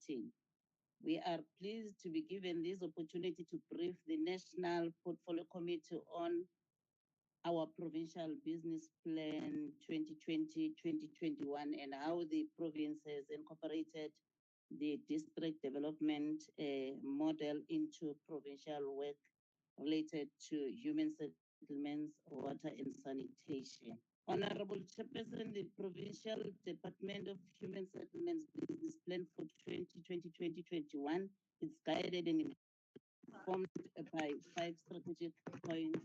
meeting. We are pleased to be given this opportunity to brief the National Portfolio Committee on our Provincial Business Plan 2020-2021 and how the province has incorporated the district development model into provincial work related to human settlements, water and sanitation. Honorable Chairperson, the Provincial Department of Human Settlements Business Plan for 2020-2021 is guided and informed by 5 strategic points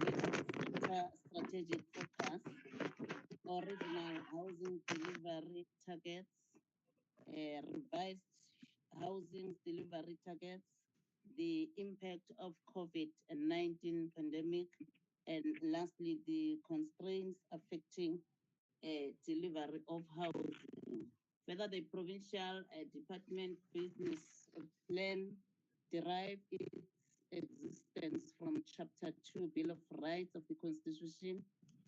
with strategic focus, original housing delivery targets, revised housing delivery targets, the impact of COVID-19 pandemic, and lastly, the constraints affecting delivery of housing. Further, the Provincial Department Business Plan derived its existence from Chapter 2 Bill of Rights of the Constitution,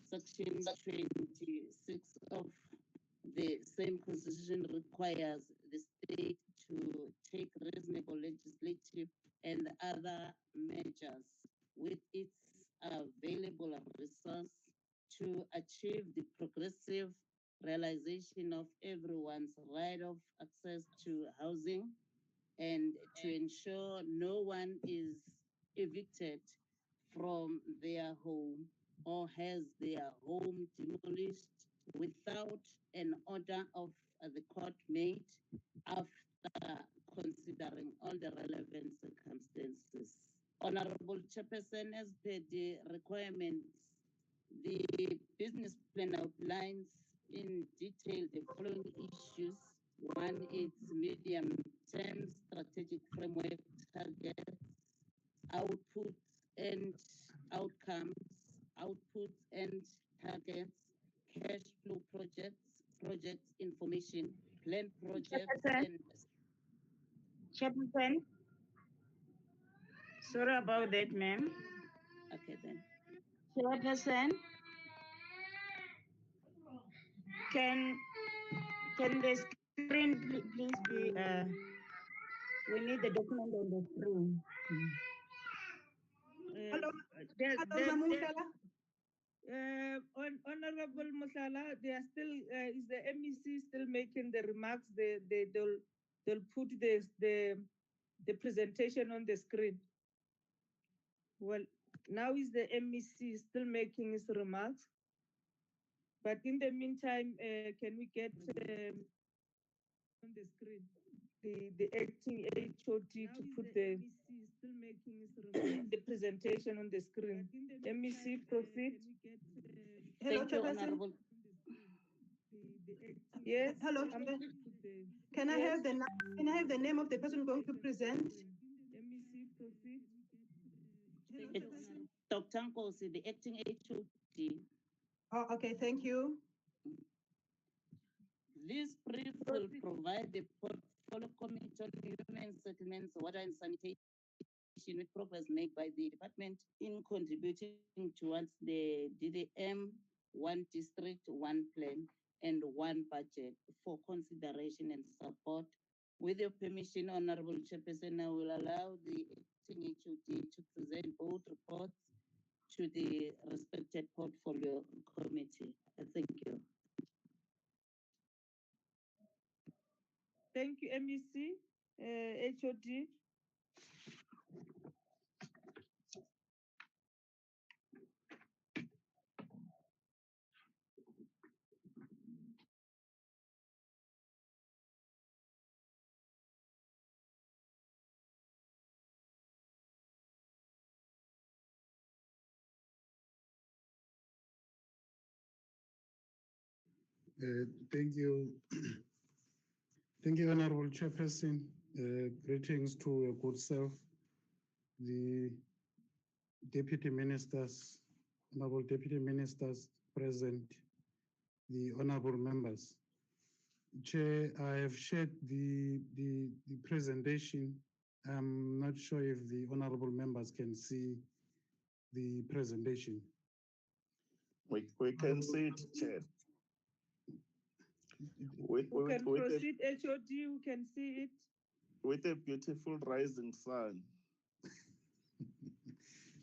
Section 26 of the same Constitution requires the state to take reasonable legislative and other measures with its available resource to achieve the progressive realization of everyone's right of access to housing and to ensure no one is evicted from their home or has their home demolished without an order of the court made after considering all the relevant circumstances. Honorable Chairperson, as per the requirements, the business plan outlines in detail the following issues. One is medium-term strategic framework targets, outputs and outcomes, outputs and targets, cash flow projects information, plan projects, and Chairperson. Sorry about that, ma'am. Okay then. Chairperson, can the screen please be? We need the document on the screen. Hello, Honorable Musala, they are still is the MEC still making the remarks? They'll put the presentation on the screen. Well, now is the MEC still making his remarks? But in the meantime, can we get on the screen the acting HOD to put the still making his the presentation on the screen? MEC, proceed. Thank you, Honorable. Yes. Hello. Can I have the name of the person going to present? MEC, proceed. It's Dr. Nkosi, the acting HOD. Oh, okay, thank you. This brief will provide the Portfolio Committee on Human Settlements, Water and Sanitation with progress made by the department in contributing towards the DDM 1 District, 1 Plan, and 1 Budget for consideration and support. With your permission, Honorable Chairperson, I will allow the acting HOD to present both reports to the respected Portfolio Committee. Thank you. Thank you, MEC, HOD. Thank you. Thank you, Honorable Chairperson. Greetings to a good self, the Deputy Ministers, Honorable Deputy Ministers present, the Honorable Members. Chair, I have shared the presentation. I'm not sure if the Honorable Members can see the presentation. We can see it, Chair. We can proceed, HOD, we can see it. With a beautiful rising sun.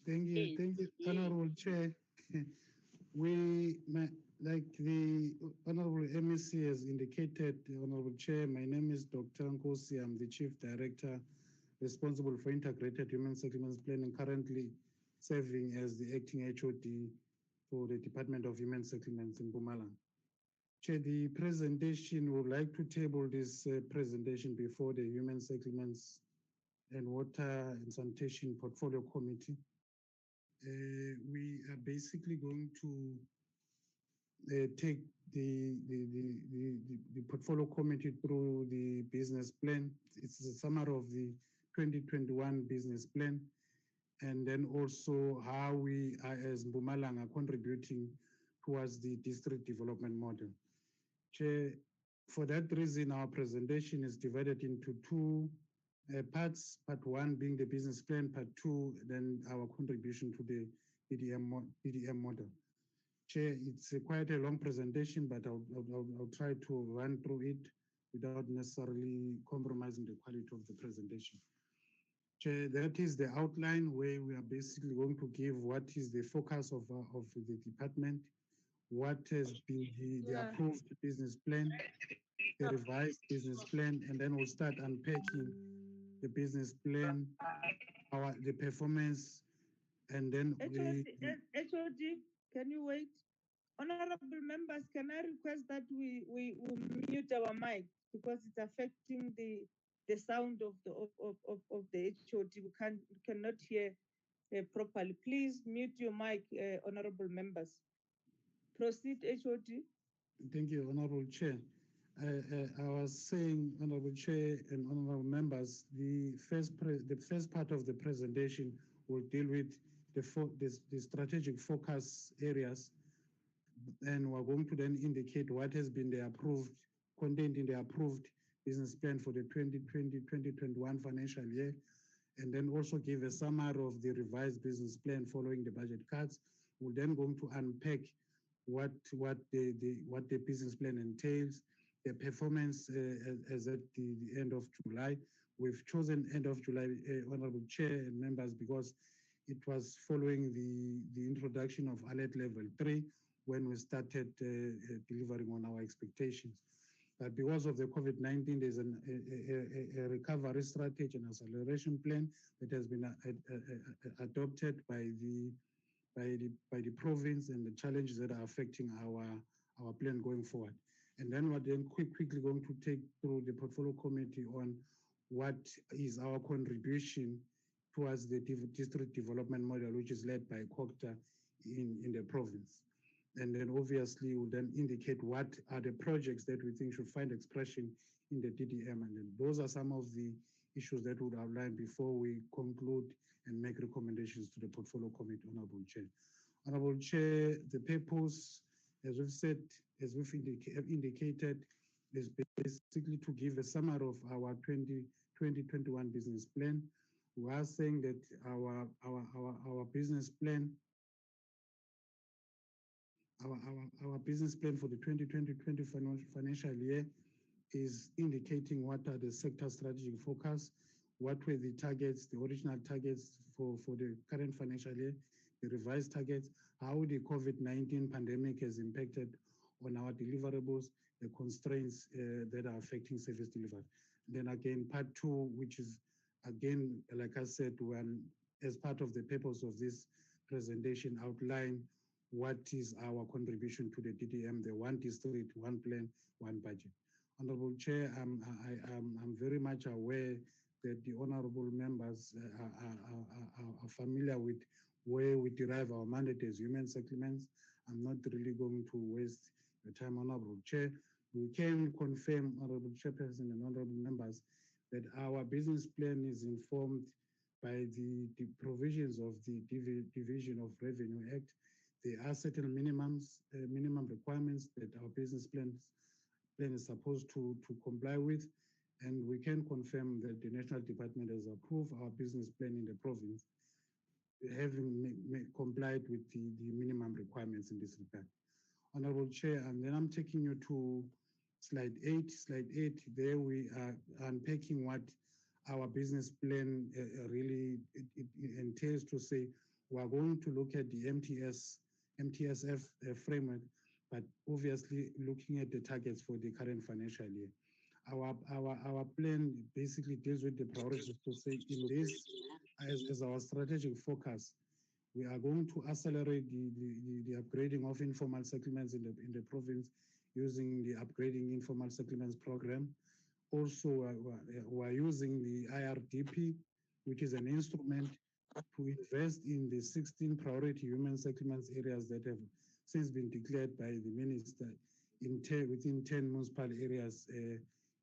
Thank you, Yes. Honorable Chair. Like the Honorable MEC has indicated, Honorable Chair, my name is Dr. Nkosi. I'm the Chief Director responsible for Integrated Human Settlements Planning, currently serving as the Acting HOD for the Department of Human Settlements in Mpumalanga. Chair, the presentation, would like to table this presentation before the Human Settlements and Water and Sanitation Portfolio Committee. We are basically going to take the portfolio committee through the business plan. It's a summary of the 2021 business plan, and then also how we are as Mpumalanga contributing towards the district development model. Chair, for that reason, our presentation is divided into two parts, part one being the business plan, part two, then our contribution to the DDM model. Chair, it's quite a long presentation, but I'll try to run through it without necessarily compromising the quality of the presentation. Chair, that is the outline where we are basically going to give what is the focus of the department, what has been the approved business plan, the revised business plan, and then we'll start unpacking the business plan, the performance, and then HOD, can you wait? Honorable members, can I request that we mute our mic because it's affecting the sound of the HOD. We cannot hear properly. Please mute your mic, honorable members. Proceed, HOD. Thank you, Honorable Chair. I was saying, Honorable Chair and Honorable members, the first part of the presentation will deal with the strategic focus areas, and we're going to then indicate what has been the content in the approved business plan for the 2020-2021 financial year, and then also give a summary of the revised business plan following the budget cuts. We're then going to unpack what the business plan entails, the performance as at the end of July. We've chosen end of July, Honorable Chair and members, because it was following the introduction of alert level 3 when we started delivering on our expectations. But because of the COVID-19, there's a recovery strategy and acceleration plan that has been adopted by the province, and the challenges that are affecting our plan going forward. And then we're then quickly going to take through the portfolio committee on what is our contribution towards the district development model, which is led by COGTA in the province. And then obviously we'll then indicate what are the projects that we think should find expression in the DDM. And then those are some of the issues that we'll outline before we conclude and make recommendations to the portfolio committee, Honorable Chair. Honorable Chair, the purpose, as we've said, as we've indicated, is basically to give a summary of our 2021 business plan. We are saying that our business plan, our business plan for the 2020 financial year is indicating what are the sector strategic focus, what were the targets, the original targets for the current financial year, the revised targets, how the COVID-19 pandemic has impacted on our deliverables, the constraints that are affecting service delivery. Then again, part two, which is again, like I said, when as part of the purpose of this presentation, outline what is our contribution to the DDM, the one district, one plan, one budget. Honorable Chair, I'm very much aware that the honorable members are familiar with where we derive our mandate as human settlements. I'm not really going to waste the time, Honorable Chair. We can confirm, Honorable Chairperson and honorable members, that our business plan is informed by the provisions of the Division of Revenue Act. There are certain minimum requirements that our business plan is supposed to comply with, and we can confirm that the National Department has approved our business plan in the province, having complied with the minimum requirements in this regard. Honorable Chair, and then I'm taking you to slide 8, there we are unpacking what our business plan really it entails to say we are going to look at the MTSF framework, but obviously looking at the targets for the current financial year. Our plan basically deals with the priorities to say in this as our strategic focus. We are going to accelerate the upgrading of informal settlements in the province using the upgrading informal settlements program. Also, we're using the IRDP, which is an instrument to invest in the 16 priority human settlements areas that have since been declared by the minister within 10 municipal areas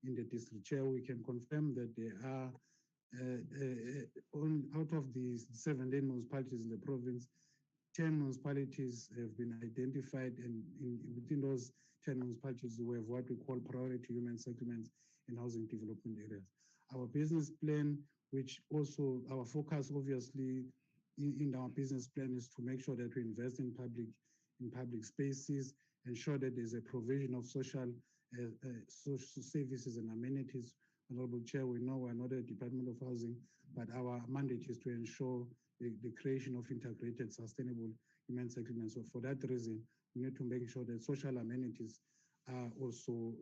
in the district chair. We can confirm that there are out of the 17 municipalities in the province, 10 municipalities have been identified, and within those 10 municipalities, we have what we call priority human settlements and housing development areas. Our business plan, which also our focus obviously in our business plan is to make sure that we invest in public spaces, ensure that there's a provision of social services and amenities. Honorable Chair, we know we're not a Department of Housing, but our mandate is to ensure the creation of integrated, sustainable human settlements. So for that reason, we need to make sure that social amenities are also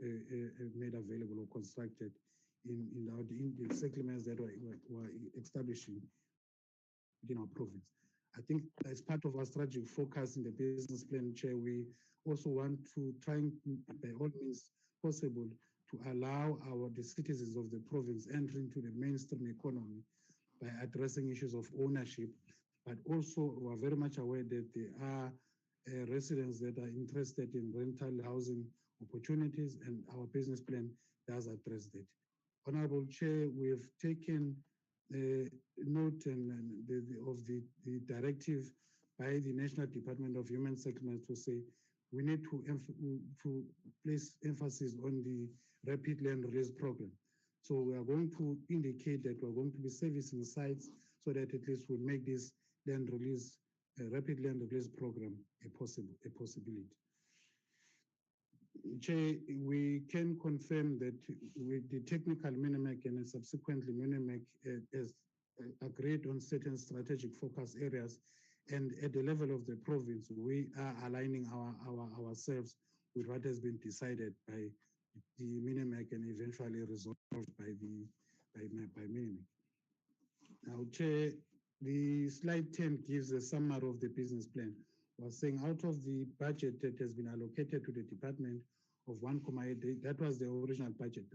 made available or constructed in the settlements that we're establishing within our province. I think as part of our strategic focus in the business plan, Chair, we also want to try by all means possible to allow the citizens of the province enter into the mainstream economy by addressing issues of ownership, but also we are very much aware that there are residents that are interested in rental housing opportunities, and our business plan does address that. Honorable Chair, we have taken note of the directive by the National Department of Human Settlements to say we need to place emphasis on the rapid land release program. So we are going to indicate that we're going to be servicing sites so that at least we make this land release, rapid land release program a possibility. Chair, we can confirm that with the technical MINIMEC and subsequently MINIMEC has agreed on certain strategic focus areas, and at the level of the province, we are aligning ourselves with what has been decided by the MINIMEC and eventually resolved by MINIMEC. Now, Chair, the slide 10 gives a summary of the business plan. We're saying out of the budget that has been allocated to the department of 1.8, that was the original budget.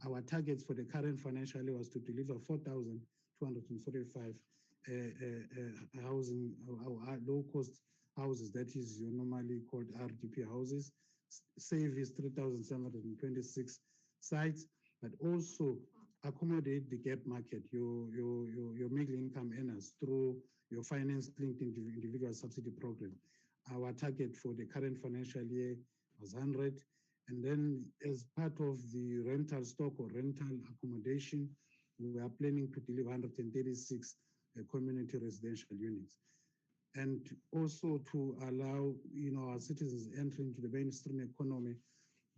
Our targets for the current financial year was to deliver 4,245 housing, low-cost houses, that is normally called RDP houses. Service 3,726 sites, but also accommodate the gap market, your middle income earners through your finance-linked individual subsidy program. Our target for the current financial year was 100. And then as part of the rental stock or rental accommodation, we are planning to deliver 136 community residential units. And also to allow our citizens enter into the mainstream economy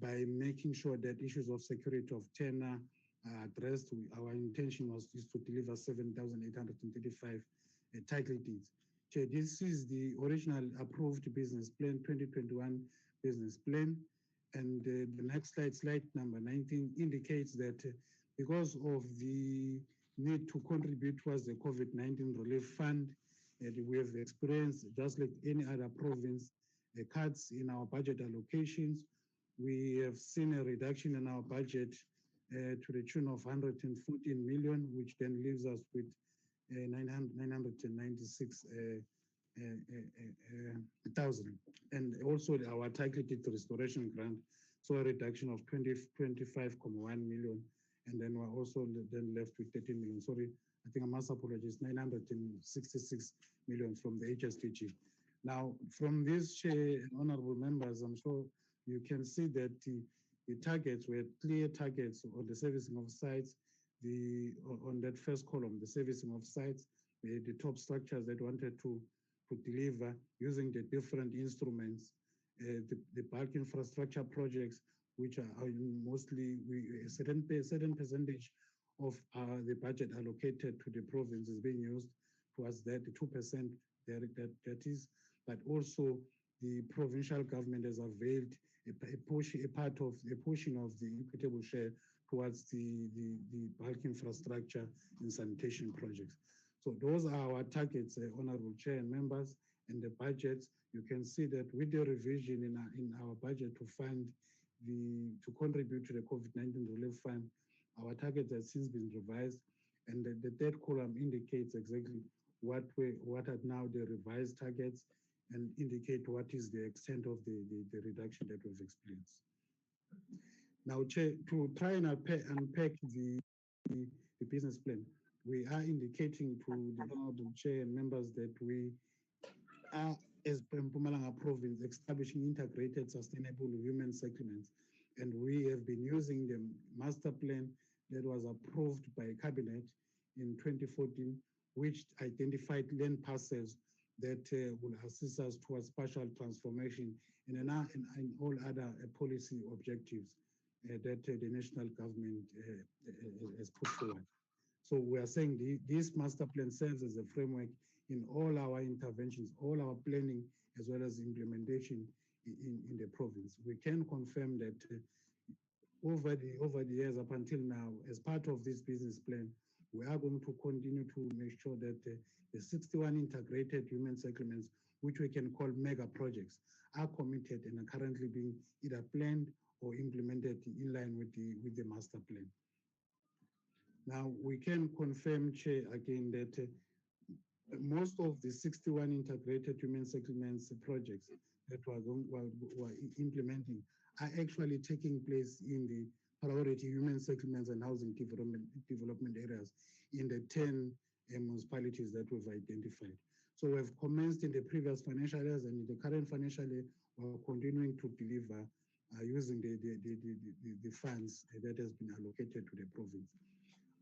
by making sure that issues of security of tenure are addressed. Our intention is to deliver 7,835 title deeds. Chair, this is the original approved business plan, 2021 business plan. And the next slide, slide number 19, indicates that because of the need to contribute towards the COVID-19 relief fund, we have experienced, just like any other province, cuts in our budget allocations. We have seen a reduction in our budget to the tune of 114 million, which then leaves us with 996,000. And also our targeted restoration grant saw a reduction of 25.1 million. And then we're also then left with 13 million. Sorry, I think I must apologize, 966 million from the HSDG. Now, from this, Chair and honorable members, I'm sure you can see that the targets were clear targets on the servicing of sites. On that first column, the servicing of sites, the top structures that wanted to deliver using the different instruments, the bulk infrastructure projects. which are mostly a certain percentage of the budget allocated to the province is being used towards that 2% that is, but also the provincial government has availed a portion of the equitable share towards the bulk infrastructure and sanitation projects. So those are our targets, Honorable Chair and members, and the budgets. You can see that with the revision in our budget to fund to contribute to the COVID-19 relief fund, our targets have since been revised, and the third column indicates exactly what are now the revised targets and indicate what is the extent of the reduction that we've experienced. Now, Chair, to try and unpack the business plan, we are indicating to the Honorable Chair and members that we are, as Mpumalanga Province, establishing integrated sustainable human settlements. And we have been using the master plan that was approved by Cabinet in 2014, which identified land parcels that will assist us towards spatial transformation and all other policy objectives that the national government has put forward. So we are saying this master plan serves as a framework in all our interventions, all our planning, as well as implementation in the province. We can confirm that over the years up until now, as part of this business plan, we are going to continue to make sure that the 61 integrated human settlements, which we can call mega projects, are committed and are currently being either planned or implemented in line with the master plan. Now, we can confirm, Chair, again that most of the 61 integrated human settlements projects that we're implementing are actually taking place in the priority human settlements and housing development areas in the 10 municipalities that we've identified. So we've commenced in the previous financial years, and in the current financial year, we're continuing to deliver using the funds that has been allocated to the province.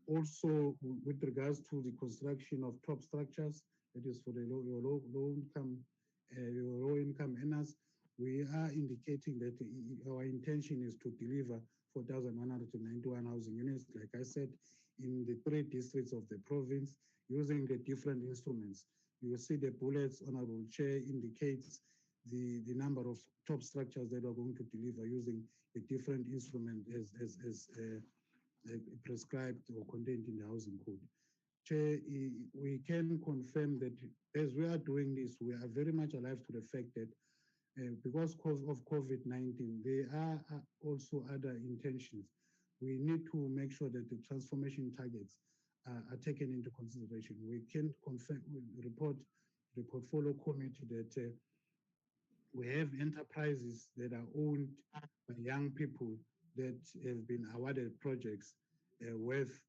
Also, with regards to the construction of top structures, that is for the low income earners, we are indicating that our intention is to deliver 4,191 housing units, like I said, in the 3 districts of the province, using the different instruments. You will see the bullets, Honorable Chair, indicates the number of top structures that we're going to deliver using the different instruments as prescribed or contained in the housing code. Chair, we can confirm that as we are doing this, we are very much alive to the fact that because of COVID-19, there are also other intentions. We need to make sure that the transformation targets are taken into consideration. We can confirm, report the portfolio committee that we have enterprises that are owned by young people that have been awarded projects worth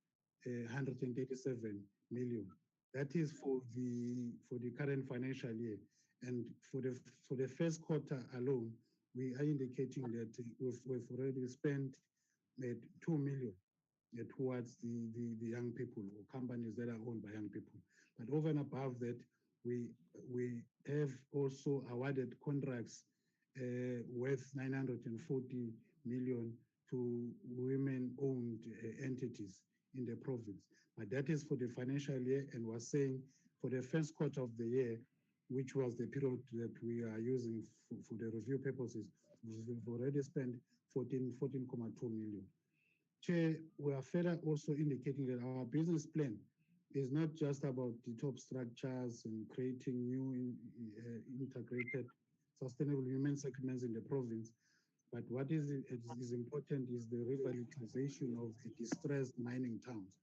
137 million. That is for the current financial year. And for the first quarter alone, we are indicating that we've already spent 2 million towards the young people or companies that are owned by young people. But over and above that, we have also awarded contracts worth 940 million to women-owned entities in the province. But that is for the financial year, and we're saying for the first quarter of the year, which was the period that we are using for the review purposes, we've already spent 14.2 million. Chair, we are further also indicating that our business plan is not just about the top structures and creating new integrated sustainable human settlements in the province, but what is important is the revitalization of the distressed mining towns.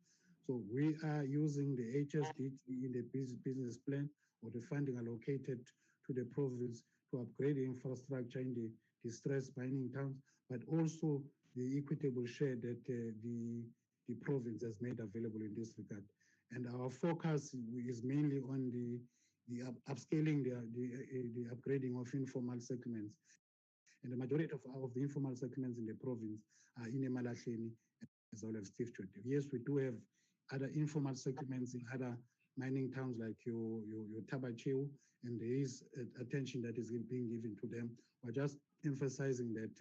So we are using the HSDT in the business plan or the funding allocated to the province to upgrade the infrastructure in the distressed mining towns, but also the equitable share that the province has made available in this regard. And our focus is mainly on the upscaling, the upgrading of informal settlements. And the majority of the informal settlements in the province are in Malahleni as well as Stiftwood. Yes, we do have other informal settlements in other mining towns like your Tabacheu, and there is attention that is being given to them. We're just emphasizing that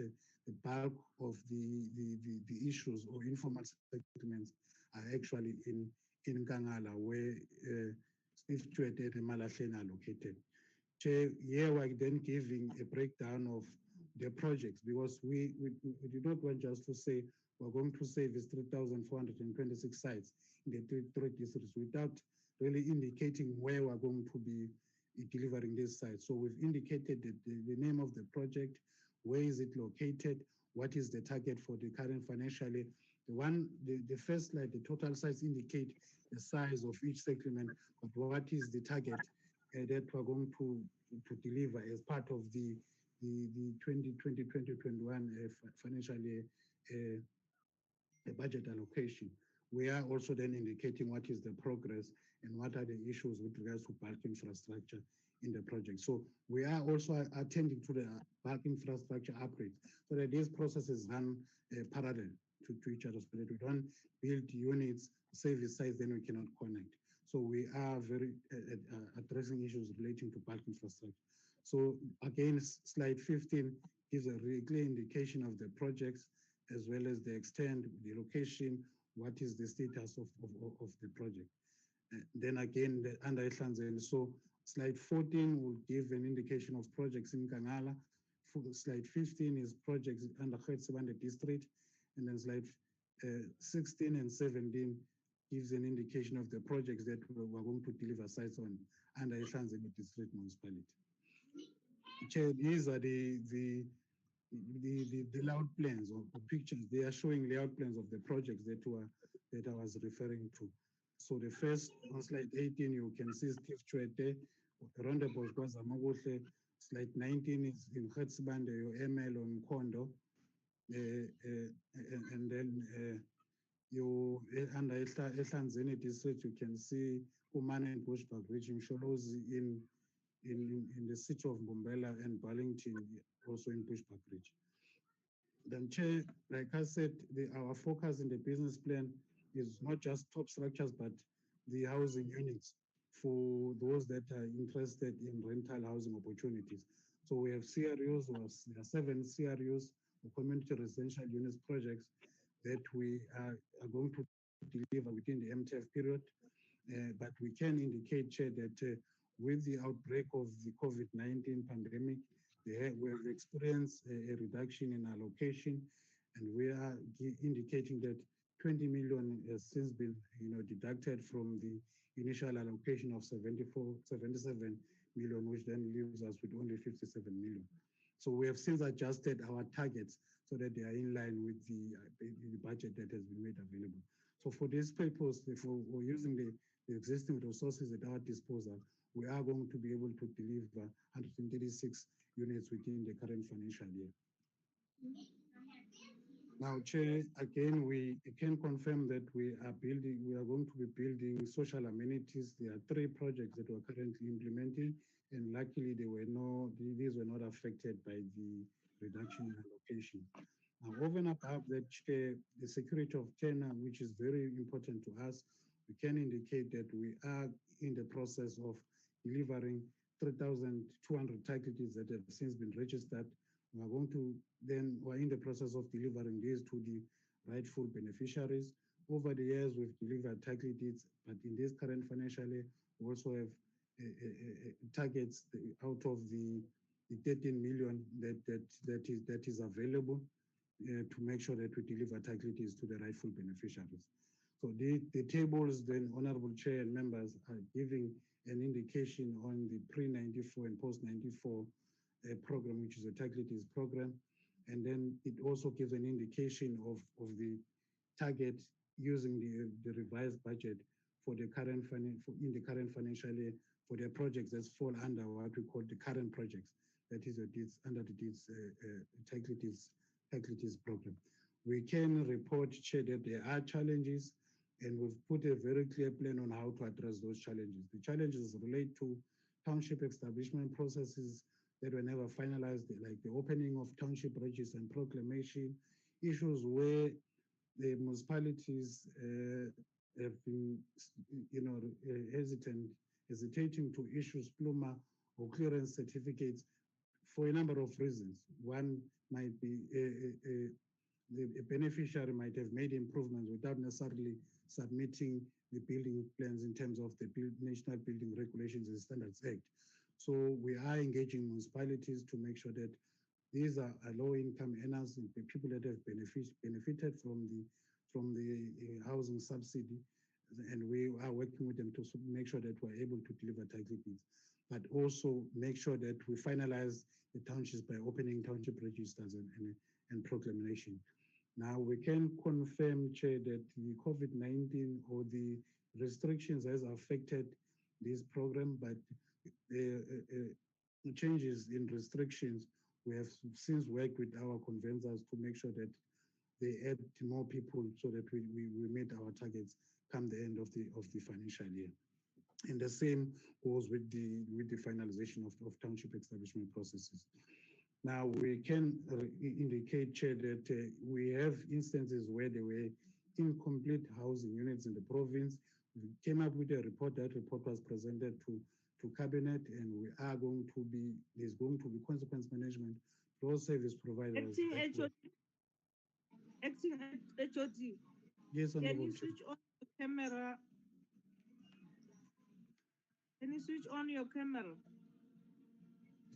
the bulk of the issues or informal settlements are actually in Kangala, where Steve Stewart and Malahleni are located. Here we're then giving a breakdown of the projects, because we do not want just to say we're going to save 3,426 sites in the three districts without really indicating where we're going to be delivering these sites. So we've indicated the name of the project, where is it located, what is the target for the current financial year. The first slide, the total sites indicate the size of each settlement, but what is the target that we're going to deliver as part of the 2020-2021 financial year budget allocation. We are also then indicating what is the progress and what are the issues with regards to bulk infrastructure in the project. So we are also attending to the bulk infrastructure upgrades so that these processes run parallel to each other, so that we don't build units, service sites, then we cannot connect. So we are very addressing issues relating to bulk infrastructure. So again, slide 15 gives a really clear indication of the projects, as well as the extent, the location, what is the status of the project. Then again, the under Ihlanzeni. So slide 14 will give an indication of projects in Kangala. Slide 15 is projects under Khwetsibande district. And then slide 16 and 17 gives an indication of the projects that we're going to deliver sites on under Ihlanzeni district municipality. Chair, these are the layout plans or pictures. They are showing layout plans of the projects that I was referring to. So the first, on slide 18, you can see Steve Chwete, Roundabout Kwazamaguhle. Slide 19 is in Khwetsibande, your ML on Kondo. And then you under Ihlanzeni district, you can see Kumane and Bushbuck region, Sholozi in the city of Mbombela, and Burlington also in Bushbuck region. Then, Chair, like I said, our focus in the business plan is not just top structures, but the housing units for those that are interested in rental housing opportunities. So we have CRUs, there are 7 CRUs, or community residential units projects, that we are going to deliver within the MTF period. But we can indicate, Chair, that with the outbreak of the COVID-19 pandemic, we have experienced a reduction in allocation, and we are indicating that 20 million has since been deducted from the initial allocation of 77 million, which then leaves us with only 57 million. So we have since adjusted our targets so that they are in line with the budget that has been made available. So for this purpose, for using the existing resources at our disposal, we are going to be able to deliver 136 units within the current financial year. Now, Chair, again, we can confirm that we are going to be building social amenities. There are 3 projects that we're currently implementing, and luckily these were not affected by the reduction in allocation. Now, over and above that, Chair, the security of tenure, which is very important to us, we can indicate that we are in the process of delivering 3,200 title deeds that have since been registered. We're in the process of delivering these to the rightful beneficiaries. Over the years, we've delivered title deeds, but in this current financial year, we also have targets out of the 13 million that is available to make sure that we deliver title deeds to the rightful beneficiaries. So the tables, then, Honorable Chair and members, are giving an indication on the pre-94 and post-94 program, which is a title deeds program. And then it also gives an indication of the target using the revised budget for the current in the current financial year for the projects that fall under what we call the current projects, that is under the title deeds program. We can report, Chair, that there are challenges, and we've put a very clear plan on how to address those challenges. The challenges relate to township establishment processes that were never finalized, like the opening of township registers and proclamation, issues where the municipalities have been, hesitating to issue SPLUMA or clearance certificates for a number of reasons. One might be the beneficiary might have made improvements without necessarily submitting the building plans in terms of the National Building Regulations and Standards Act. So we are engaging municipalities to make sure that these are low-income earners and the people that have benefited from the housing subsidy, and we are working with them to make sure that we're able to deliver title deeds, but also make sure that we finalize the townships by opening township registers and proclamation. Now, we can confirm, Chair, that the COVID-19 or the restrictions has affected this program, but the changes in restrictions, we have since worked with our conveyances to make sure that they add more people so that we meet our targets come the end of the financial year. And the same goes with the finalization of township establishment processes. Now, we can indicate, Chair, that we have instances where there were incomplete housing units in the province. We came up with a report. That report was presented to Cabinet, and there's going to be consequence management for all service providers. Acting HOD. Yes, Can Honorable you Chair. switch on the camera? Can you switch on your camera?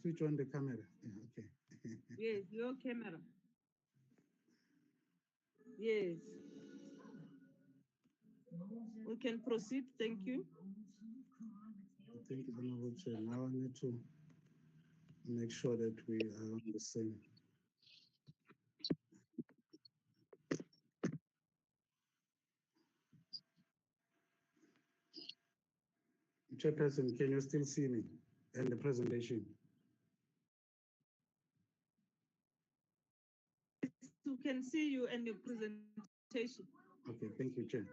Switch on the camera. Yeah, okay. Yes, your camera. Yes. We can proceed. Thank you. Thank you, Honorable Chair. Now I need to make sure that we are on the same. Chairperson, can you still see me and the presentation? We can see you and your presentation. Okay, thank you, Chair.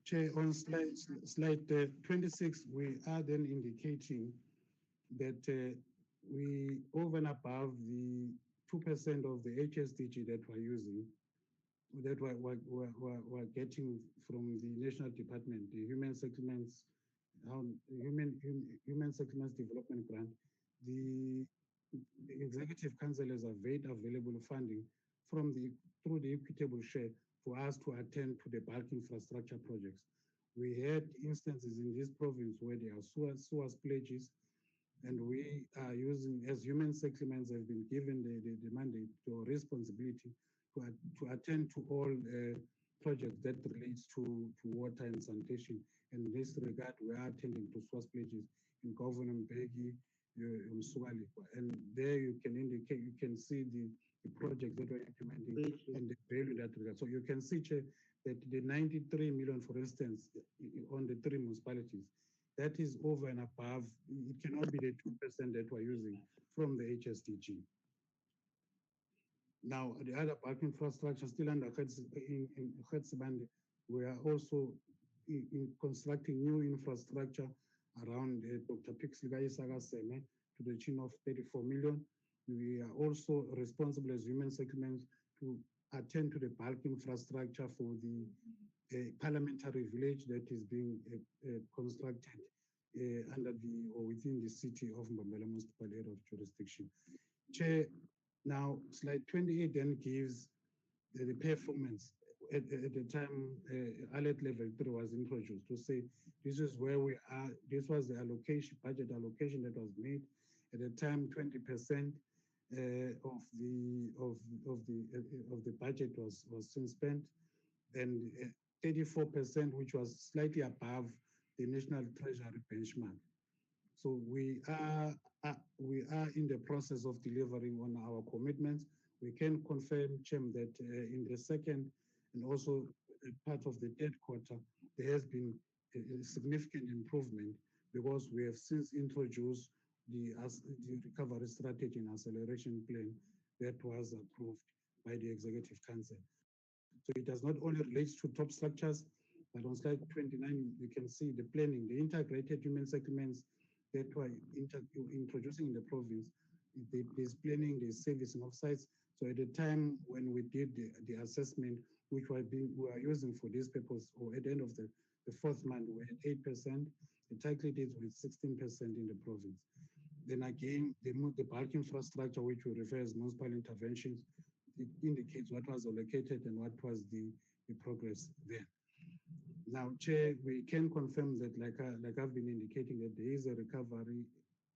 Chair, on slide 26, we are then indicating that we, over and above the 2% of the HSDG that we're using, that we're getting from the National Department, the Human Settlements Development Grant, the Executive Council has made available funding through the equitable share for us to attend to the bulk infrastructure projects. We had instances in this province where there are sewer pledges, and we are using, as human settlements have been given the mandate or responsibility to attend to all projects that relates to water and sanitation. In this regard, we are attending to source pledges in Governor Mbeki, Msuwali, and there you can indicate, you can see the projects that we're implementing and the value that we got. So you can see, Chair, that the 93 million, for instance, on the 3 municipalities, that is over and above. It cannot be the 2% that we're using from the HSDG. Now, the other bulk infrastructure still under Khetsibande, we are also constructing new infrastructure around Dr. Pixley Sagaseme to the tune of 34 million. We are also responsible as human settlements to attend to the bulk infrastructure for the parliamentary village that is being constructed under or within the city of Mbambela Municipal Area of Jurisdiction. Chair, now slide 28 then gives the performance at the time alert level 3 was introduced to say this is where we are. This was the allocation, budget allocation that was made at the time. 20% of the budget was since spent, and 34%, which was slightly above the National Treasury benchmark. So we are in the process of delivering on our commitments. We can confirm, Chair, that in the second and also part of the third quarter, there has been a significant improvement because we have since introduced the recovery strategy and acceleration plan that was approved by the Executive Council. So it does not only relate to top structures, but on slide 29, you can see the planning, the integrated human settlements that we're introducing in the province. There's planning, there's servicing of sites. So at the time when we did the assessment, which we are using for this purpose, or at the end of the 4th month, we had 8%, the title deeds with 16% in the province. Then again, the bulk infrastructure, which we refer as municipal interventions, it indicates what was allocated and what was the progress there. Now, Chair, we can confirm that, like I've been indicating, that there is a recovery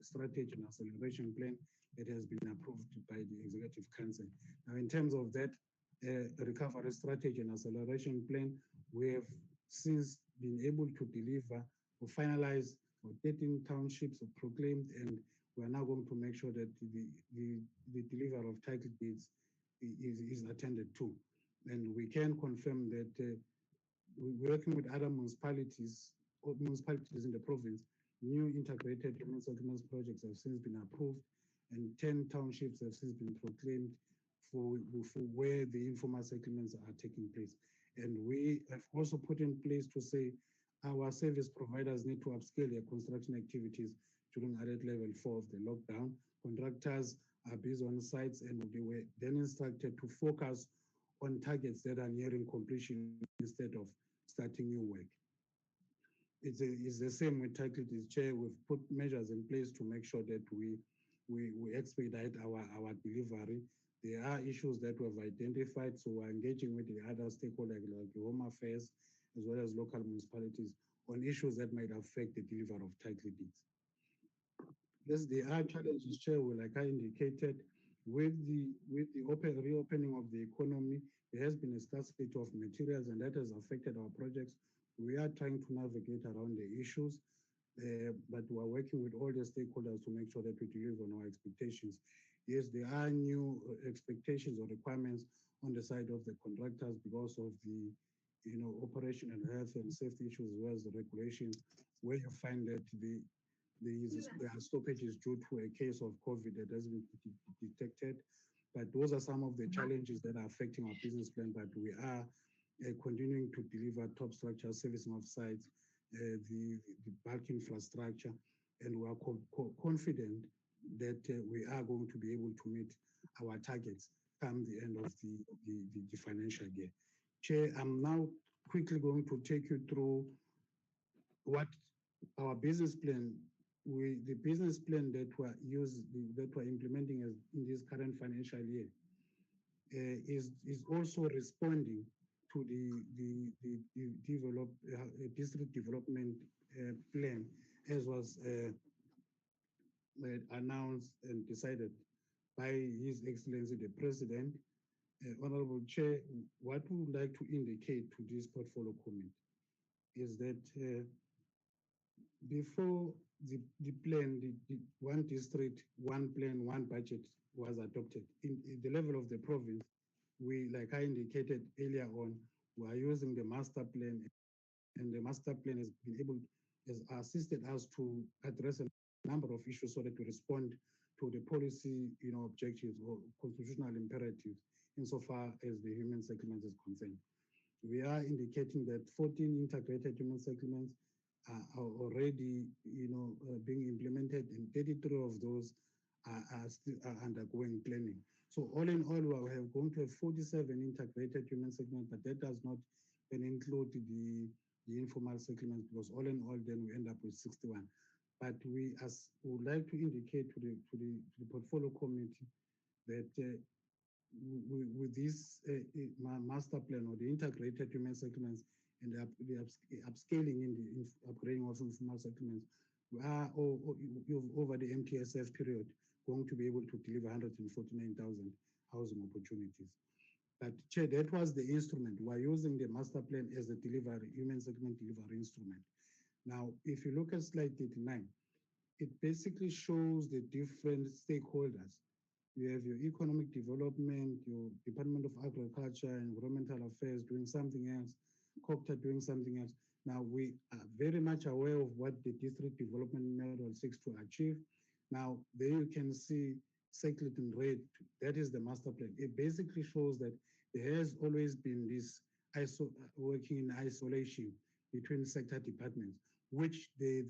strategy and acceleration plan that has been approved by the Executive Council. Now, in terms of that recovery strategy and acceleration plan, we have since been able to deliver or finalize 13 townships proclaimed, and we are now going to make sure that the delivery of title deeds is attended to. And we can confirm that we're working with other municipalities in the province. New integrated human settlements projects have since been approved, and 10 townships have since been proclaimed for where the informal settlements are taking place. And we have also put in place to say our service providers need to upscale their construction activities during alert level 4 of the lockdown. Contractors are busy on sites, and they were then instructed to focus on targets that are nearing completion instead of starting new work. It's the same with title deeds, Chair. We've put measures in place to make sure that we expedite our delivery. There are issues that we've identified, so we're engaging with the other stakeholders like the Home Affairs as well as local municipalities on issues that might affect the delivery of title deeds. Yes, there are challenges, Chair, like I indicated, with the reopening of the economy. There has been a scarcity of materials, and that has affected our projects. We are trying to navigate around the issues, but we are working with all the stakeholders to make sure that we deliver on our expectations. Yes, there are new expectations or requirements on the side of the contractors because of the operational health and safety issues as well as the regulations, where you find that there are stoppages due to a case of COVID that has been detected. But those are some of the challenges that are affecting our business plan, but we are continuing to deliver top structure servicing of sites, the bulk infrastructure, and we are confident that we are going to be able to meet our targets come the end of the financial year. Chair, I'm now quickly going to take you through what our business plan, the business plan that we're implementing in this current financial year is also responding to the district development plan as was announced and decided by His Excellency the President. Honorable Chair, what we would like to indicate to this portfolio committee is that before the plan, the one district, one plan, one budget was adopted. In the level of the province, we, like I indicated earlier on, we are using the master plan, and the master plan has assisted us to address a number of issues so that we respond to the policy objectives or constitutional imperatives insofar as the human settlement is concerned. We are indicating that 14 integrated human settlements are already being implemented, and 33 of those are still undergoing planning. So all in all, we are going to have 47 integrated human settlements, but that does not then include the informal settlements, because all in all, then we end up with 61. But we would like to indicate to the portfolio committee that with this master plan or the integrated human settlements and the upscaling in the upgrading of informal settlements, we are over the MTSF period going to be able to deliver 149,000 housing opportunities. But Chair, that was the instrument. We're using the master plan as a human settlement delivery instrument. Now, if you look at slide 39, it basically shows the different stakeholders. You have your economic development, your Department of Agriculture, Environmental Affairs doing something else, COPTA doing something else. Now, we are very much aware of what the district development model seeks to achieve. Now, there you can see circled in red, that is the master plan. It basically shows that there has always been this working in isolation between sector departments, which the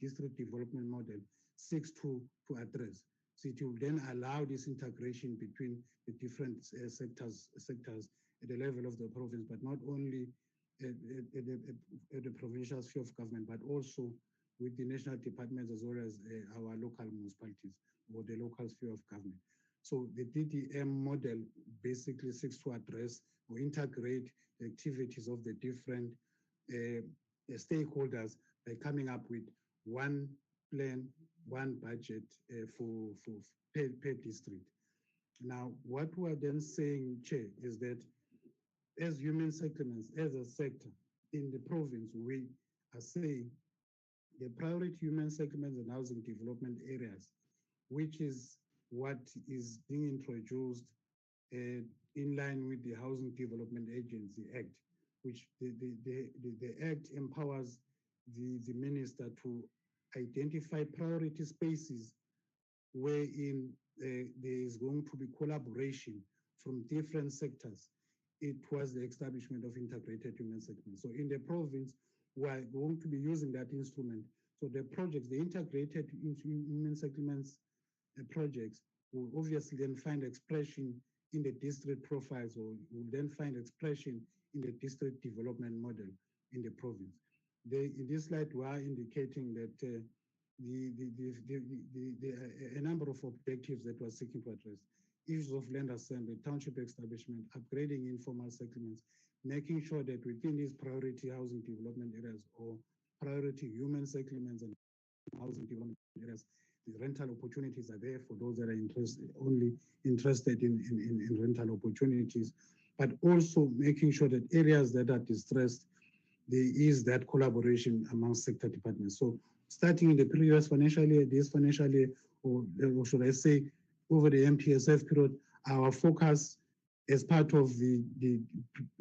district development model seeks to address. So it will then allow this integration between the different sectors at the level of the province, but not only at the provincial sphere of government, but also with the national departments as well as our local municipalities or the local sphere of government. So the DDM model basically seeks to address or integrate the activities of the different stakeholders by coming up with one plan, one budget for per district. Now, what we are then saying, Chair, is that as human settlements, as a sector in the province, we are saying the priority human settlements and housing development areas, which is what is being introduced in line with the Housing Development Agency Act, which the Act empowers the minister to identify priority spaces wherein there is going to be collaboration from different sectors. It was the establishment of integrated human settlements. So in the province, we're going to be using that instrument. So the projects, the integrated human settlements projects will obviously then find expression in the district profiles, or will then find expression in the district development model in the province. In this slide, we are indicating that a number of objectives that we're seeking to address: issues of land assembly, township establishment, upgrading informal settlements, making sure that within these priority housing development areas or priority human settlements and housing development areas, the rental opportunities are there for those that are only interested in rental opportunities, but also making sure that areas that are distressed, there is that collaboration among sector departments. So starting in the previous financial year, this financial year, or should I say over the MPSF period, our focus as part of the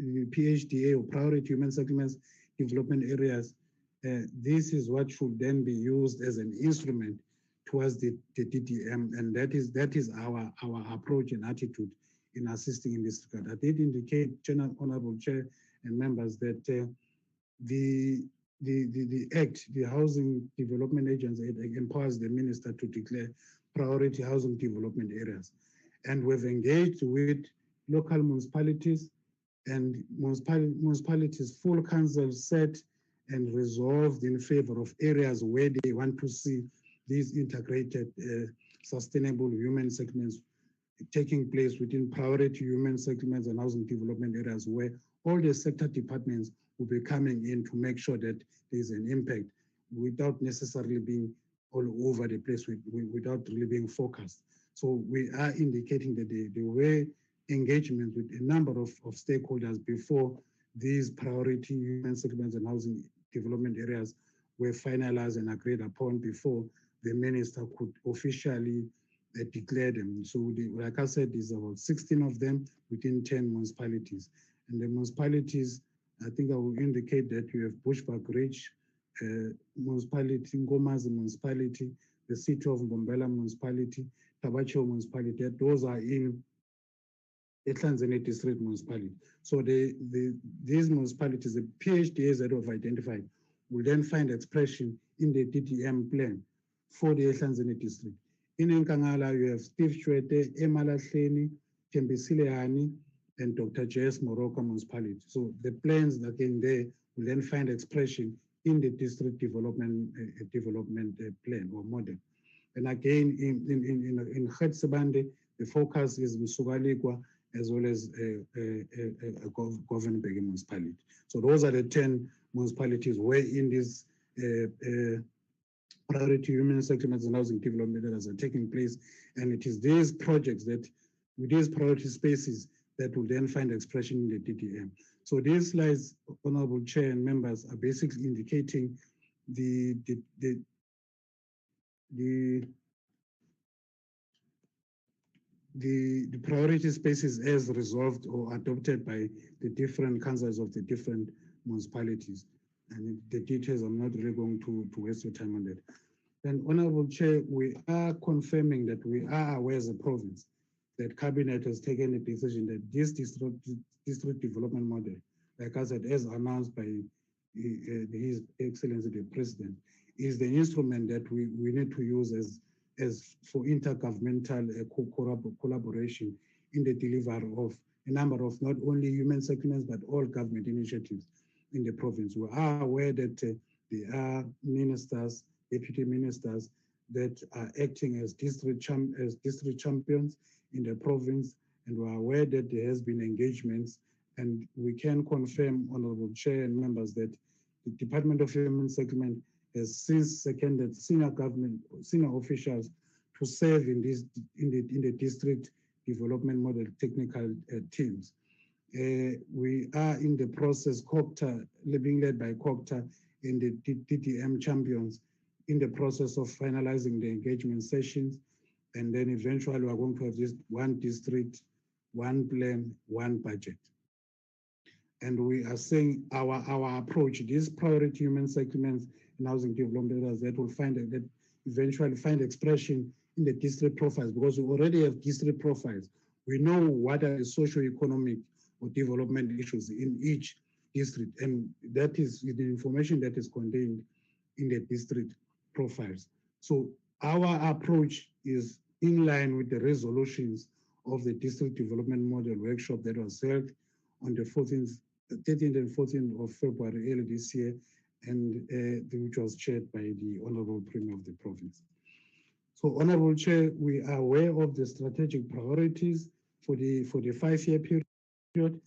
PHDA or priority human settlements development areas, this is what should then be used as an instrument towards the DDM, and that is our approach and attitude in assisting in this regard. I did indicate, Honorable Chair and members, that the Act, the Housing Development Agency, empowers the minister to declare priority housing development areas, and we've engaged with local municipalities, and municipalities' full council set and resolved in favor of areas where they want to see these integrated sustainable human settlements taking place within priority human settlements and housing development areas, where all the sector departments will be coming in to make sure that there's an impact without necessarily being all over the place, without really being focused. So we are indicating that there were engagements with a number of stakeholders before these priority human settlements and housing development areas were finalized and agreed upon, before the minister could officially declare them. So like I said, there's about 16 of them within 10 municipalities. And the municipalities, I think I will indicate that we have Bushbuck Ridge municipality, Ngomazi municipality, the city of Mbombela municipality, Tabacho municipality. Those are in Etlhanzane district municipality. So these municipalities, the PHDAs that we've identified, will then find expression in the DDM plan for the Etlhanzane district. In Nkangala, you have Steve Chwete, Emalahleni, Tembisileani, and Dr. J.S. Moroka municipality. So the plans that in there will then find expression in the district development plan or model. And again, in Khetsebande, the focus is Msugalikwa as well as Govenberg municipality. So those are the 10 municipalities where in this priority human settlements and housing development areas are taking place. And it is these projects that, with these priority spaces, that will then find expression in the DDM. So these slides, Honorable Chair and members, are basically indicating the priority spaces as resolved or adopted by the different councils of the different municipalities. And the details, I'm not really going to waste your time on that. Then, Honorable Chair, we are confirming that we are aware as a province that Cabinet has taken a decision that this district development model, like I said, as announced by His Excellency the President, is the instrument that we need to use as for intergovernmental collaboration in the delivery of a number of not only human settlements, but all government initiatives in the province. We are aware that the There are ministers, deputy ministers that are acting as district champions in the province, and we're aware that there has been engagements, and we can confirm, Honorable Chair and members, that the Department of Human Settlement has since seconded senior officials to serve in the district development model technical teams. We are in the process, COPTA, being led by COPTA in the DDM champions, in the process of finalizing the engagement sessions. And then eventually we're going to have this one district, one plan, one budget. And we are saying our approach, these priority human settlements and housing development areas that will that eventually find expression in the district profiles, because we already have district profiles. We know what are the socio-economic or development issues in each district, and that is the information that is contained in the district profiles. So our approach is in line with the resolutions of the district development model workshop that was held on the 13th and 14th of February early this year, and which was chaired by the Honorable Premier of the province. So, Honorable Chair, we are aware of the strategic priorities for the 5-year period,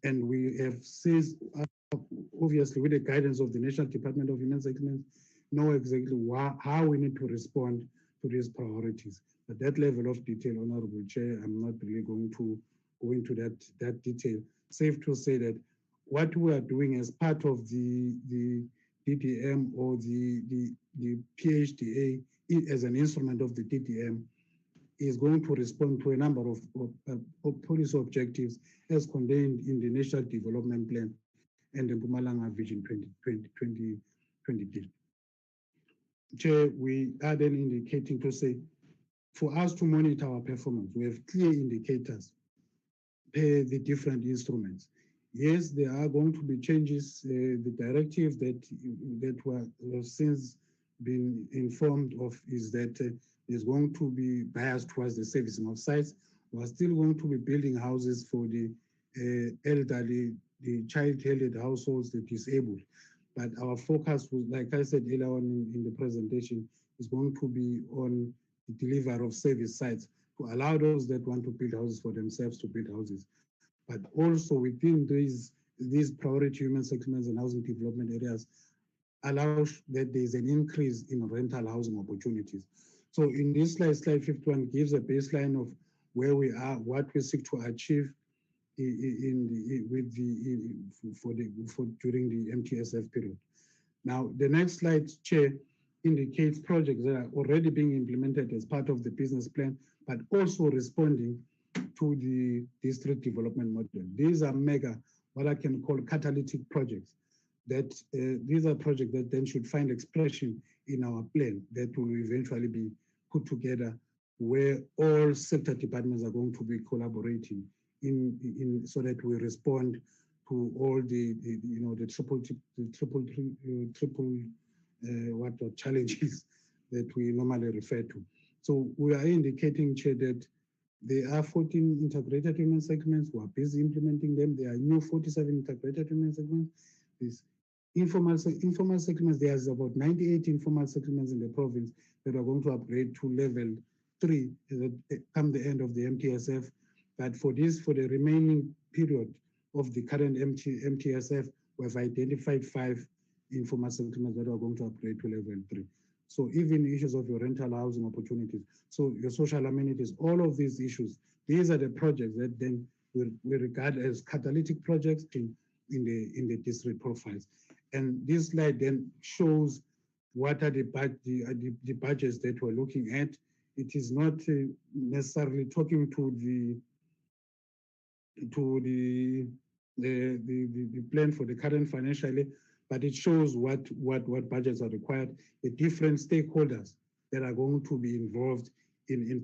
and we have since, obviously, with the guidance of the National Department of Human Settlements, know exactly how we need to respond to these priorities. At that level of detail, Honorable Chair, I'm not really going to go into that detail. Safe to say that what we are doing as part of the DDM or the PHDA as an instrument of the DDM is going to respond to a number of policy objectives as contained in the National Development Plan and the Mpumalanga Vision 2020. Chair, we are then indicating to say, for us to monitor our performance, we have clear indicators per the different instruments. Yes, there are going to be changes. The directive that were since been informed of is that there's going to be bias towards the servicing of sites. We're still going to be building houses for the elderly, the child-held households, the disabled. But our focus was, like I said earlier on in the presentation, is going to be on the delivery of service sites to allow those that want to build houses for themselves to build houses. But also within these priority human settlements and housing development areas, allow that there's an increase in rental housing opportunities. So in this slide 51 gives a baseline of where we are, what we seek to achieve during the MTSF period. Now, the next slide, Chair, indicates projects that are already being implemented as part of the business plan, but also responding to the district development model. These are mega, what I can call catalytic projects. That these are projects that then should find expression in our plan that will eventually be put together, where all sector departments are going to be collaborating so that we respond to all the challenges that we normally refer to. So we are indicating, Chair, that there are 14 integrated human segments. We are busy implementing them. There are new 47 integrated human segments. These informal settlements, there's about 98 informal settlements in the province that are going to upgrade to level 3 come the end of the MTSF. But for the remaining period of the current MTSF, we've identified 5 informal settlements that are going to upgrade to level 3. So even issues of your rental housing opportunities, so your social amenities, all of these issues, these are the projects that then we regard as catalytic projects in the district profiles. And this slide then shows what are the budgets that we're looking at. It is not necessarily talking to the plan for the current financial year, but it shows what budgets are required, the different stakeholders that are going to be involved in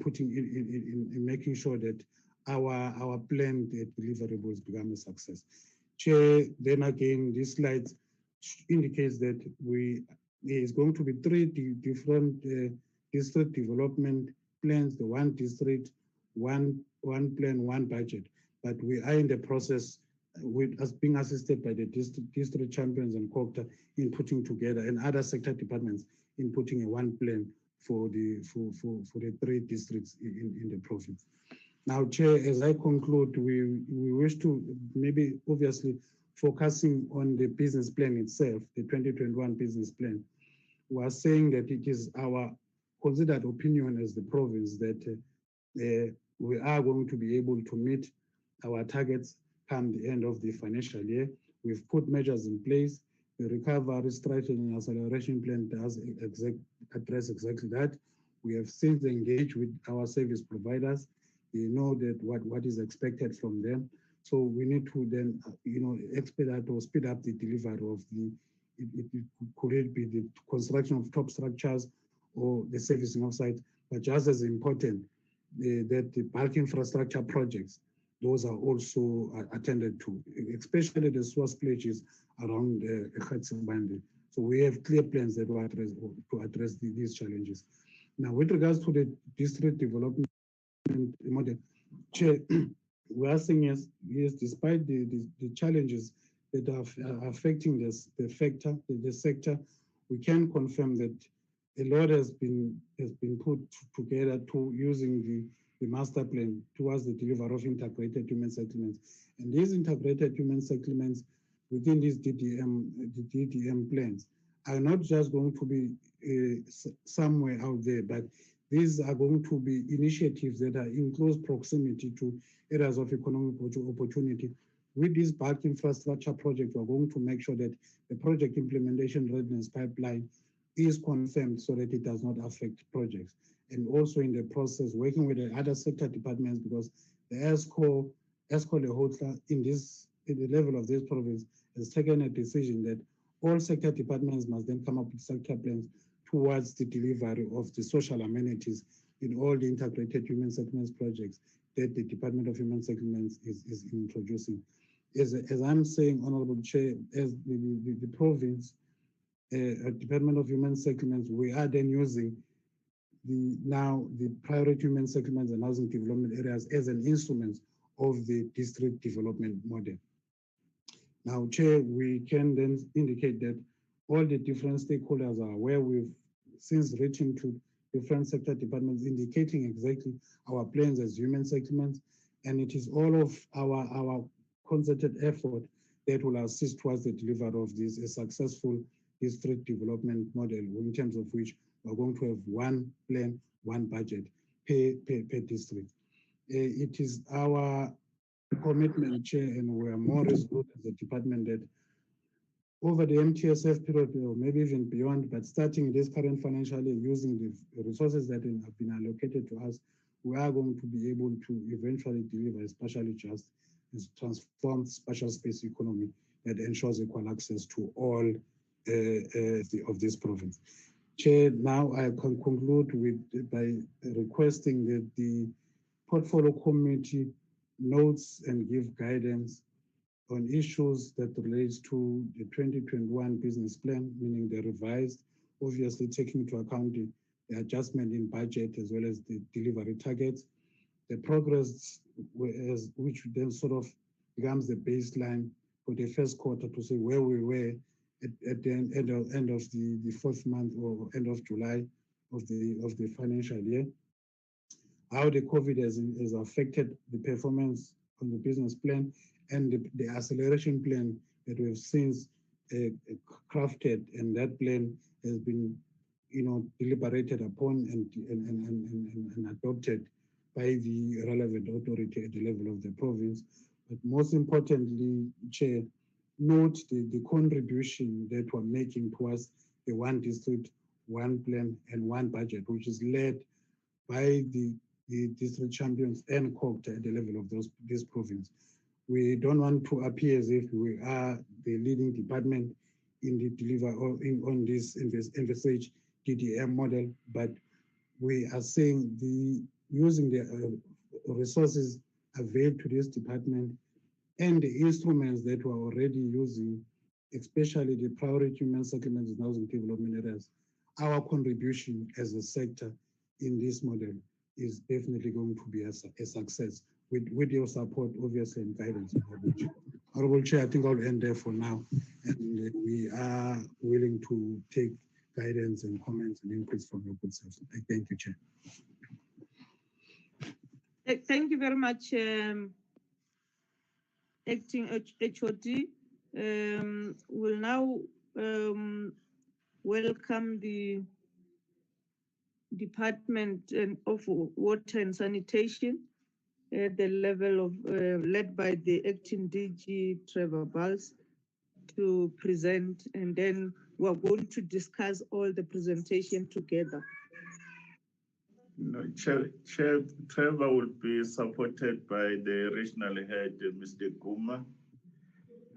making sure that our planned deliverables become a success. Chair, then again, this slide indicates that there is going to be 3 different district development plans, the 1 district, one plan, 1 budget. But we are in the process with us being assisted by the district champions and COCTA in putting together, and other sector departments in putting a one plan for the 3 districts in the province. Now, Chair, as I conclude, we wish to maybe obviously focusing on the business plan itself, the 2021 business plan. We are saying that it is our considered opinion as the province that we are going to be able to meet our targets come the end of the financial year. We've put measures in place. The recovery strategy and acceleration plan does address exactly that. We have since engaged with our service providers. They know that what is expected from them. So we need to then, expedite or speed up the delivery of could it be the construction of top structures or the servicing of sites, but just as important, that the bulk infrastructure projects, those are also attended to, especially the source pledges around Khatsibande. So we have clear plans that will address these challenges. Now, with regards to the district development model, Chair, we are saying yes, despite the challenges that are affecting the sector, we can confirm that a lot has been put together to using the master plan towards the delivery of integrated human settlements. And these integrated human settlements within these DDM plans are not just going to be somewhere out there, but these are going to be initiatives that are in close proximity to areas of economic opportunity. With this bulk infrastructure project, we're going to make sure that the project implementation readiness pipeline is confirmed so that it does not affect projects. And also in the process, working with the other sector departments, because the ESCO Lehotla in the level of this province has taken a decision that all sector departments must then come up with sector plans towards the delivery of the social amenities in all the integrated human settlements projects that the Department of Human Settlements is introducing. As I'm saying, Honorable Chair, as the province, Department of Human Settlements, we are then using the priority human settlements and housing development areas as an instrument of the district development model. Now, Chair, we can then indicate that all the different stakeholders are aware. We've since written to different sector departments indicating exactly our plans as human settlements, and it is all of our concerted effort that will assist towards the delivery of this a successful district development model, in terms of which we're going to have one plan, one budget per district. It is our commitment, Chair, and we are more resolute as a department that over the MTSF period, or maybe even beyond, but starting this current financial year, using the resources that have been allocated to us, we are going to be able to eventually deliver a spatially just and transformed spatial space economy that ensures equal access to all of this province. Chair, now I can conclude by requesting that the portfolio committee notes and give guidance on issues that relates to the 2021 business plan, meaning the revised, obviously taking into account the adjustment in budget as well as the delivery targets, the progress which then sort of becomes the baseline for the first quarter to say where we were at the end of the fourth month or end of July of the financial year, how the COVID has affected the performance on the business plan, and the acceleration plan that we have since crafted, and that plan has been, deliberated upon and adopted by the relevant authority at the level of the province. But most importantly, Chair, note the contribution that we're making towards the one district, one plan, and one budget, which is led by the district champions and COCTA at the level of this province. We don't want to appear as if we are the leading department in the deliver on this envisaged DDM model, but we are saying using the resources available to this department and the instruments that we're already using, especially the priority human settlements and housing development areas, our contribution as a sector in this model is definitely going to be a success with your support, obviously, and guidance. Honorable Chair, I think I'll end there for now. And we are willing to take guidance and comments and inputs from your good self. Thank you, Chair. Thank you very much, Acting HOD. We'll now welcome the Department of Water and Sanitation at the level of led by the Acting DG Trevor Bals to present, and then we're going to discuss all the presentation together. No, Chair Trevor will be supported by the regional head, Mr. Guma.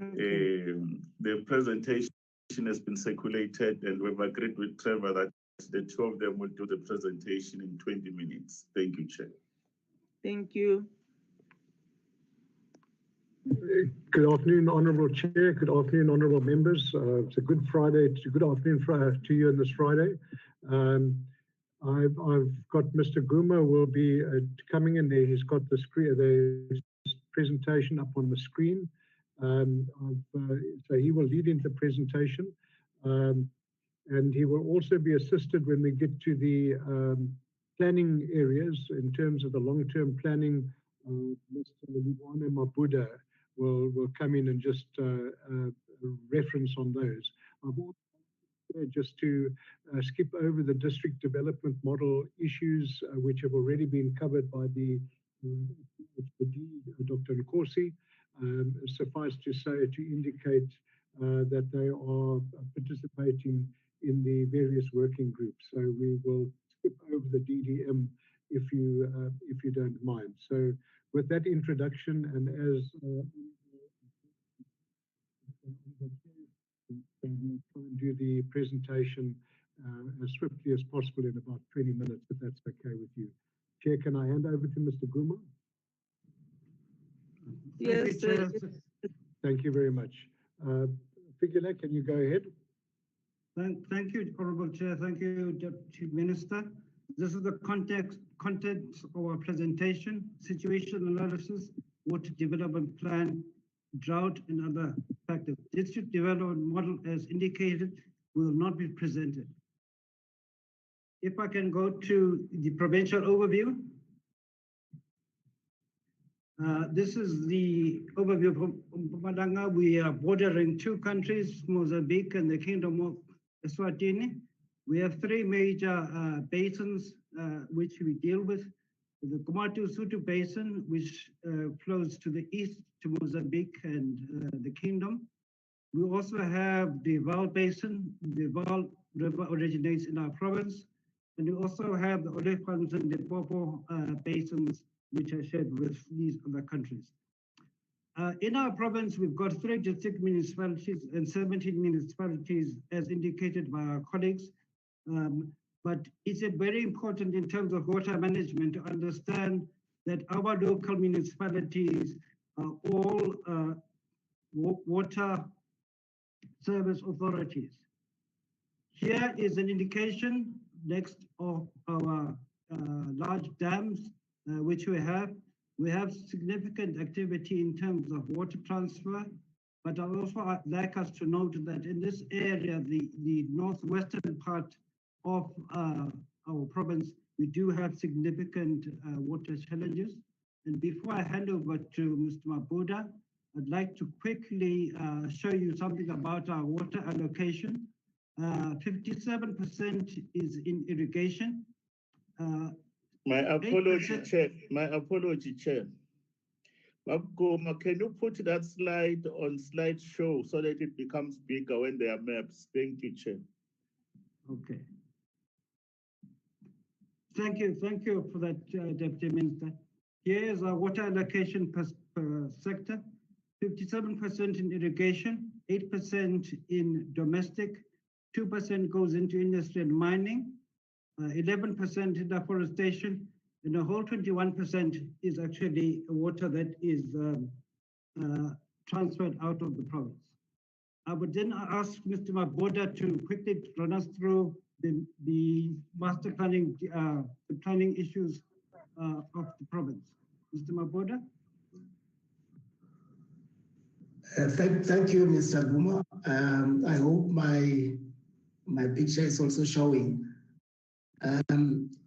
Okay. The presentation has been circulated, and we've agreed with Trevor that the two of them will do the presentation in 20 minutes. Thank you, Chair. Thank you. Good afternoon, Honourable Chair. Good afternoon, Honourable Members. It's a good Friday. Good afternoon to you on this Friday. I've got Mr. Guma will be coming in there. He's got the screen, the presentation up on the screen. So he will lead into the presentation, and he will also be assisted when we get to the planning areas in terms of the long-term planning. Mr. Liwane Mabuda will come in and just reference on those. I've also just to skip over the district development model issues, which have already been covered by the Dr. Nkosi. Suffice to say, to indicate that they are participating in the various working groups. So we will skip over the DDM if you don't mind. So with that introduction, and as we'll try and do the presentation as swiftly as possible in about 20 minutes, if that's okay with you. Chair, can I hand over to Mr. Guma? Yes, sir. Thank you very much. Figula, can you go ahead? Thank you, Honourable Chair. Thank you, Deputy Minister. This is the context of our presentation: situation analysis, water development plan, drought, and other factors. District development model, as indicated, will not be presented. If I can go to the provincial overview. This is the overview of Mpumalanga. We are bordering two countries, Mozambique and the Kingdom of Eswatini. We have three major basins which we deal with. The Komati-Usutu Basin, which flows to the east to Mozambique and the Kingdom. We also have the Vaal Basin. The Vaal River originates in our province. And we also have the Olifants and the Popo basins, which are shared with these other countries. In our province, we've got 3 district municipalities and 17 municipalities, as indicated by our colleagues. But it's very important in terms of water management to understand that our local municipalities are all water service authorities. Here is an indication next of our large dams, which we have. We have significant activity in terms of water transfer, but I also like us to note that in this area, the northwestern part of our province, we do have significant water challenges. And before I hand over to Mr. Mabuda, I'd like to quickly show you something about our water allocation. 57% is in irrigation. My apology, Chair. My apology, Chair. Guma, can you put that slide on slideshow so that it becomes bigger when there are maps? Thank you, Chair. Okay. Thank you for that, Deputy Minister. Here is our water allocation per sector: 57% in irrigation, 8% in domestic, 2% goes into industry and mining, 11% in afforestation, and the whole 21% is actually water that is transferred out of the province. I would then ask Mr. Mabuda to quickly run us through the master planning, the planning issues of the province. Mr. Maboda? Thank you, Mr. Guma. I hope my picture is also showing.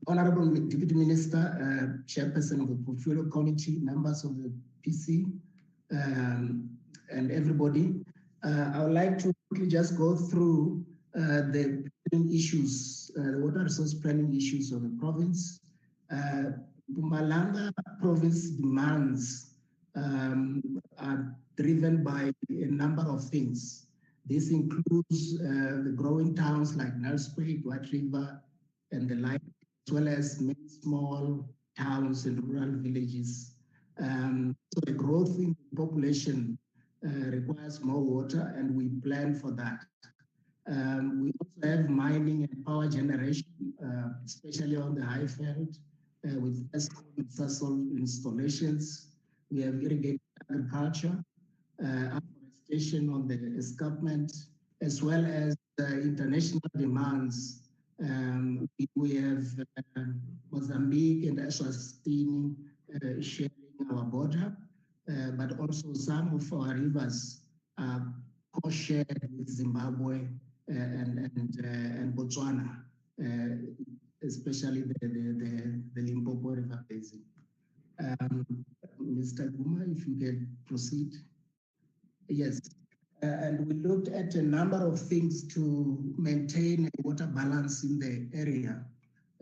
Honorable Deputy Minister, Chairperson of the Portfolio Committee, members of the PC, and everybody, I would like to quickly just go through the planning issues, the water resource planning issues of the province. Mpumalanga province demands are driven by a number of things. This includes the growing towns like Nelspruit, White River, and the like, as well as many small towns and rural villages. So the growth in the population requires more water, and we plan for that. We also have mining and power generation, especially on the Highveld, with Eskom installations. We have irrigated agriculture, afforestation on the escarpment, as well as international demands. We have Mozambique and Eswatini sharing our border, but also some of our rivers are co-shared with Zimbabwe and Botswana, especially the Limpopo River Basin. Mr. Guma, if you can proceed. Yes, and we looked at a number of things to maintain a water balance in the area.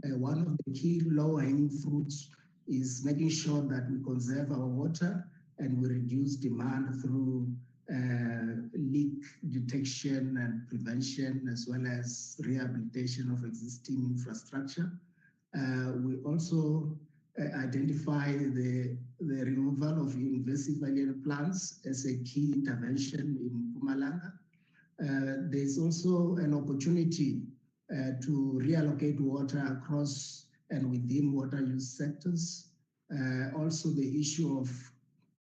One of the key low-hanging fruits is making sure that we conserve our water and we reduce demand through leak detection and prevention, as well as rehabilitation of existing infrastructure. We also identify the removal of invasive alien plants as a key intervention in Mpumalanga. There's also an opportunity to reallocate water across and within water use sectors. Also the issue of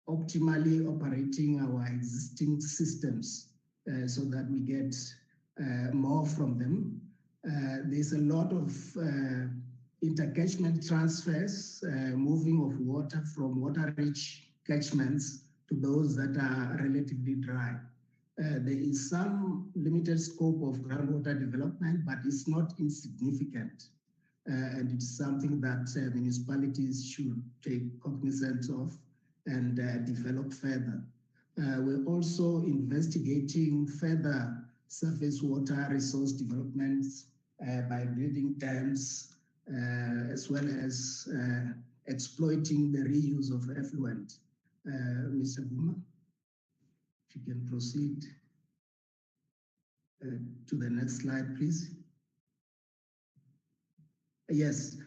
optimally operating our existing systems so that we get more from them. There's a lot of intercatchment transfers, moving of water from water-rich catchments to those that are relatively dry. There is some limited scope of groundwater development, but it's not insignificant. And it's something that municipalities should take cognizance of and develop further. We're also investigating further surface water resource developments by building dams, as well as exploiting the reuse of effluent. Mr. Guma, if you can proceed to the next slide, please. Yes,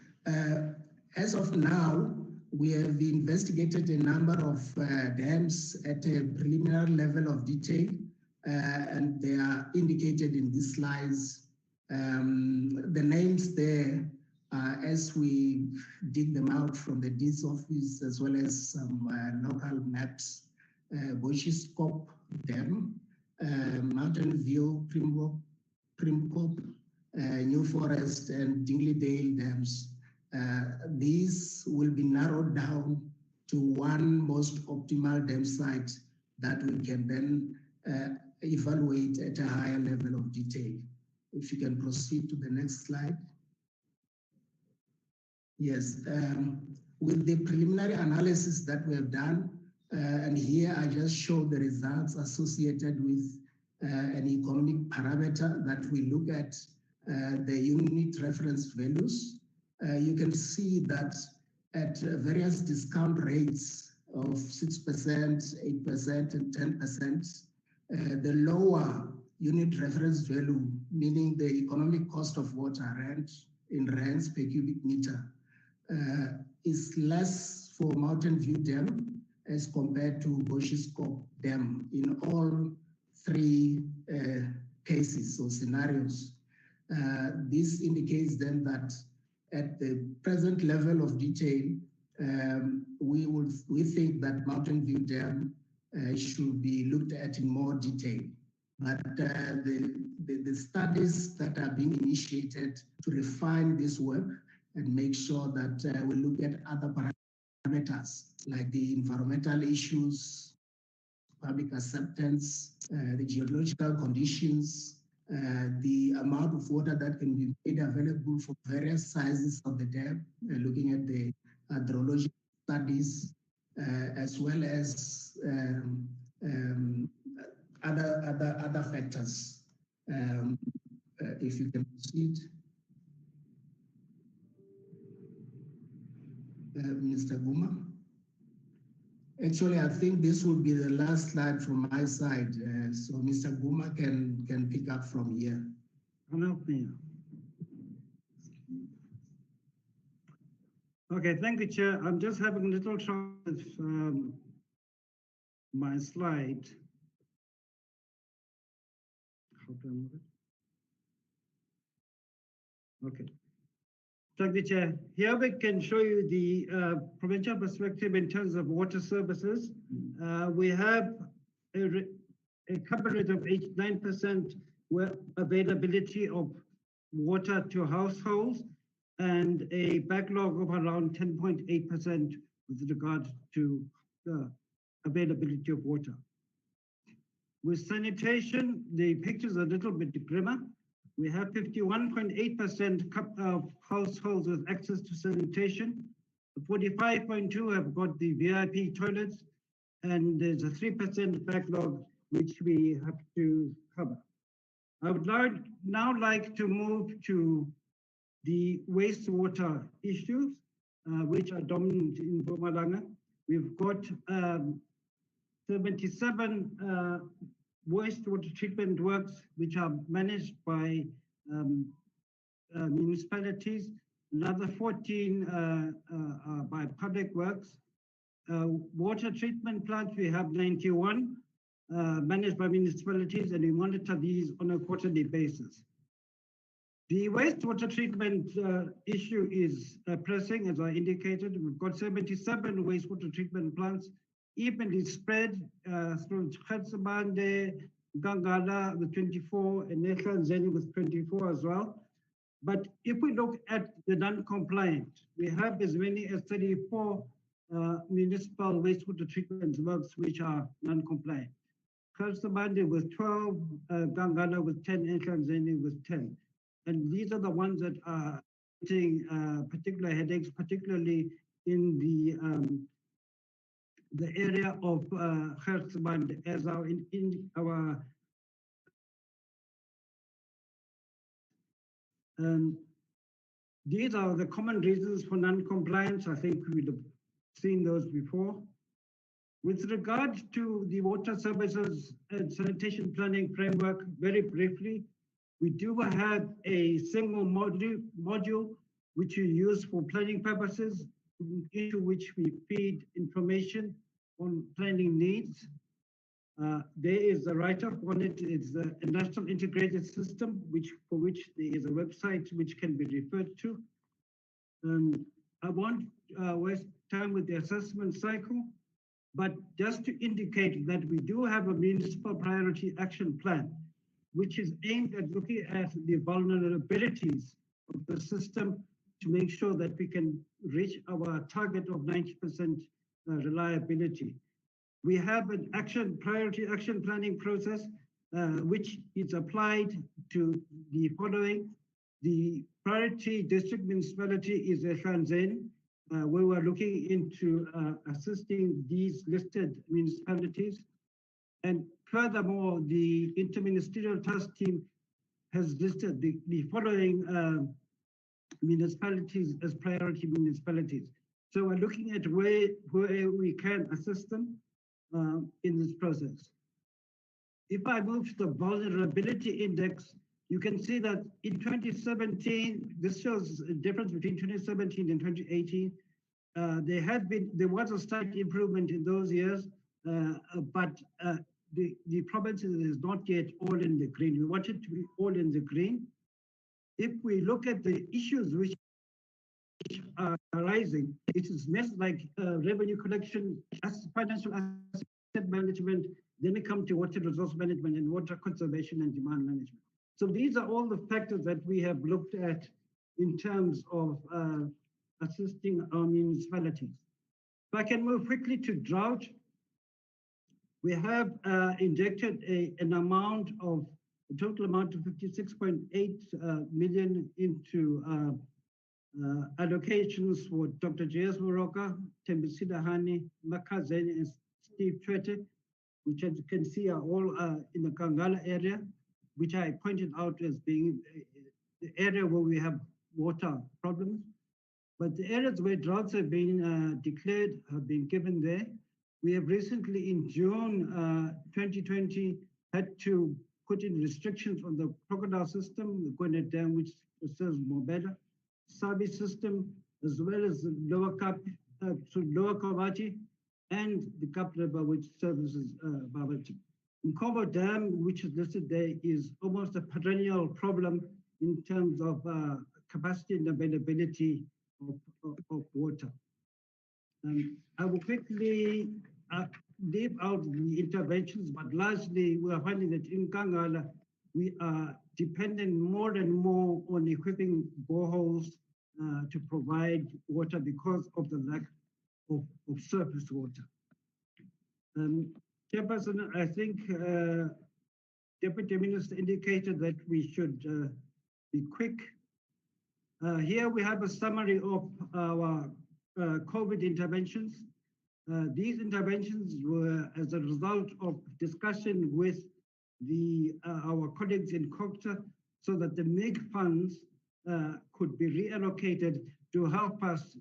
as of now, we have investigated a number of dams at a preliminary level of detail, and they are indicated in these slides. The names there, as we dig them out from the Dean's office, as well as some local maps, Boshishkop Dam, Mountain View, Primkop, New Forest, and Dingley Dams. These will be narrowed down to one most optimal dam site that we can then evaluate at a higher level of detail. If you can proceed to the next slide. Yes, with the preliminary analysis that we have done, and here I just show the results associated with an economic parameter that we look at the unit reference values. You can see that at various discount rates of 6%, 8%, and 10%, the lower unit reference value, meaning the economic cost of water in rands per cubic meter, is less for Mountain View Dam as compared to Boshishkop Dam in all three cases or scenarios. This indicates then that at the present level of detail, we think that Mountain View Dam should be looked at in more detail. But the studies that are being initiated to refine this work and make sure that we look at other parameters parameters like the environmental issues, public acceptance, the geological conditions, the amount of water that can be made available for various sizes of the dam, looking at the hydrological studies, as well as other factors. If you can proceed, Mr. Guma. Actually, I think this will be the last slide from my side, so Mr. Guma can pick up from here. Okay, thank you, Chair. I'm just having a little trouble with my slide. How do I move it? Okay. Thank you, Chair. Here we can show you the provincial perspective in terms of water services. We have a coverage of 89% availability of water to households and a backlog of around 10.8% with regard to the availability of water. With sanitation, the picture's a little bit grimmer. We have 51.8% of households with access to sanitation. 45.2 have got the VIP toilets, and there's a 3% backlog which we have to cover. I would now like to move to the wastewater issues, which are dominant in Mpumalanga. We've got 77 wastewater treatment works which are managed by municipalities, another 14 by public works. Water treatment plants, we have 91 managed by municipalities, and we monitor these on a quarterly basis. The wastewater treatment issue is pressing, as I indicated. We've got 77 wastewater treatment plants evenly spread through Khatsabande, Gangala with 24, and NEHAWU with 24 as well. But if we look at the non-compliant, we have as many as 34 municipal wastewater treatment works which are non-compliant. Khatsabande with 12, Gangala with 10, and NEHAWU with 10. And these are the ones that are getting particular headaches, particularly in the area of Khatsabande, as in our these are the common reasons for non-compliance. I think we'd have seen those before. With regard to the water services and sanitation planning framework, very briefly, we do have a single module which we use for planning purposes, into which we feed information on planning needs. There is a write-up on it. It's a national integrated system, for which there is a website which can be referred to. I won't waste time with the assessment cycle, but just to indicate that we do have a municipal priority action plan, which is aimed at looking at the vulnerabilities of the system to make sure that we can reach our target of 90% reliability. We have an priority action planning process, which is applied to the following. The priority district municipality is NSFAS, where we're looking into assisting these listed municipalities. And furthermore, the interministerial task team has listed the following municipalities as priority municipalities. So we're looking at where we can assist them in this process. If I move to the vulnerability index, you can see that in 2017, this shows a difference between 2017 and 2018. There was a slight improvement in those years, but the provinces is not yet all in the green. We want it to be all in the green. If we look at the issues which are arising, it is less like revenue collection, financial asset management, then we come to water resource management and water conservation and demand management. So these are all the factors that we have looked at in terms of assisting our municipalities. If I can move quickly to drought, we have injected a total amount of 56.8 million into allocations for Dr. J.S. Moroka, Tembisida Hani, Makazeni, and Steve Twete, which, as you can see, are all in the Kangala area, which I pointed out as being the area where we have water problems. But the areas where droughts have been declared have been given there. We have recently, in June 2020, had to put in restrictions on the crocodile system, the Gwinnett Dam, which serves Mobeda, Sabi system, as well as the lower Kawachi, and the Kap River, which services Babaji. Nkombo Dam, which is listed there, is almost a perennial problem in terms of capacity and availability of water. I will quickly leave out the interventions, but largely we are finding that in Kangala, we are dependent more and more on equipping boreholes to provide water because of the lack of surface water. Chairperson, I think Deputy Minister indicated that we should be quick. Here we have a summary of our COVID interventions. These interventions were as a result of discussion with our colleagues in COGTA so that the MIG funds could be reallocated to help us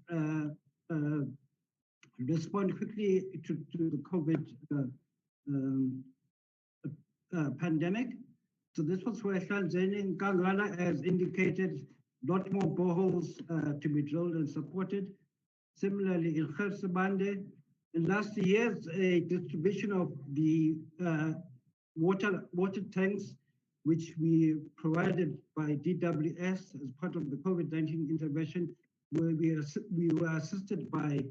respond quickly to the COVID pandemic. So this was where Tanzania and Kangala, as indicated, lot more boreholes to be drilled and supported. Similarly, in Khersabande, in last year's a distribution of the water tanks, which we provided by DWS as part of the COVID-19 intervention, where we were assisted by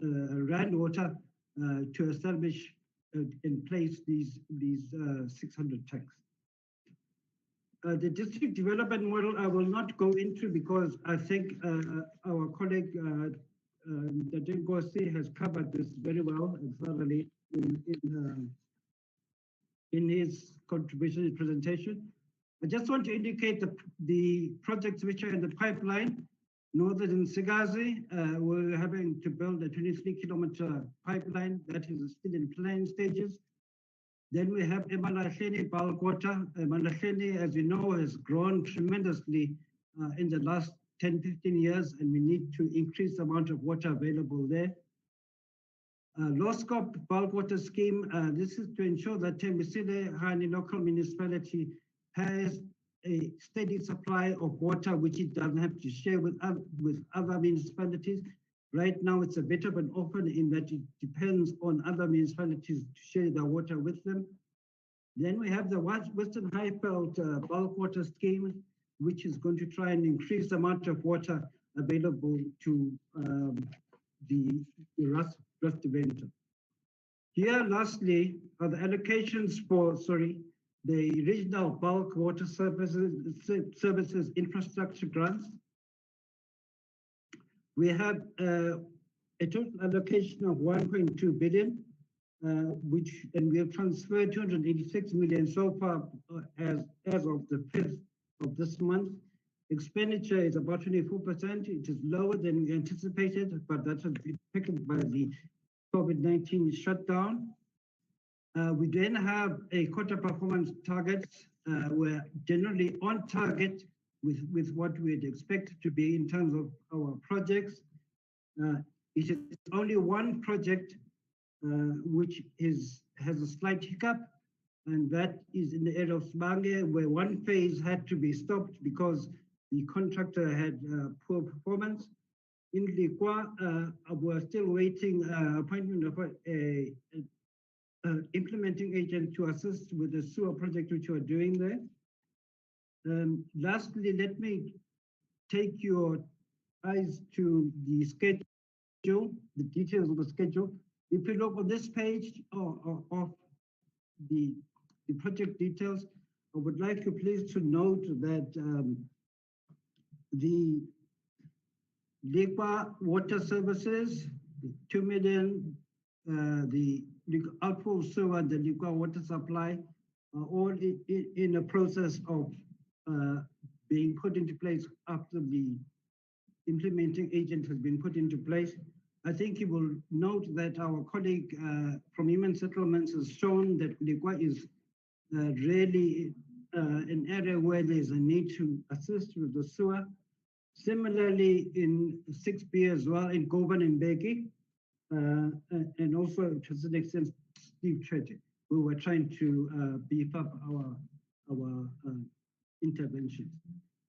Rand Water to establish and place these 600 tanks. The district development model I will not go into because I think our colleague Datin Gosi has covered this very well and thoroughly in his contribution and presentation. I just want to indicate the projects which are in the pipeline. Northern Sigazi, we're having to build a 23-kilometer pipeline that is still in planning stages. Then we have Emalahleni bulk water. Emalahleni, as you know, has grown tremendously in the last 10, 15 years, and we need to increase the amount of water available there. Low scope bulk water scheme, this is to ensure that Tembisile Hani local municipality has a steady supply of water, which it doesn't have to share with other municipalities. Right now, it's a bit of an open in that it depends on other municipalities to share their water with them. Then we have the Western Highveld bulk water scheme, which is going to try and increase the amount of water available to the Rust Venta. Here, lastly, are the allocations for, the regional bulk water services infrastructure grants. We have a total allocation of 1.2 billion, and we have transferred 286 million so far as of the 5th of this month. Expenditure is about 24%. It is lower than we anticipated, but that has been affected by the COVID-19 shutdown. We then have a quarter performance targets. We're generally on target with what we'd expect to be in terms of our projects. It is only one project which has a slight hiccup, and that is in the area of Sbange, where one phase had to be stopped because the contractor had poor performance. In Likwa, we're still waiting appointment of a implementing agent to assist with the sewer project which we're doing there. Lastly, let me take your eyes to the schedule, the details of the schedule. If you look on this page of the project details, I would like you please to note that the Lekwa Water Services the 2 million, the outflow sewer, the liquid water supply, are all in a process of being put into place after the implementing agent has been put into place. I think you will note that our colleague from Human Settlements has shown that liquid is really an area where there's a need to assist with the sewer. Similarly, in 6B as well, in Govan and Beki, and also to some extent, Steve Church, we were trying to beef up our interventions.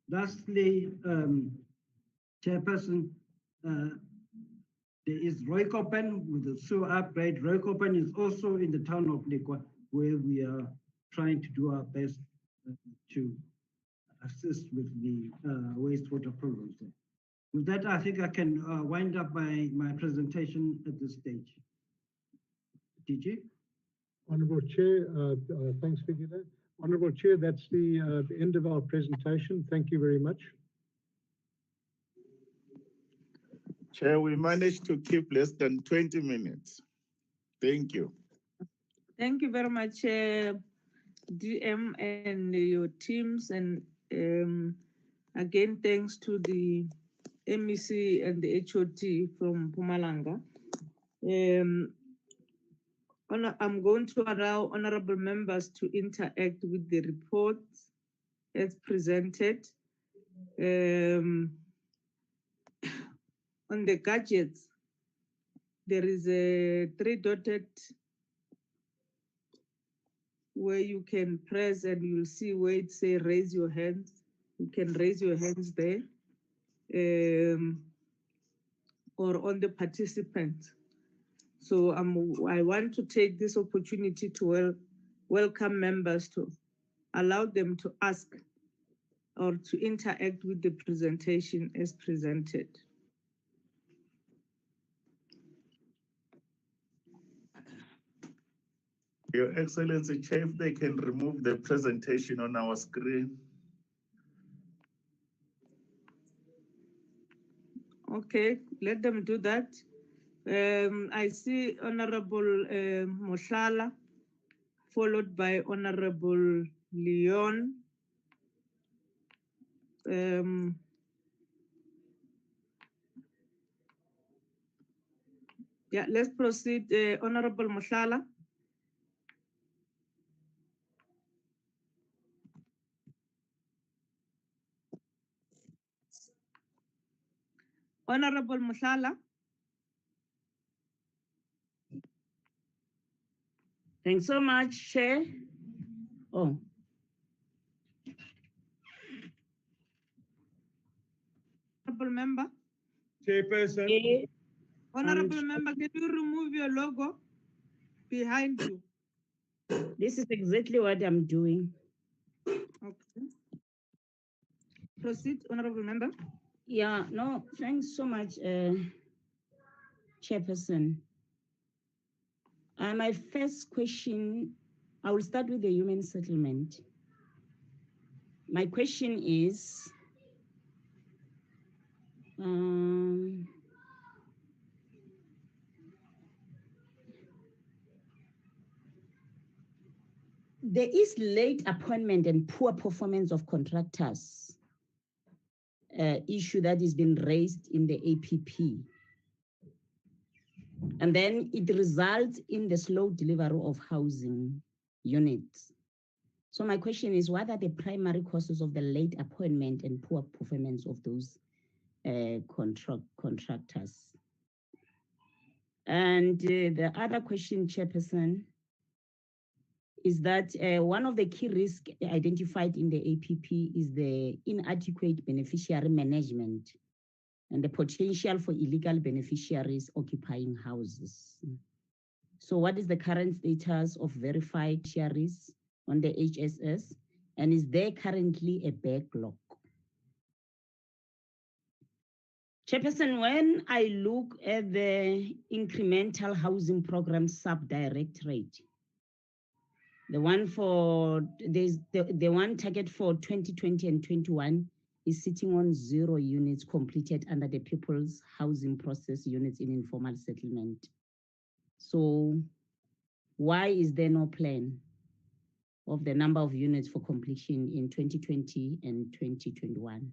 Lastly, Chairperson, there is Roykopen with the sewer upgrade. Roykopen is also in the town of Lekwa, where we are trying to do our best to assist with the wastewater programs there. With that, I think I can wind up my presentation at this stage. DG? Honourable Chair, thanks, Vigila. Honourable Chair, that's the end of our presentation. Thank you very much. Chair, we managed to keep less than 20 minutes. Thank you. Thank you very much, DM and your teams. And again, thanks to the MEC and the HOT from Mpumalanga. I'm going to allow honorable members to interact with the reports as presented. On the gadgets, there is a 3-dotted where you can press and you'll see where it says raise your hands. You can raise your hands there, or on the participants. So I want to take this opportunity to welcome members, to allow them to ask or to interact with the presentation as presented. Your Excellency, Chair, if they can remove the presentation on our screen. Okay, let them do that. I see Honorable Moshala, followed by Honorable Leon. Yeah, let's proceed. Honorable Moshala. Honorable Moshala. Thanks so much, Chair. Oh. Honorable Member. Chairperson. Okay. Honorable Member, can you remove your logo behind you? This is exactly what I'm doing. Okay. Proceed, Honorable Member. Yeah, no, thanks so much, Chairperson. My first question, I will start with the human settlement. My question is, there is late appointment and poor performance of contractors issue that has been raised in the APP. And then it results in the slow delivery of housing units. So my question is, what are the primary causes of the late appointment and poor performance of those contractors? And the other question, Chairperson, is that one of the key risks identified in the APP is the inadequate beneficiary management and the potential for illegal beneficiaries occupying houses. So what is the current status of verified beneficiaries on the HSS, and is there currently a backlog? Chairperson, when I look at the incremental housing program subdirectorate, the one for the one target for 2020 and 21 is sitting on 0 units completed under the People's Housing Process units in informal settlement. So why is there no plan of the number of units for completion in 2020 and 2021?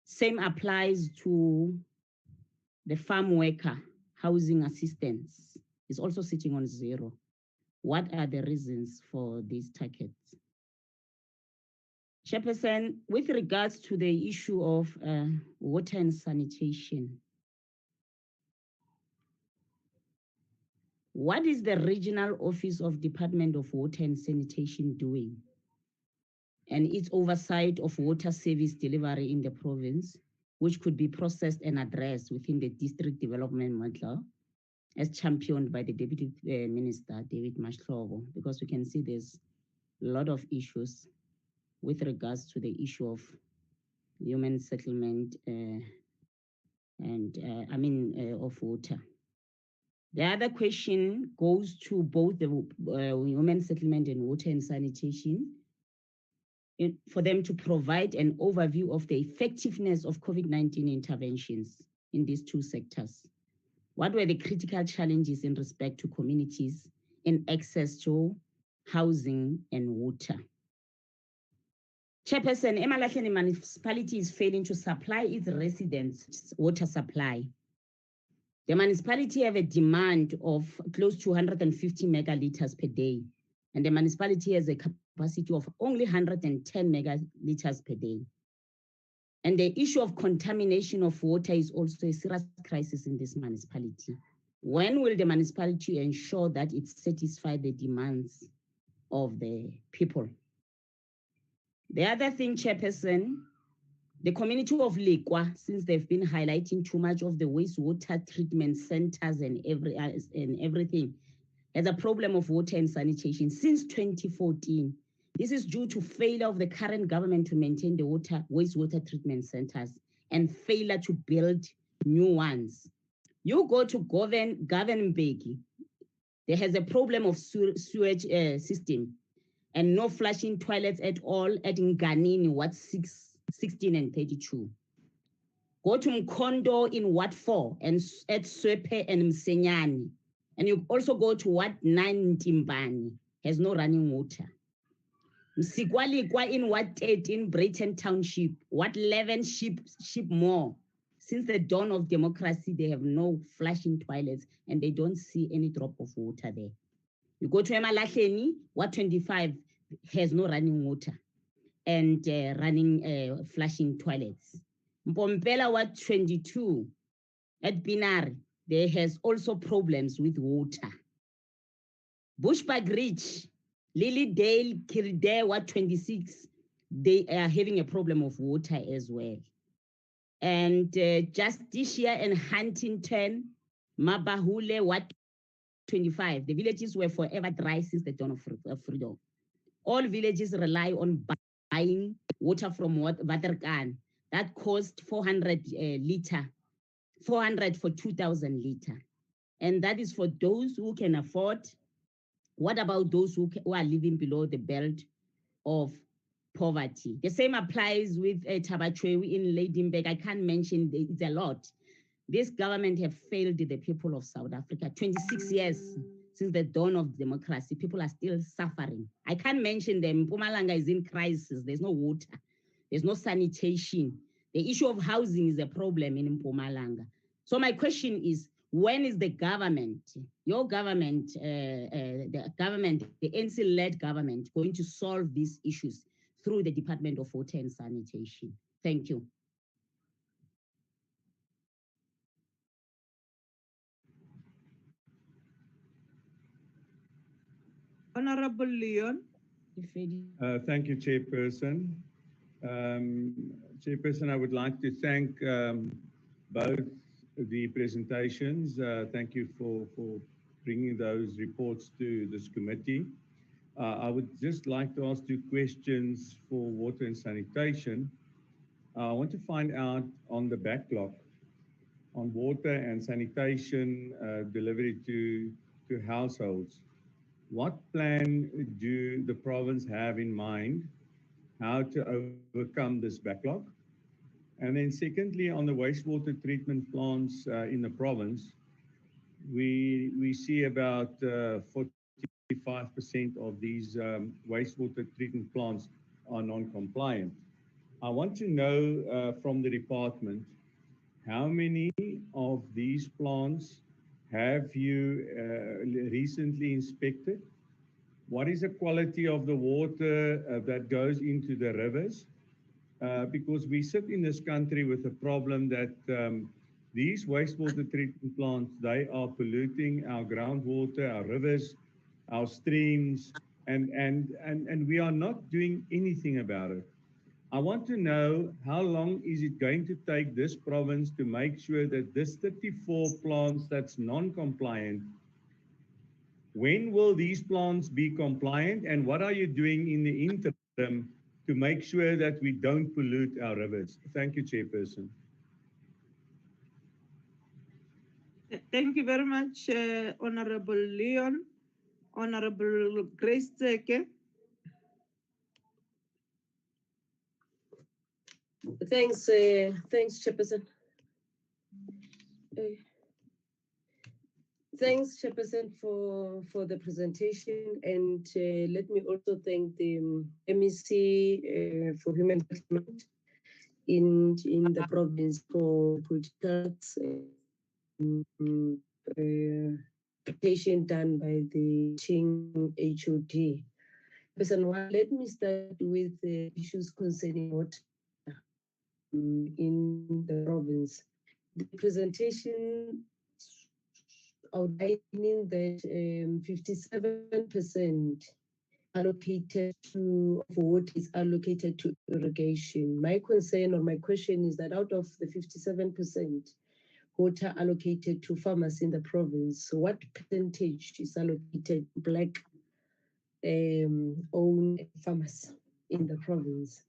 Same applies to the farm worker housing assistance, is also sitting on 0. What are the reasons for these targets? Chairperson, with regards to the issue of water and sanitation, what is the Regional Office of Department of Water and Sanitation doing and its oversight of water service delivery in the province, which could be processed and addressed within the district development model as championed by the Deputy Minister, David Mashlobo, because we can see there's a lot of issues with regards to the issue of human settlement of water. The other question goes to both the human settlement and water and sanitation, for them to provide an overview of the effectiveness of COVID-19 interventions in these two sectors. What were the critical challenges in respect to communities in access to housing and water? Chairperson, Emalahleni municipality is failing to supply its residents water supply. The municipality have a demand of close to 150 megaliters per day, and the municipality has a capacity of only 110 megaliters per day. And the issue of contamination of water is also a serious crisis in this municipality. When will the municipality ensure that it satisfies the demands of the people? The other thing, Chairperson, the community of Lekwa, since they've been highlighting too much of the wastewater treatment centers and everything, has a problem of water and sanitation since 2014. This is due to failure of the current government to maintain the wastewater treatment centers and failure to build new ones. You go to Governbeki, there has a problem of sewage system and no flushing toilets at all at Nganini, Ward 16 and 32. Go to Mkondo in Ward 4 and at Swepe and Msenyani. And you also go to Ward 9 Timbani, has no running water. Msikwalikwa in Ward 13, Brayton Township, Ward 11, Ship More. Since the dawn of democracy, they have no flushing toilets and they don't see any drop of water there. You go to Emalahleni, Ward 25 has no running water and running flushing toilets. Mpompela, Ward 22 at Binari, there has also problems with water. Bushbuck Ridge, Lilydale, Kildare, Ward 26, they are having a problem of water as well. And Justicia and Huntington, Mabahule, Ward 25, the villages were forever dry since the dawn of freedom. All villages rely on buying water from Waterkan. That cost 400 for 2,000 liter. And that is for those who can afford. What about those who are living below the belt of poverty? The same applies with Tabachwewi in Ladenburg. I can't mention, it's a lot. This government have failed the people of South Africa. 26 years since the dawn of democracy, people are still suffering. I can't mention them. Mpumalanga is in crisis. There's no water. There's no sanitation. The issue of housing is a problem in Mpumalanga. So my question is, when is the government, your government, the NC-led government, going to solve these issues through the Department of Water and Sanitation? Thank you. Honorable Leon. Thank you, Chairperson. Chairperson, I would like to thank both the presentations. Thank you for bringing those reports to this committee. I would just like to ask 2 questions for water and sanitation. I want to find out on the backlog on water and sanitation delivery to households. What plan do the province have in mind how to overcome this backlog? And then secondly, on the wastewater treatment plants in the province, we see about 45% of these wastewater treatment plants are non-compliant. I want to know from the department, how many of these plants have you recently inspected? What is the quality of the water that goes into the rivers? Because we sit in this country with a problem that these wastewater treatment plants, they are polluting our groundwater, our rivers, our streams, and we are not doing anything about it. I want to know, how long is it going to take this province to make sure that this 34 plants that's non-compliant, when will these plants be compliant, and what are you doing in the interim to make sure that we don't pollute our rivers? Thank you, Chairperson. Thank you very much, Honorable Leon. Honorable Grace Teke. Thanks, Chairperson. Thanks, Chairperson, for the presentation, and let me also thank the MEC for Human Development in the province for projects presentation done by the Ching HOD. Person one, let me start with the issues concerning water in the province. The presentation outlining that 57% allocated to water is allocated to irrigation. My concern or my question is that out of the 57% water allocated to farmers in the province, what percentage is allocated to Black owned farmers in the province?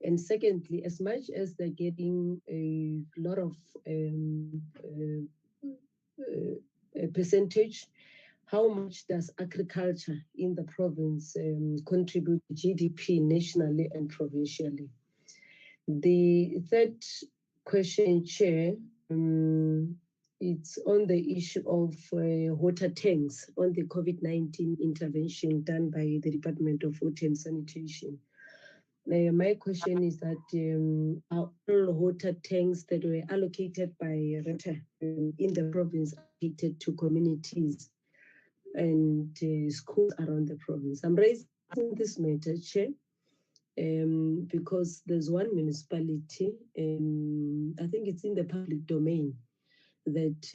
And secondly, as much as they're getting a lot of percentage, how much does agriculture in the province contribute to GDP nationally and provincially? The third question, Chair, it's on the issue of water tanks on the COVID-19 intervention done by the Department of Water and Sanitation. My question is that are all water tanks that were allocated by RETA in the province allocated to communities and schools around the province? I'm raising this matter, Chair, because there's one municipality, I think it's in the public domain, that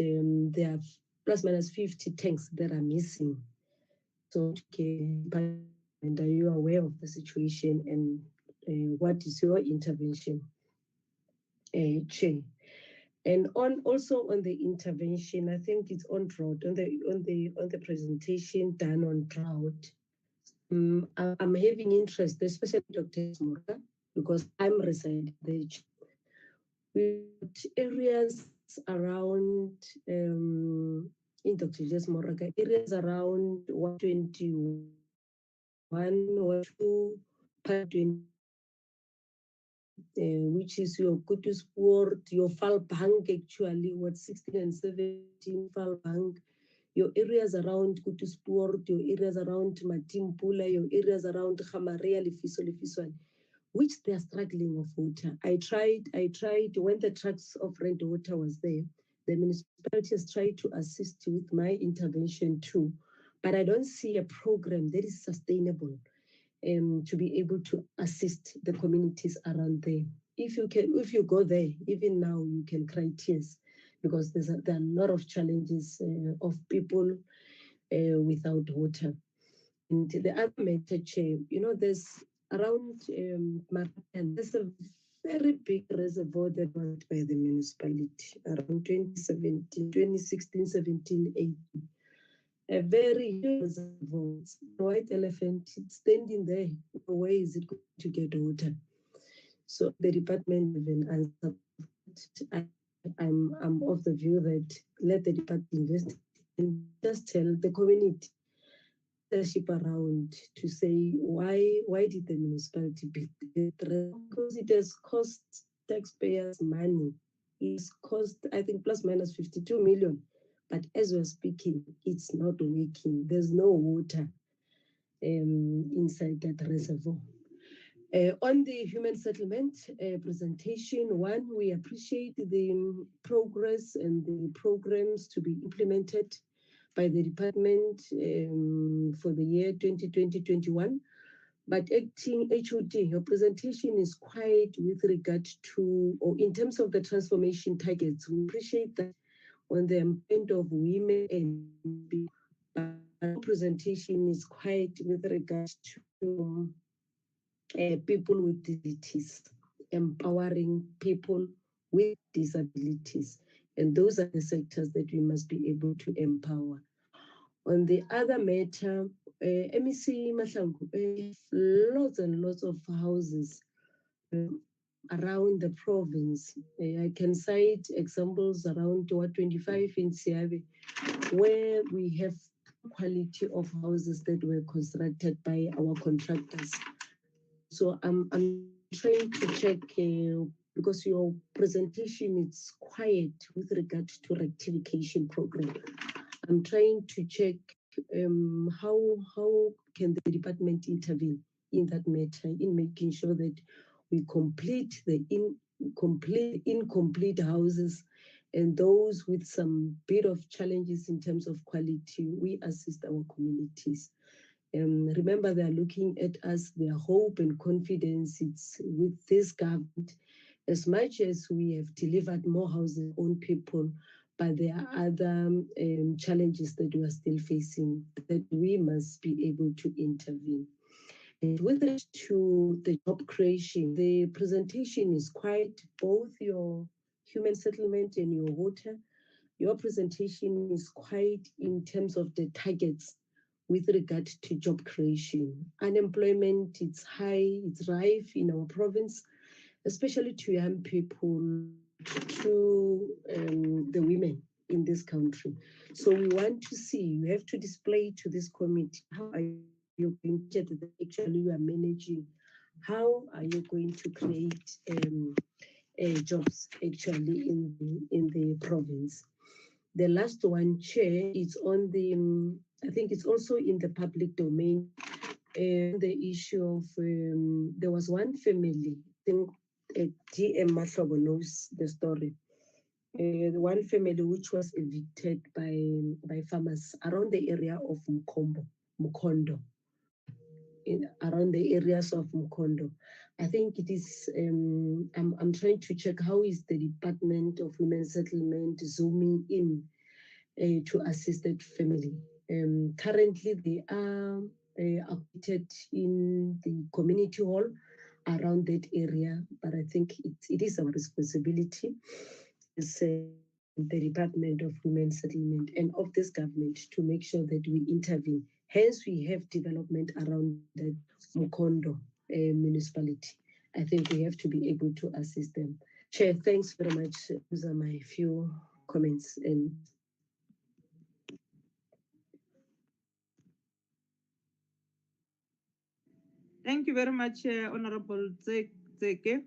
there are plus minus 50 tanks that are missing. So, and are you aware of the situation, and what is your intervention, Chair? And also on the intervention, I think it's on Drought, on the presentation done on Drought. I'm having interest, especially Dr. Smorga, because I'm residing there. With areas around in Dr. Jesmoraga, areas around 121 or 2 part 20, which is your Kutusport, your Falbank, actually, what 16 and 17 Falbank, your areas around Kutusport, your areas around Matimpula, your areas around Khamaria, Lefiso, which they are struggling of water. I tried when the trucks of Red Water was there, the municipalities tried to assist with my intervention too, but I don't see a program that is sustainable to be able to assist the communities around there. If you go there, even now you can cry tears, because there are a lot of challenges of people without water. And the other matter, Chair, there's around Martin, there's a very big reservoir that was by the municipality around 2016, 17, 18. A very huge reservoir, white elephant, it's standing there. Where is it going to get water? So the department even answered. I'm of the view that let the department invest and just tell the community leadership around to say why did the municipality build it? Because it has cost taxpayers' money. It's cost, I think, plus minus 52 million. But as we're speaking, it's not working. There's no water inside that reservoir. On the human settlement presentation, one, we appreciate the progress and the programs to be implemented by the department for the year 2020-21. But acting HOD, your presentation is quite with regard to, or in terms of the transformation targets, we appreciate that on the end of women and our presentation is quite with regard to people with disabilities, empowering people with disabilities. And those are the sectors that we must be able to empower. On the other matter, MEC Mahlangu, lots and lots of houses around the province. I can cite examples around 25 in Siabe, where we have quality of houses that were constructed by our contractors. So I'm trying to check, because your presentation is quiet with regard to rectification program. I'm trying to check how can the department intervene in that matter, in making sure that we complete the incomplete houses, and those with some bit of challenges in terms of quality, we assist our communities. Remember, they are looking at us, their hope and confidence, it's with this government. As much as we have delivered more houses on people, but there are other challenges that we are still facing that we must be able to intervene. And with respect to the job creation, the presentation is quite, both your human settlement and your water, your presentation is quite in terms of the targets with regard to job creation. Unemployment, it's high, it's rife in our province, especially to young people, to the women in this country. So we want to see, you have to display to this committee, how are you going to get that actually you are managing? How are you going to create jobs actually in the province? The last one, Chair, is on the, I think it's also in the public domain, the issue of, there was one family, I think DM Mahlobo knows the story. One family which was evicted by farmers around the area of Mkondo, around the areas of Mkondo. I think it is, I'm trying to check how is the Department of Women's Settlement zooming in to assist that family. Currently, they are acquitted in the community hall around that area, but I think it is our responsibility as the Department of Women's Settlement and of this government to make sure that we intervene. Hence, we have development around the Mkondo municipality. I think we have to be able to assist them. Chair, thanks very much. Those are my few comments. And thank you very much, Honorable Zeke.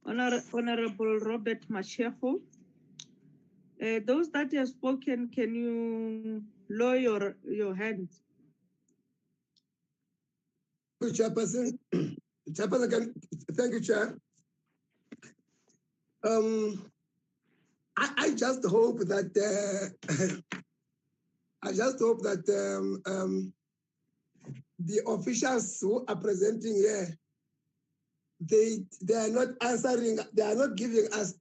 Honorable Robert Mashego. Those that have spoken, can you lower your hand? Chairperson, thank you, Chair. I just hope that the officials who are presenting here, they are not answering, they are not giving us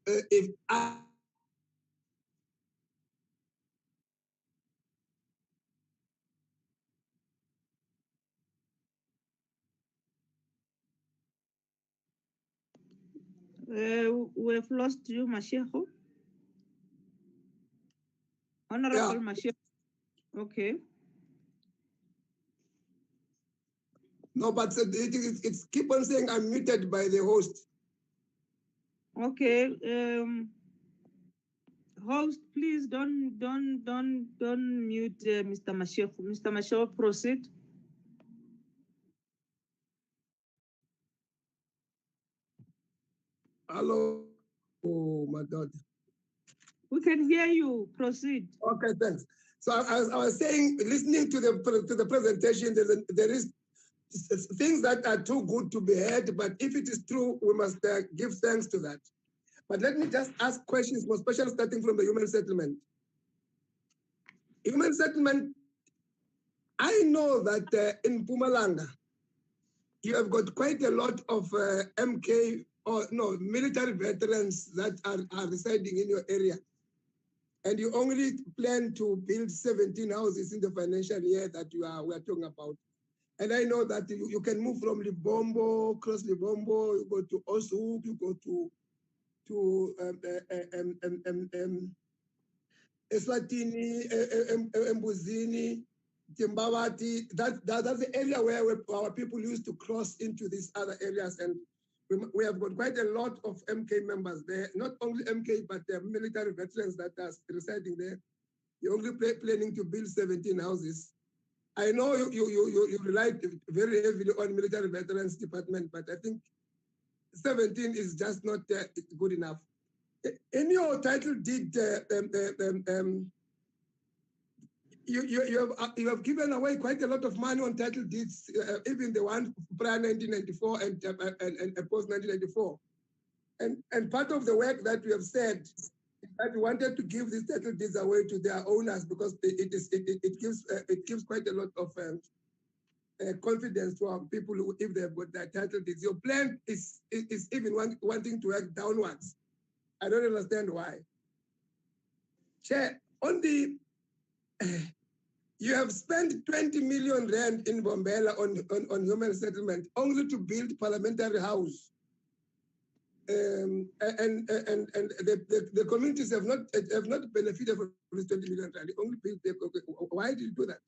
We've lost you, Mashego. Honorable Mashego. Okay. No, but it's keep on saying I'm muted by the host. Okay. Host, please don't mute Mr. Mashego. Mr. Mashego, proceed. Hello, oh my God. We can hear you. Proceed. Okay, thanks. So I was saying, listening to the presentation, there is things that are too good to be heard, but if it is true, we must give thanks to that. But let me just ask questions, more especially starting from the human settlement. Human settlement, I know that in Mpumalanga, you have got quite a lot of MK or no military veterans that are residing in your area. And you only plan to build 17 houses in the financial year that we are talking about. And I know that you can move from Libombo, cross Libombo, you go to Osuk, you go to Eswatini, Mbuzini, Timbawati. That's the area where our people used to cross into these other areas. And we have got quite a lot of MK members there, not only MK, but military veterans that are residing there. You're only planning to build 17 houses. I know you rely very heavily on military veterans department, but I think 17 is just not good enough. In your title deed, you have given away quite a lot of money on title deeds, even the one prior 1994 and post 1994. And part of the work that we have said is that we wanted to give these title deeds away to their owners because it gives quite a lot of confidence to our people if they've got their title deeds. Your plan is even wanting to work downwards. I don't understand why. Chair, on the you have spent 20 million rand in Bombela on human settlement only to build parliamentary house. And the communities have not benefited from this 20 million rand. They only built. Why did you do that?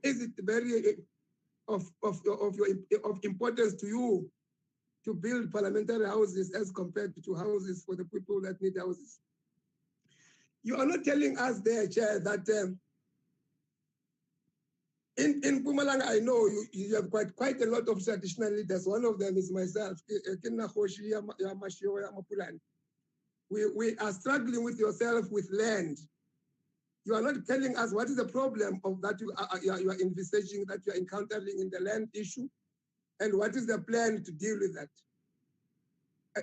Is it very of importance to you to build parliamentary houses as compared to houses for the people that need houses? You are not telling us there, Chair, that in Mpumalanga, I know you have quite a lot of traditional leaders. One of them is myself. We are struggling with yourself with land. You are not telling us what is the problem of that you are envisaging, that you are encountering in the land issue, and what is the plan to deal with that.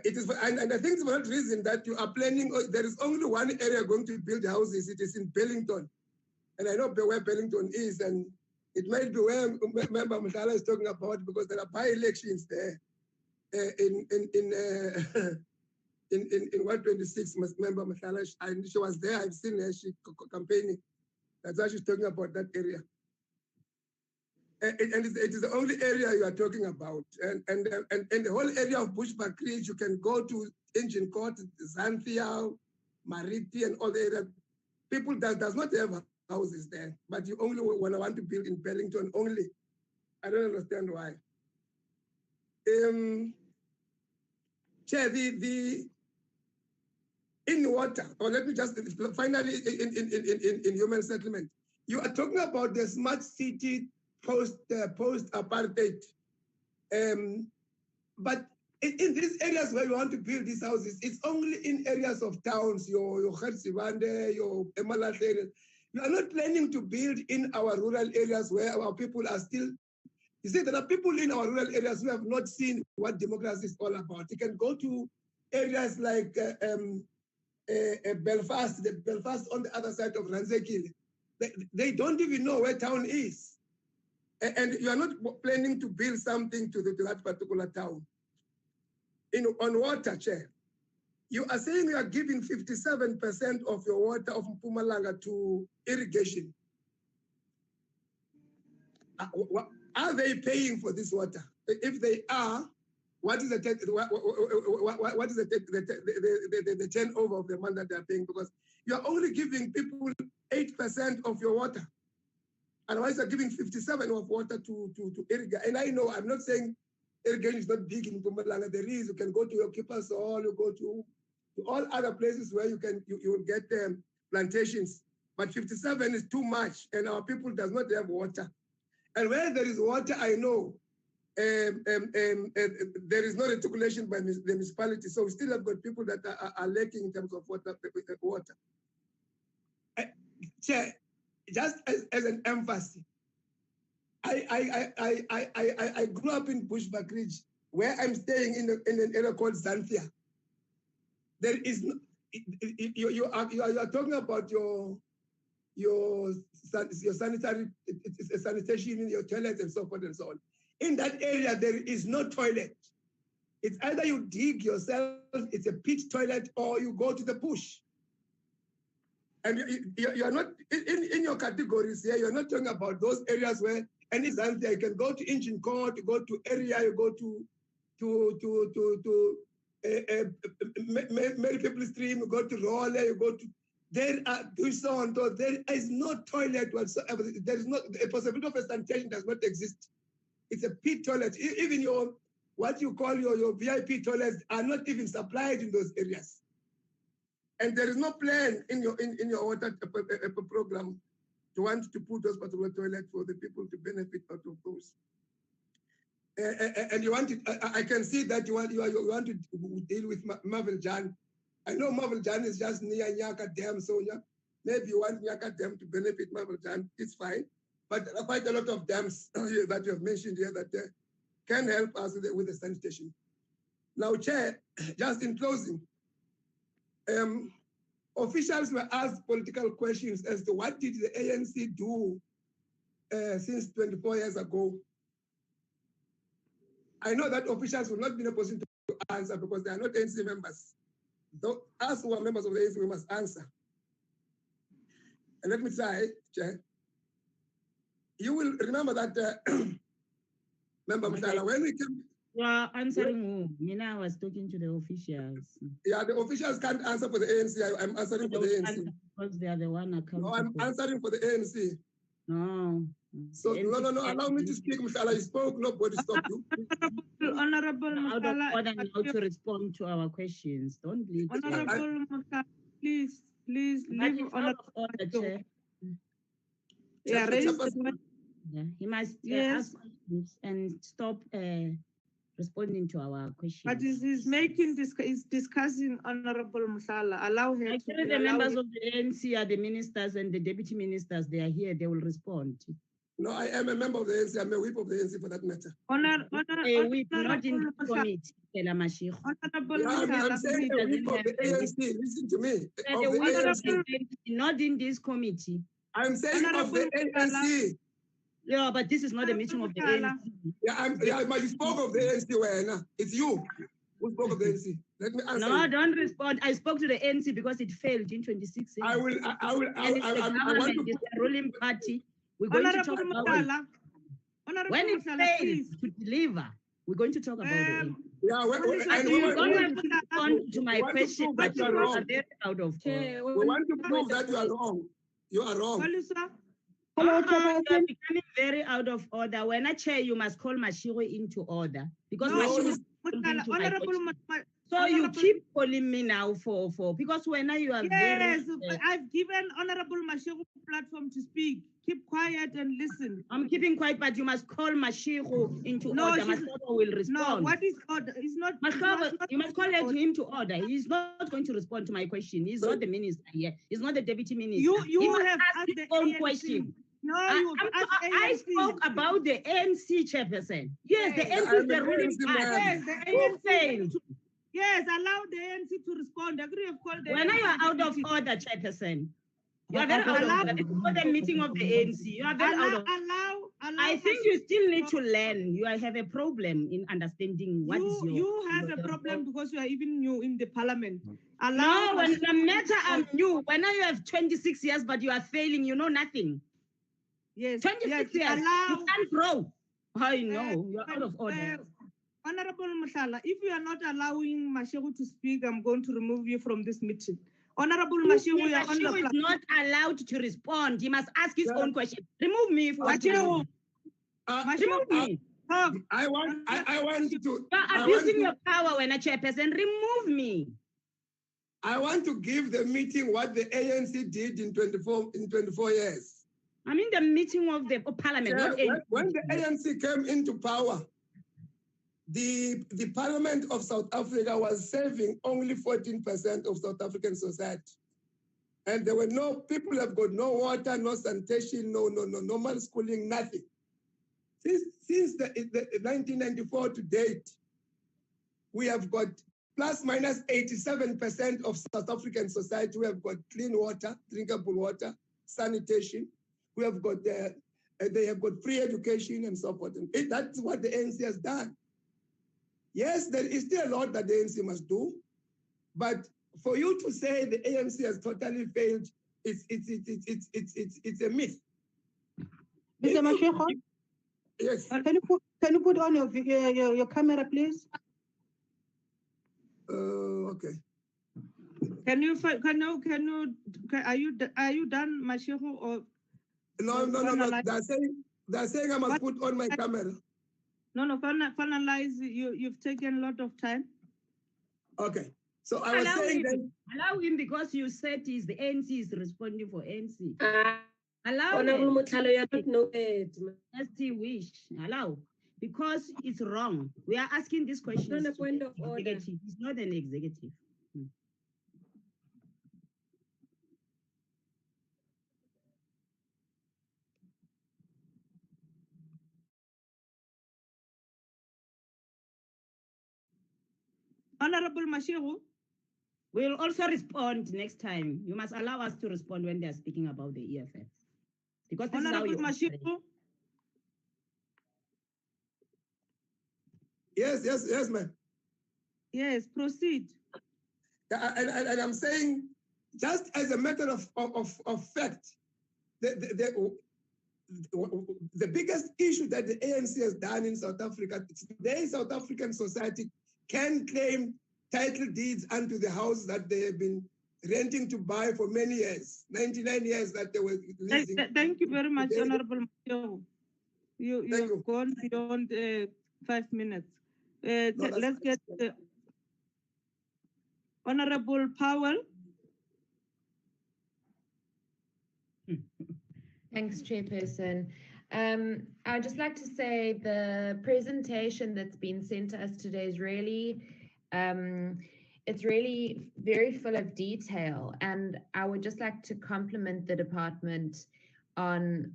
It is, and I think it's for that reason that you are planning. There is only one area going to build houses. It is in Bellington, and I know where Bellington is, and it might be where Member Mutala is talking about because there are by-elections there in 126. Member Mutala, and she was there. I've seen her. She campaigning. That's why she's talking about that area. And it is the only area you are talking about. And the whole area of Bushbuck-Ridge, you can go to Engine Court, Xanthia, Mariti, and all the area. People that does not have houses there, but you only want to build in Bellington only. I don't understand why. Chair, in water, or let me just finally in human settlement, you are talking about the smart city post apartheid, but in these areas where you want to build these houses, it's only in areas of towns, your Khertsibande, your Emalahle areas. You are not planning to build in our rural areas where our people are still. You see, there are people in our rural areas who have not seen what democracy is all about. You can go to areas like Belfast, Belfast on the other side of Ranzekile. They don't even know where town is. And you are not planning to build something to that particular town. On water, Chair, you are saying you are giving 57% of your water of Mpumalanga to irrigation. Are they paying for this water? If they are, what is the turnover of the money that they are paying? Because you are only giving people 8% of your water. Otherwise, you're giving 57% of water to irrigate. And I know, I'm not saying irrigation is not big in Mpumalanga. There is. You can go to your keepers hall, you go to all other places where you will get plantations. But 57 is too much, and our people does not have water. And where there is water, I know there is no reticulation by the municipality. So we still have got people that are lacking in terms of water. Chair, just as an emphasis, I grew up in Bushbuck Ridge, where I'm staying in an area called Zanthia. There is no, you are talking about your sanitary sanitation, your toilets and so forth and so on. In that area, there is no toilet. It's either you dig yourself, it's a pit toilet, or you go to the bush. And you are not, in your categories here, you're not talking about those areas where any Zanthia, you can go to Engine Court, you go to area, you go to Mary People Stream, you go to Role, you go to, there are, so on, so there is no toilet whatsoever. There is not, a possibility of a sanitation does not exist. It's a pit toilet. Even your, what you call your VIP toilets are not even supplied in those areas. And there is no plan in your water program to want to put those particular toilets for the people to benefit out of those. And you want it, I can see that you want to deal with Marvel Jan. I know Marvel Jan is just near Nyaka Dam, so maybe you want Nyaka Dam to benefit Marvel Jan, it's fine. But there are quite a lot of dams that you have mentioned here that can help us with the sanitation. Now, Chair, just in closing, officials were asked political questions as to what did the ANC do since 24 years ago. I know that officials will not be in a position to answer because they are not ANC members. So us who are members of the ANC, we must answer. And let me try, Chair. You will remember that, Member Mutala, when we came... You are answering who? Mina was talking to the officials. Yeah, the officials can't answer for the ANC. I'm answering for the ANC. Because they are the one accountable. No, I'm answering for the ANC. No. So, no, allow me to speak, Mutala. You spoke, nobody stopped you. Honorable Out of Mutala, order now to respond to our questions. Don't leave. Honorable Mutala, please leave Honorable order, Chair. Yeah, raise the Yeah, he must Yes. ask questions and stop responding to our questions. But he's discussing Honorable Mutala. Allow him to. Actually, the members of the ANC are the ministers and the deputy ministers. They are here. They will respond. No, I am a member of the ANC. I'm a whip of the ANC for that matter. A whip, not in the committee. I'm saying a whip of the ANC. Listen to me. Of the ANC. Not in this committee. I'm saying of the ANC. Yeah, but this is not a meeting of the ANC. Yeah, but you spoke of the ANC. Well, it's you who spoke of the ANC. Let me answer. No, you. don't respond. I spoke to the ANC because it failed in 2016. I want to. The ruling party. We're going to talk about it. When it fails to deliver, we're going to talk about it. Yeah, you don't have to respond to my question, but you are very out of order. We want to prove that you are wrong. You are wrong. You are becoming very out of order. When I chair, you must call Mashiro into order because Mashiro is into my question. So you keep calling me now for because when you are yes, I've given Honorable Mashiro platform to speak. Keep quiet and listen. I'm keeping quiet, but you must call Mashiro into order. Mashiro will respond. No, what is order? It's not. Mashiro, you must call him to order. He's not going to respond to my question. He's not the minister here. He's not the deputy minister. You have asked his own question. No, I spoke about the ANC chairperson. Yes, the ANC is the ruling party. Yes, the ANC failed. Yes, allow the ANC to respond. Agree of call the when you are out of order, chairperson. You are very out of order. Before the meeting of the ANC, you are very out of order. I think you still need to learn. You have a problem in understanding what is your... You have a problem because you are even new in the parliament. No, when the matter I'm new. When you have 26 years, but you are failing, you know nothing. Yes. 26 years, you can't grow. I know, you're out of order. Honorable Mashala, if you are not allowing Mashiro to speak, I'm going to remove you from this meeting. Honorable Mashiro, is not allowed to respond. He must ask his own question. Remove me. Remove me. I want to. You're abusing your power when a chairperson. Remove me. I want to give the meeting what the ANC did in 24 years. I mean the meeting of the parliament. Yeah, when the ANC came into power, the Parliament of South Africa was serving only 14% of South African society. And there were no, people have got no water, no sanitation, no normal schooling, nothing. Since the 1994 to date, we have got plus minus 87% of South African society. We have got clean water, drinkable water, sanitation. We have got, they have got free education and so forth. And that's what the ANC has done. Yes, there is still a lot that the ANC must do, but for you to say the ANC has totally failed, it's a myth. Mr. Mashego? Yes. Can you put on your camera, please? Okay. Are you done, Mashego, or? No. They're saying I must put on my camera. No, finalize. You've taken a lot of time. Okay. So I was saying that. Allow him because you said the ANC is responding for ANC. Allow him. As he wish. Allow. Because it's wrong. We are asking this question. It's not a point of order. It's not an executive. Honorable Mashego. We'll also respond next time. You must allow us to respond when they're speaking about the EFF. Because this Honorable is how Mashego. Yes, ma'am. Yes, proceed. And I'm saying, just as a matter of fact, the biggest issue that the ANC has done in South Africa, today South African society can claim title deeds unto the house that they have been renting to buy for many years, 99 years that they were leasing. Thank you very much, Honorable Mashego. You've gone beyond 5 minutes. Let's get Honorable Powell. Thanks, Chairperson. I'd just like to say the presentation that's been sent to us today is really, it's really very full of detail, and I would just like to compliment the department on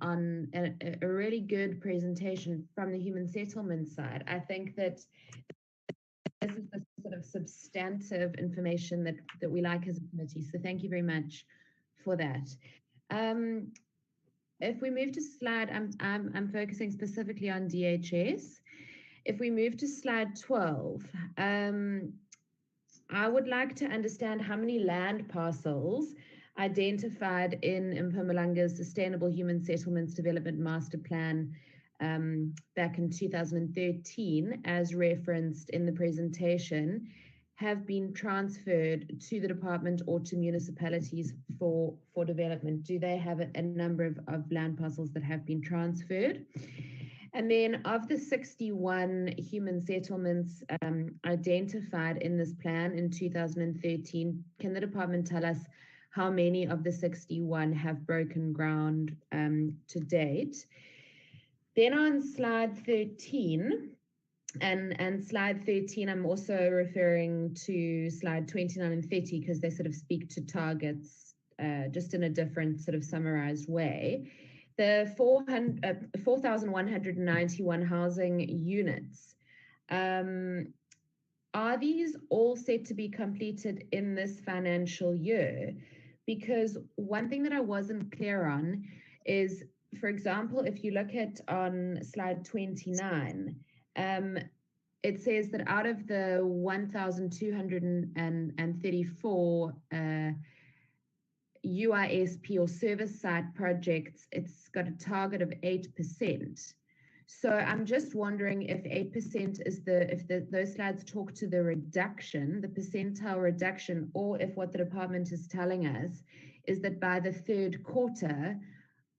a really good presentation from the human settlement side. I think that this is the sort of substantive information that we like as a committee. So thank you very much for that. If we move to slide, I'm focusing specifically on DHS. If we move to slide 12, I would like to understand how many land parcels identified in Mpumalanga's Sustainable Human Settlements Development Master Plan back in 2013, as referenced in the presentation, have been transferred to the department or to municipalities for development. Do they have a number of land parcels that have been transferred? And then of the 61 human settlements identified in this plan in 2013, can the department tell us how many of the 61 have broken ground to date? Then on slide 13, and slide 13, I'm also referring to slide 29 and 30 because they sort of speak to targets just in a different sort of summarized way. The 4,191 housing units, are these all set to be completed in this financial year? Because one thing that I wasn't clear on is, for example, if you look at on slide 29, it says that out of the 1,234 UISP or service site projects, it's got a target of 8%. So I'm just wondering if 8% is those slides talk to the reduction, the percentile reduction, or if what the department is telling us is that by the third quarter,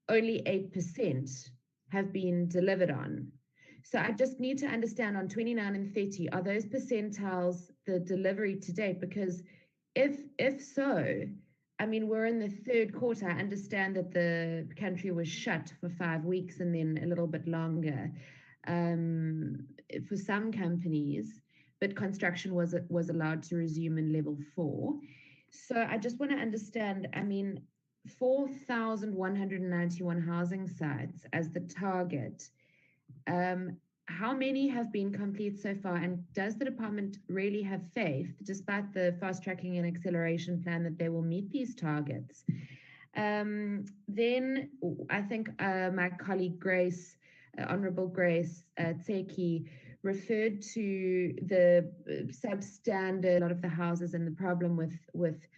only 8% have been delivered on. So I just need to understand on 29 and 30, are those percentiles the delivery to date? Because if so, I mean, we're in the third quarter. I understand that the country was shut for 5 weeks and then a little bit longer. for some companies, but construction was allowed to resume in level 4. So I just want to understand, I mean, 4,191 housing sites as the target. How many have been complete so far, and does the department really have faith, despite the fast tracking and acceleration plan, that they will meet these targets? Then I think my colleague Grace, Honorable Grace Tseki, referred to the substandard, a lot of the houses, and the problem with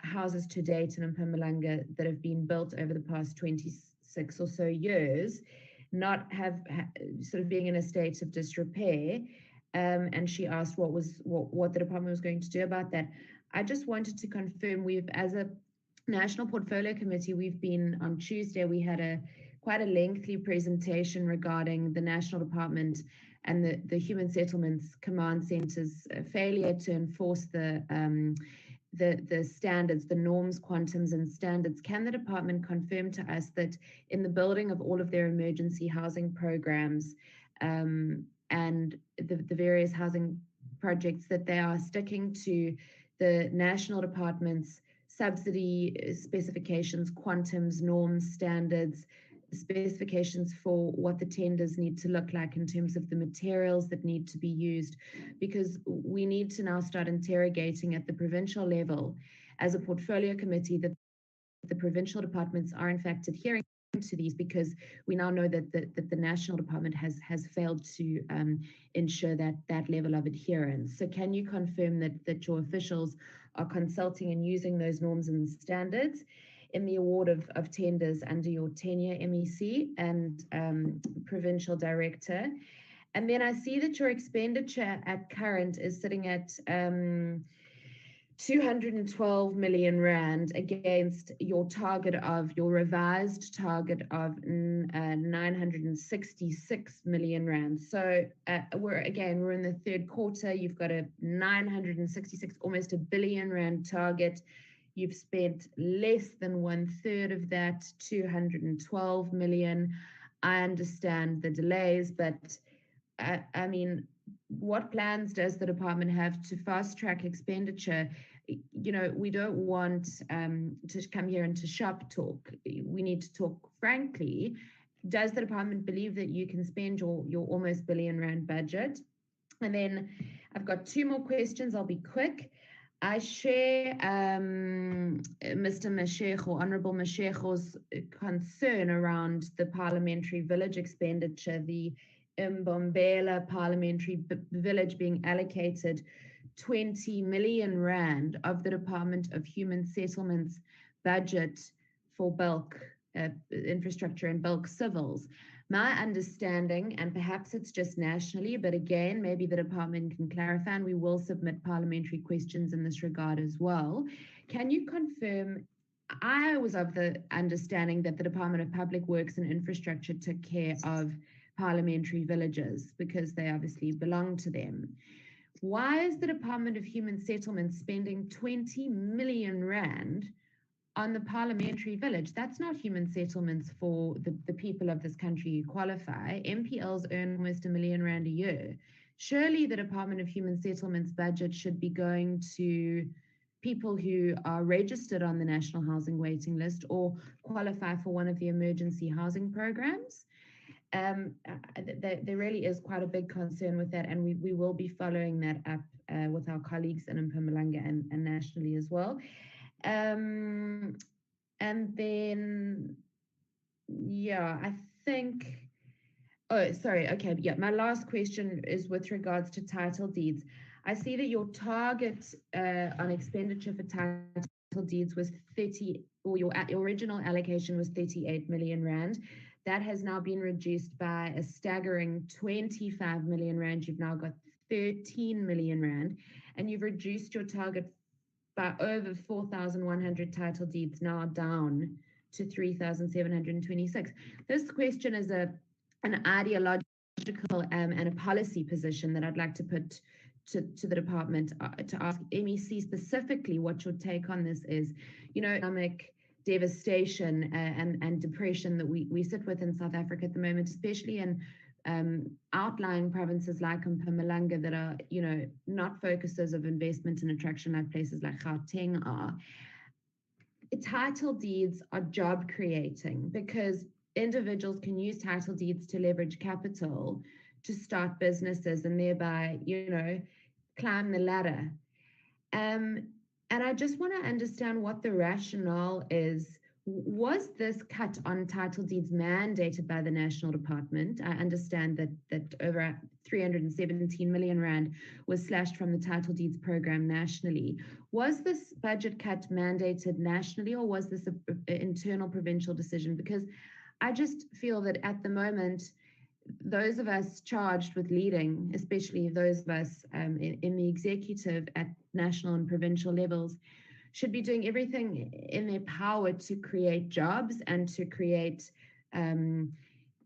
houses to date in Mpumalanga that have been built over the past 26 or so years, not have sort of being in a state of disrepair. And she asked what the department was going to do about that. I just wanted to confirm, we've, as a National Portfolio Committee, we've been on Tuesday, we had quite a lengthy presentation regarding the National Department and the Human Settlements Command Centre's failure to enforce the standards, the norms, quantums, and standards. Can the department confirm to us that in the building of all of their emergency housing programs and the various housing projects, that they are sticking to the National Department's subsidy specifications, quantums, norms, standards, specifications for what the tenders need to look like in terms of the materials that need to be used? Because we need to now start interrogating at the provincial level as a portfolio committee that the provincial departments are in fact adhering to these, because we now know that the national department has failed to ensure that level of adherence. So can you confirm that your officials are consulting and using those norms and standards in the award of tenders under your tenure, MEC and provincial director? And then I see that your expenditure at current is sitting at 212 million rand against your revised target of 966 million rand. So we're in the third quarter. You've got a 966, almost R1 billion target. You've spent less than 1/3 of that, 212 million. I understand the delays, but I mean, what plans does the department have to fast track expenditure? You know, we don't want to come here and to shop talk. We need to talk frankly. Does the department believe that you can spend your almost R1 billion budget? And then I've got 2 more questions. I'll be quick. I share Mr. Mashego, Honorable Mashego's concern around the parliamentary village expenditure, the Mbombela parliamentary village being allocated 20 million rand of the Department of Human Settlements budget for bulk infrastructure and bulk civils. My understanding, and perhaps it's just nationally, but again, maybe the department can clarify, and we will submit parliamentary questions in this regard as well. Can you confirm, I was of the understanding that the Department of Public Works and Infrastructure took care of parliamentary villages because they obviously belong to them. Why is the Department of Human Settlements spending 20 million rand on the parliamentary village? That's not human settlements for the people of this country who qualify. MPLs earn almost R1 million a year. Surely the Department of Human Settlements budget should be going to people who are registered on the National Housing Waiting List or qualify for one of the emergency housing programs. There really is quite a big concern with that, and we will be following that up with our colleagues in Mpumalanga and nationally as well. And then, yeah, I think, oh, sorry, okay, yeah, my last question is with regards to title deeds. I see that your target on expenditure for title deeds was 30, or your original allocation was 38 million rand. That has now been reduced by a staggering 25 million rand. You've now got 13 million rand, and you've reduced your target by over 4,100 title deeds, now down to 3,726. This question is an ideological and a policy position that I'd like to put to the department, to ask MEC specifically what your take on this is. You know, economic devastation and depression that we sit with in South Africa at the moment, especially in outlying provinces like Mpumalanga that are, you know, not focuses of investment and attraction like places like Gauteng are. Title deeds are job creating because individuals can use title deeds to leverage capital to start businesses and thereby, you know, climb the ladder. And I just want to understand what the rationale is. Was this cut on title deeds mandated by the National Department? I understand that over 317 million rand was slashed from the title deeds program nationally. Was this budget cut mandated nationally, or was this an internal provincial decision? Because I just feel that at the moment, those of us charged with leading, especially those of us in the executive at national and provincial levels, should be doing everything in their power to create jobs and to create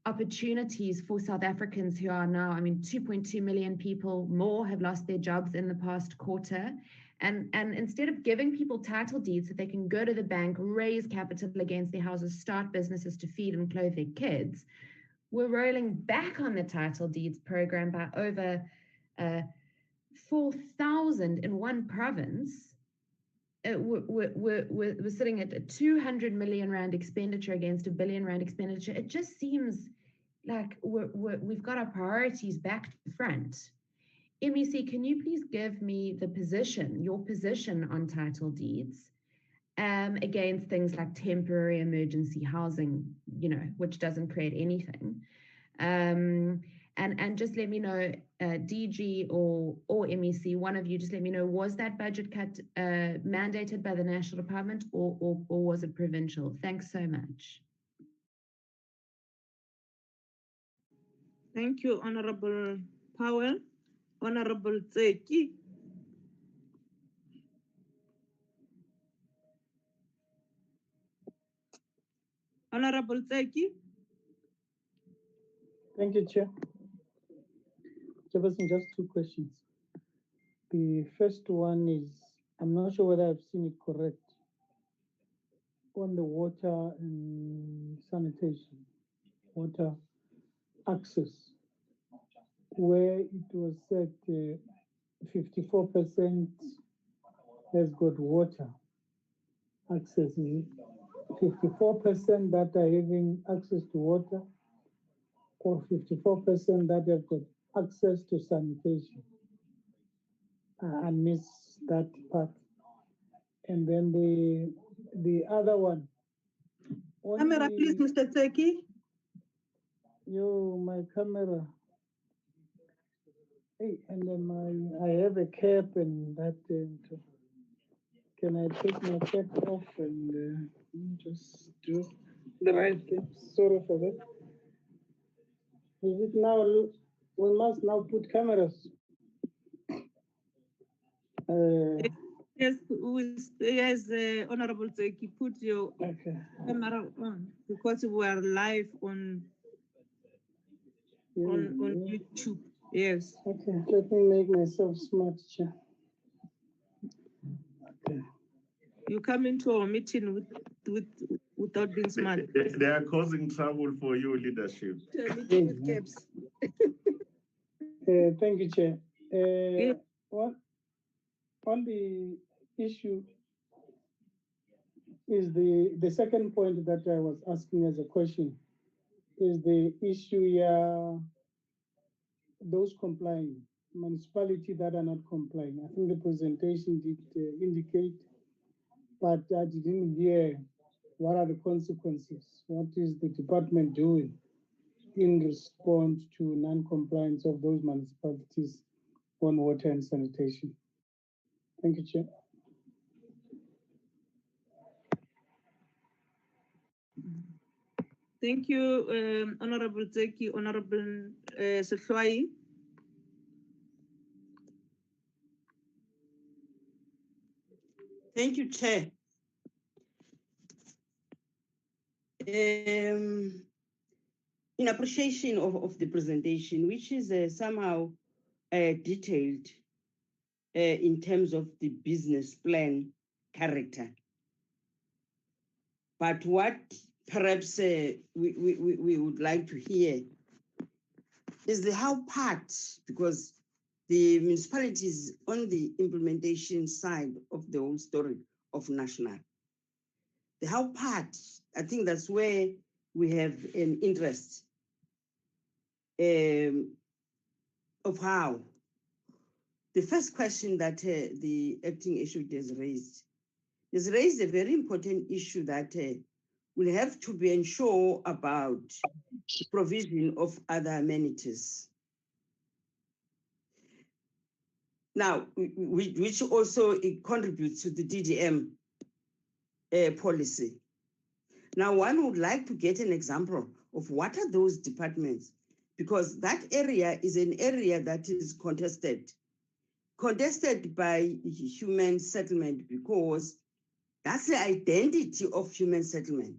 opportunities for South Africans who are now, I mean, 2.2 million people more have lost their jobs in the past quarter. And instead of giving people title deeds so they can go to the bank, raise capital against their houses, start businesses to feed and clothe their kids, we're rolling back on the title deeds program by over 4,000 in one province. We're sitting at a 200 million rand expenditure against $1 billion expenditure. It just seems like we've got our priorities back to front. MEC, can you please give me your position on title deeds against things like temporary emergency housing, you know, which doesn't create anything? And just let me know, DG or MEC, one of you, just let me know, was that budget cut mandated by the National Department or was it provincial? Thanks so much. Thank you, Honorable Powell. Honorable Tseki. Honorable Tseki. Thank you, Chair. Jefferson, just two questions. The first one is, I'm not sure whether I've seen it correct, on the water and sanitation, water access, where it was said 54% has got water access. 54% that are having access to water, or 54% that have got access to sanitation. I missed that part. And then the other one. Camera, please, Mr. Tseki. My camera. Hey, and then I have a cap and that. Can I take my cap off and just do the right thing? Sorry for that. Is it now? We must now put cameras. Yes, Honorable Tseki, put your camera on because we are live on YouTube. Yes. Okay, let me make myself smart, Chair. Okay. You come into our meeting without being smart. They are causing trouble for you, leadership. With caps. Thank you, Chair. On the issue is the second point that I was asking as a question is the issue those complying, municipality that are not complying. I think the presentation did indicate, but I didn't hear what are the consequences. What is the department doing in response to non-compliance of those municipalities on water and sanitation? Thank you, Chair. Thank you, Honorable Tseki. Honorable Sehlwai. Thank you, Chair. In appreciation of the presentation, which is somehow detailed in terms of the business plan character. But what perhaps we would like to hear is the how part, because the municipalities on the implementation side of the whole story of national. The how part, I think that's where we have an interest of how. The first question that the acting issue has raised a very important issue that will have to be ensured about provision of other amenities. Now, which also it contributes to the DDM policy. Now, one would like to get an example of what are those departments, because that area is an area that is contested by human settlement, because that's the identity of human settlement,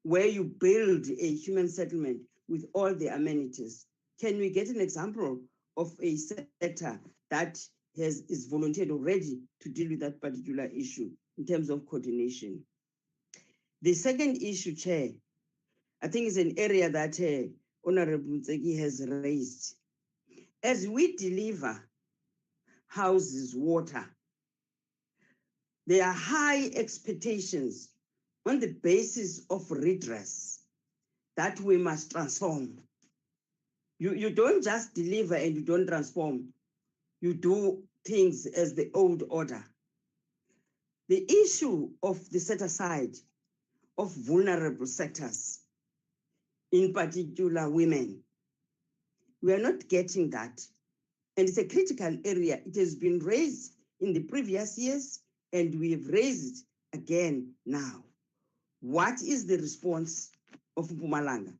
where you build a human settlement with all the amenities. Can we get an example of a sector that is volunteered already to deal with that particular issue in terms of coordination? The second issue, Chair, I think is an area that Honorable Mtseki has raised. As we deliver houses, water, there are high expectations on the basis of redress that we must transform. You don't just deliver and you don't transform. You do things as the old order. The issue of the set aside of vulnerable sectors, in particular women, we are not getting that. And it's a critical area. It has been raised in the previous years and we have raised it again now. What is the response of Mpumalanga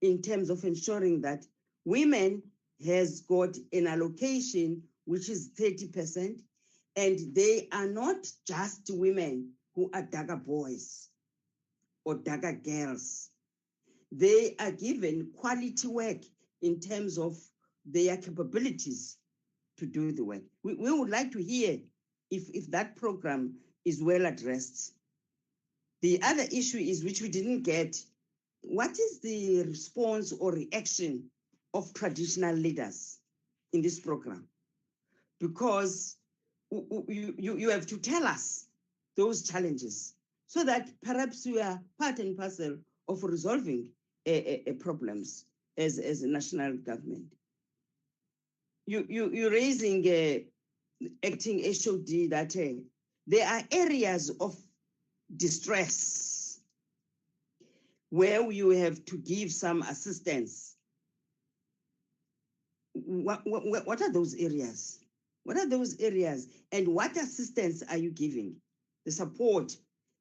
in terms of ensuring that women has got an allocation which is 30%, and they are not just women who are darker boys or darker girls. They are given quality work in terms of their capabilities to do the work. We would like to hear if that program is well addressed. The other issue is, which we didn't get, what is the response or reaction of traditional leaders in this program? Because you have to tell us those challenges so that perhaps we are part and parcel of resolving problems as a national government. You're raising acting HOD that there are areas of distress where you have to give some assistance. What are those areas? What are those areas? And what assistance are you giving? The support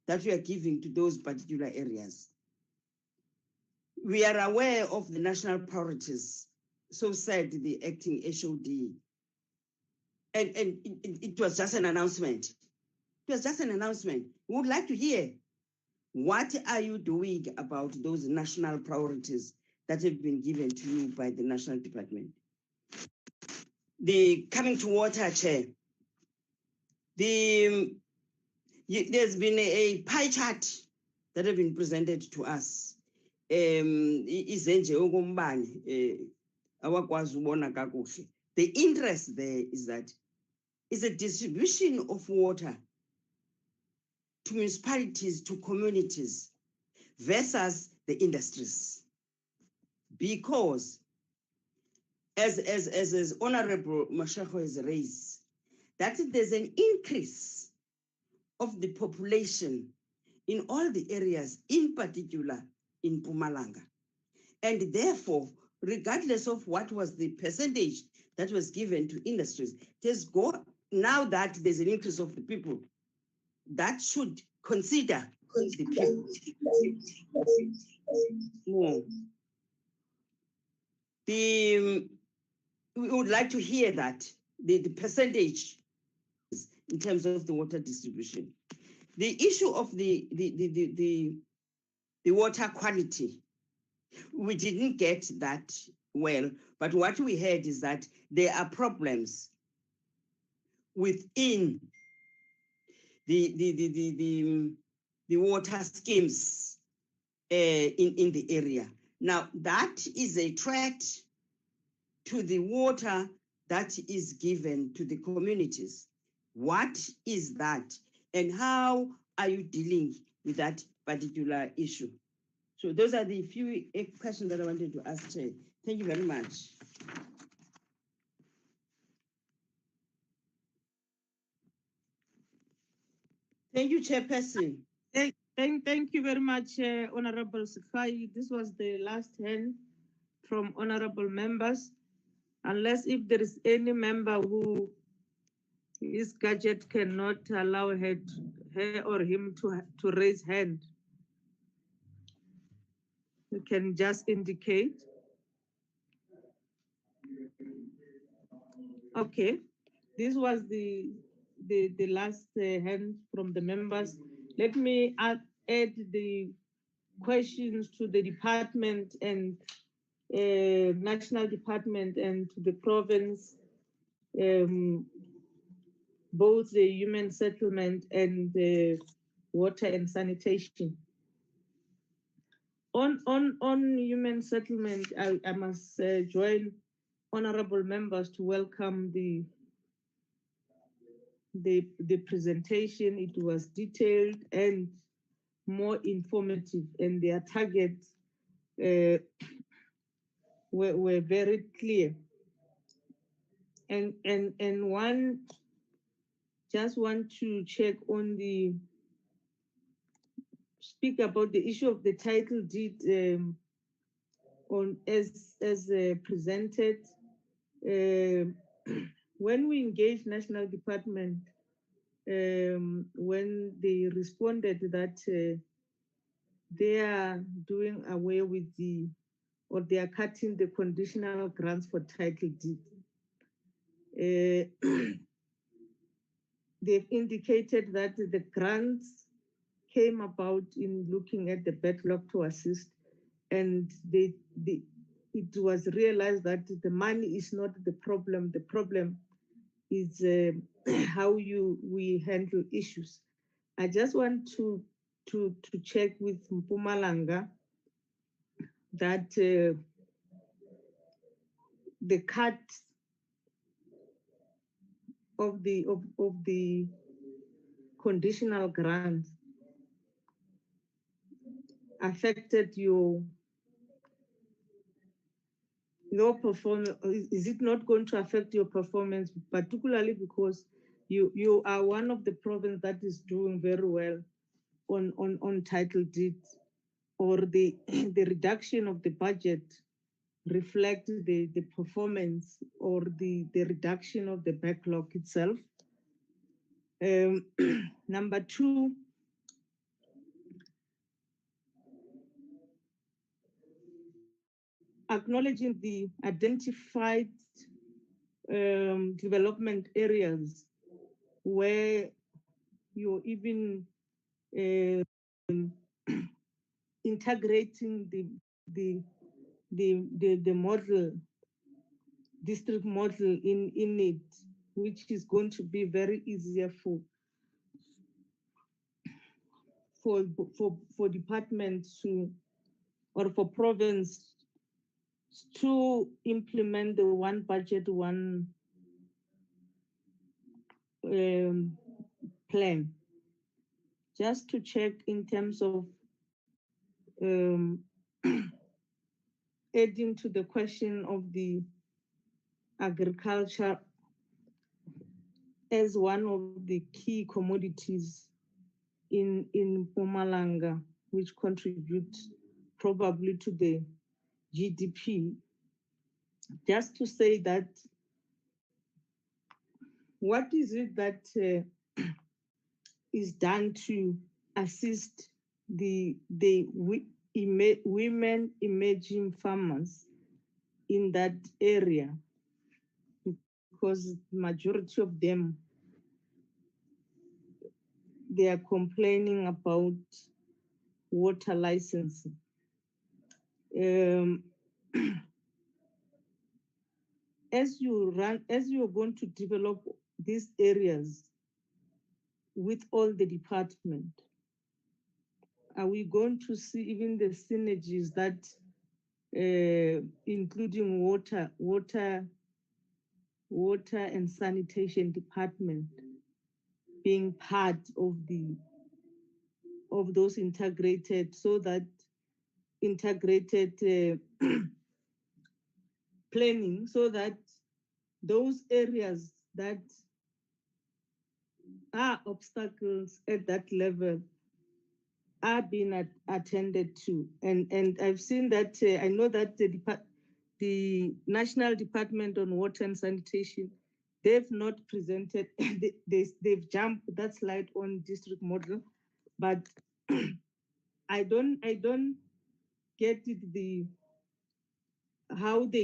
that you are giving to those particular areas. We are aware of the national priorities, so said the acting HOD. And it was just an announcement. It was just an announcement. We would like to hear, what are you doing about those national priorities that have been given to you by the National Department? The coming to water, Chair, there's been a pie chart that have been presented to us. The interest there is that it's a distribution of water to municipalities, to communities, versus the industries. Because as Honorable Mashako has raised, that there's an increase of the population in all the areas, in particular in Mpumalanga. And therefore, regardless of what was the percentage that was given to industries, now that there's an increase of the people, that should consider the people more. We would like to hear that, the percentage in terms of the water distribution. The issue of the water quality, we didn't get that well, but what we heard is that there are problems within the water schemes in the area. Now, that is a threat to the water that is given to the communities. What is that? And how are you dealing with that particular issue? So those are the few questions that I wanted to ask, Chair. Thank you very much. Thank you, Chairperson. Thank you very much, Honorable Sifai. This was the last hand from honorable members. Unless if there is any member who his gadget cannot allow her or him to raise hand, you can just indicate. Okay, this was the last hand from the members. Let me add the questions to the department and national department and to the province, both the human settlement and the water and sanitation. On human settlement, I must join honorable members to welcome the presentation. It was detailed and more informative, and their targets were very clear. And one just want to check on speak about the issue of the title deed on as presented. When we engaged National Department, when they responded that they are doing away with or they are cutting the conditional grants for title deed. They've indicated that the grants came about in looking at the backlog to assist, and it was realized that the money is not the problem. The problem is how we handle issues. I just want to check with Mpumalanga that the cut of the conditional grants affected your performance. Is it not going to affect your performance, particularly because you are one of the provinces that is doing very well on title deeds, or the reduction of the budget reflect the performance or the reduction of the backlog itself? Number two, acknowledging the identified development areas where you're even integrating the model, district model in it, which is going to be very easier for departments to, or for province to implement the one budget, one plan. Just to check in terms of adding to the question of the agriculture as one of the key commodities in Mpumalanga, which contributes probably to the GDP. Just to say that, what is it that is done to assist the women emerging farmers in that area? Because majority of them, they are complaining about water licensing. As you're going to develop these areas with all the department, are we going to see even the synergies that including water and sanitation department being part of those integrated, so that integrated planning, so that those areas that are obstacles at that level are being attended to. And I've seen that, I know that the National Department on Water and Sanitation, they've not presented, they've jumped that slide on district model, but I don't get it, how they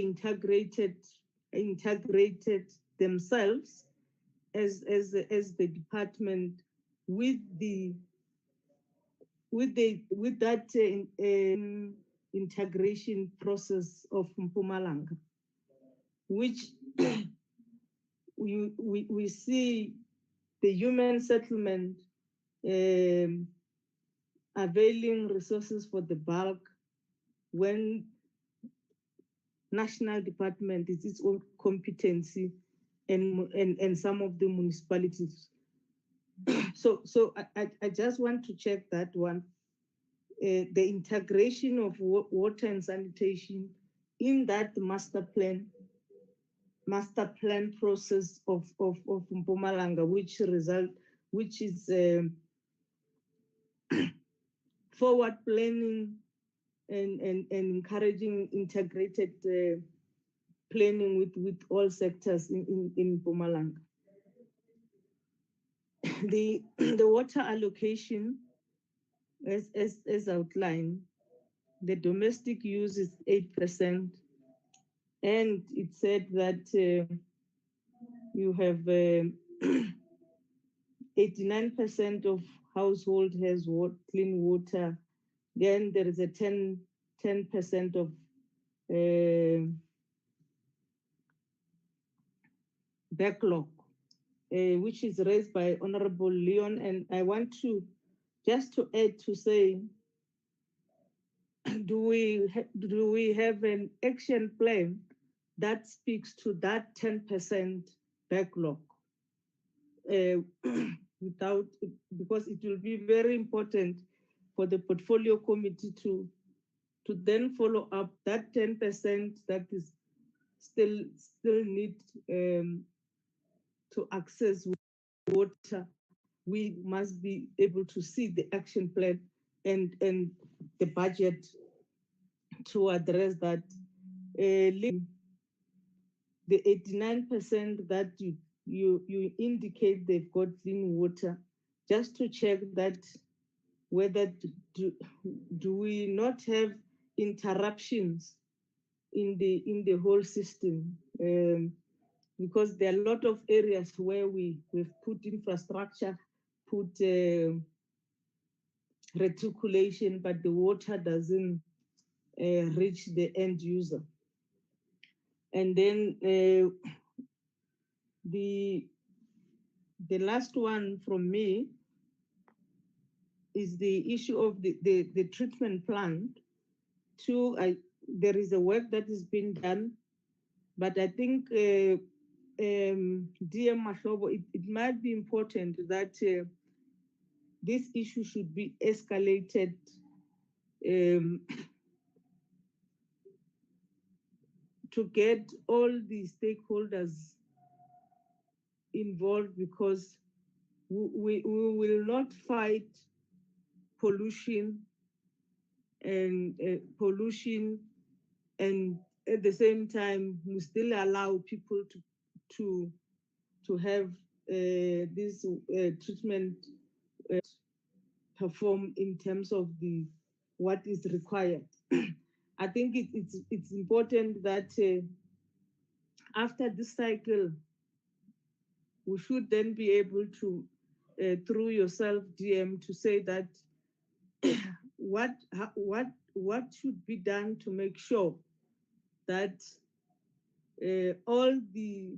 integrated themselves as the department with that integration process of Mpumalanga, which we see the human settlement availing resources for the bulk when national department is its own competency and some of the municipalities. So I just want to check that one. The integration of water and sanitation in that master plan process of Mpumalanga, which is forward planning and encouraging integrated planning with all sectors in Mpumalanga. The water allocation, as outlined, the domestic use is 8%, and it said that you have 89% of household has clean water. Then there is a 10% of backlog, which is raised by Honorable Leon. And I want to just to add to say, do we have an action plan that speaks to that 10% backlog? Because it will be very important for the portfolio committee to then follow up that 10% that is still need to access water. We must be able to see the action plan and the budget to address that. The 89% that you indicate they've got clean water, just to check that whether do we not have interruptions in the whole system, because there are a lot of areas where we've put infrastructure, put reticulation, but the water doesn't reach the end user. And then the last one from me is the issue of the treatment plant. There is a work that is being done, but I think DM Mahlobo, it might be important that this issue should be escalated to get all the stakeholders involved, because we will not fight pollution and at the same time we still allow people to have this treatment perform in terms of what is required. I think it's important that after this cycle, we should then be able to, through yourself, DM, to say that what should be done to make sure that all the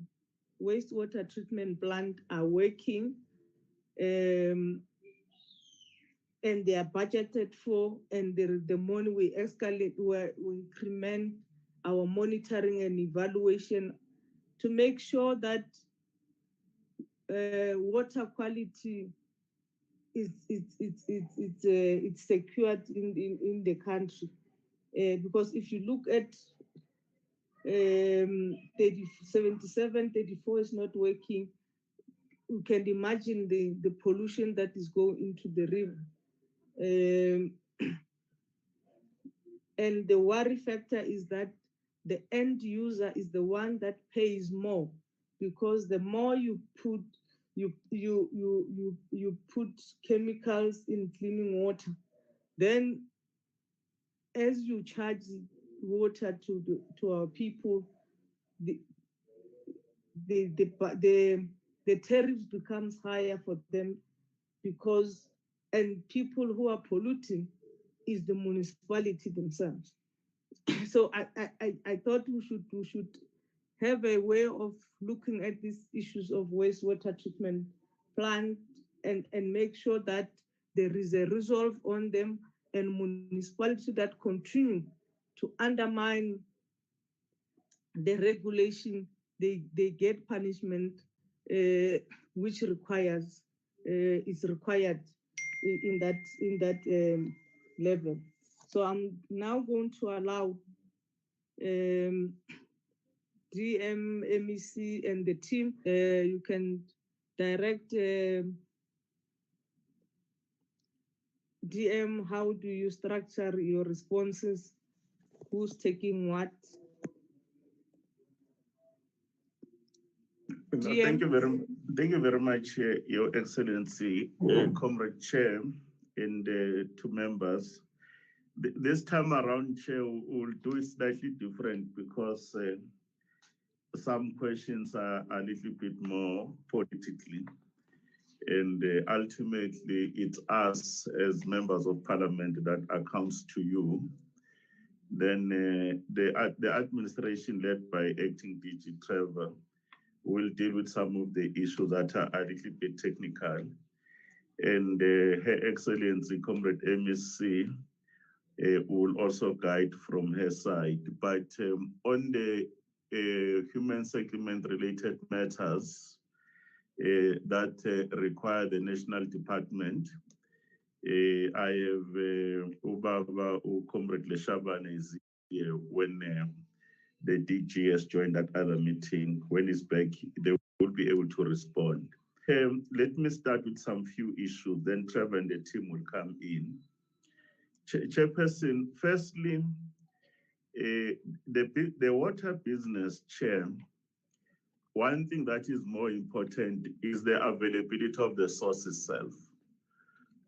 wastewater treatment plants are working and they are budgeted for, and the money we escalate, we increment our monitoring and evaluation to make sure that water quality it's secured in the country. Because if you look at 77, 34 is not working, you can imagine the pollution that is going into the river. And the worry factor is that the end user is the one that pays more, because the more you put chemicals in cleaning water, then as you charge water to our people, the tariff becomes higher for them, because, and people who are polluting is the municipality themselves. So I thought we should have a way of looking at these issues of wastewater treatment plant and make sure that there is a resolve on them, and municipalities that continue to undermine the regulation, they get punishment, which is required in that level. So I'm now going to allow DM, MEC, and the team. You can direct DM, how do you structure your responses? Who's taking what? Thank you very much, Your Excellency, Comrade Chair, and two members. This time around, Chair, we'll do it slightly different, because some questions are a little bit more politically. And ultimately, it's us as members of parliament that accounts to you. Then the administration led by Acting DG Trevor will deal with some of the issues that are a little bit technical. And Her Excellency, Comrade MEC, will also guide from her side. But on the human settlement related matters that require the national department, I have Ubaba Comrade Leshabane is here when the DG has joined that other meeting. When he's back, they will be able to respond. Let me start with some few issues, then Trevor and the team will come in. Chairperson, firstly, the water business, Chair, one thing that is more important is the availability of the source itself.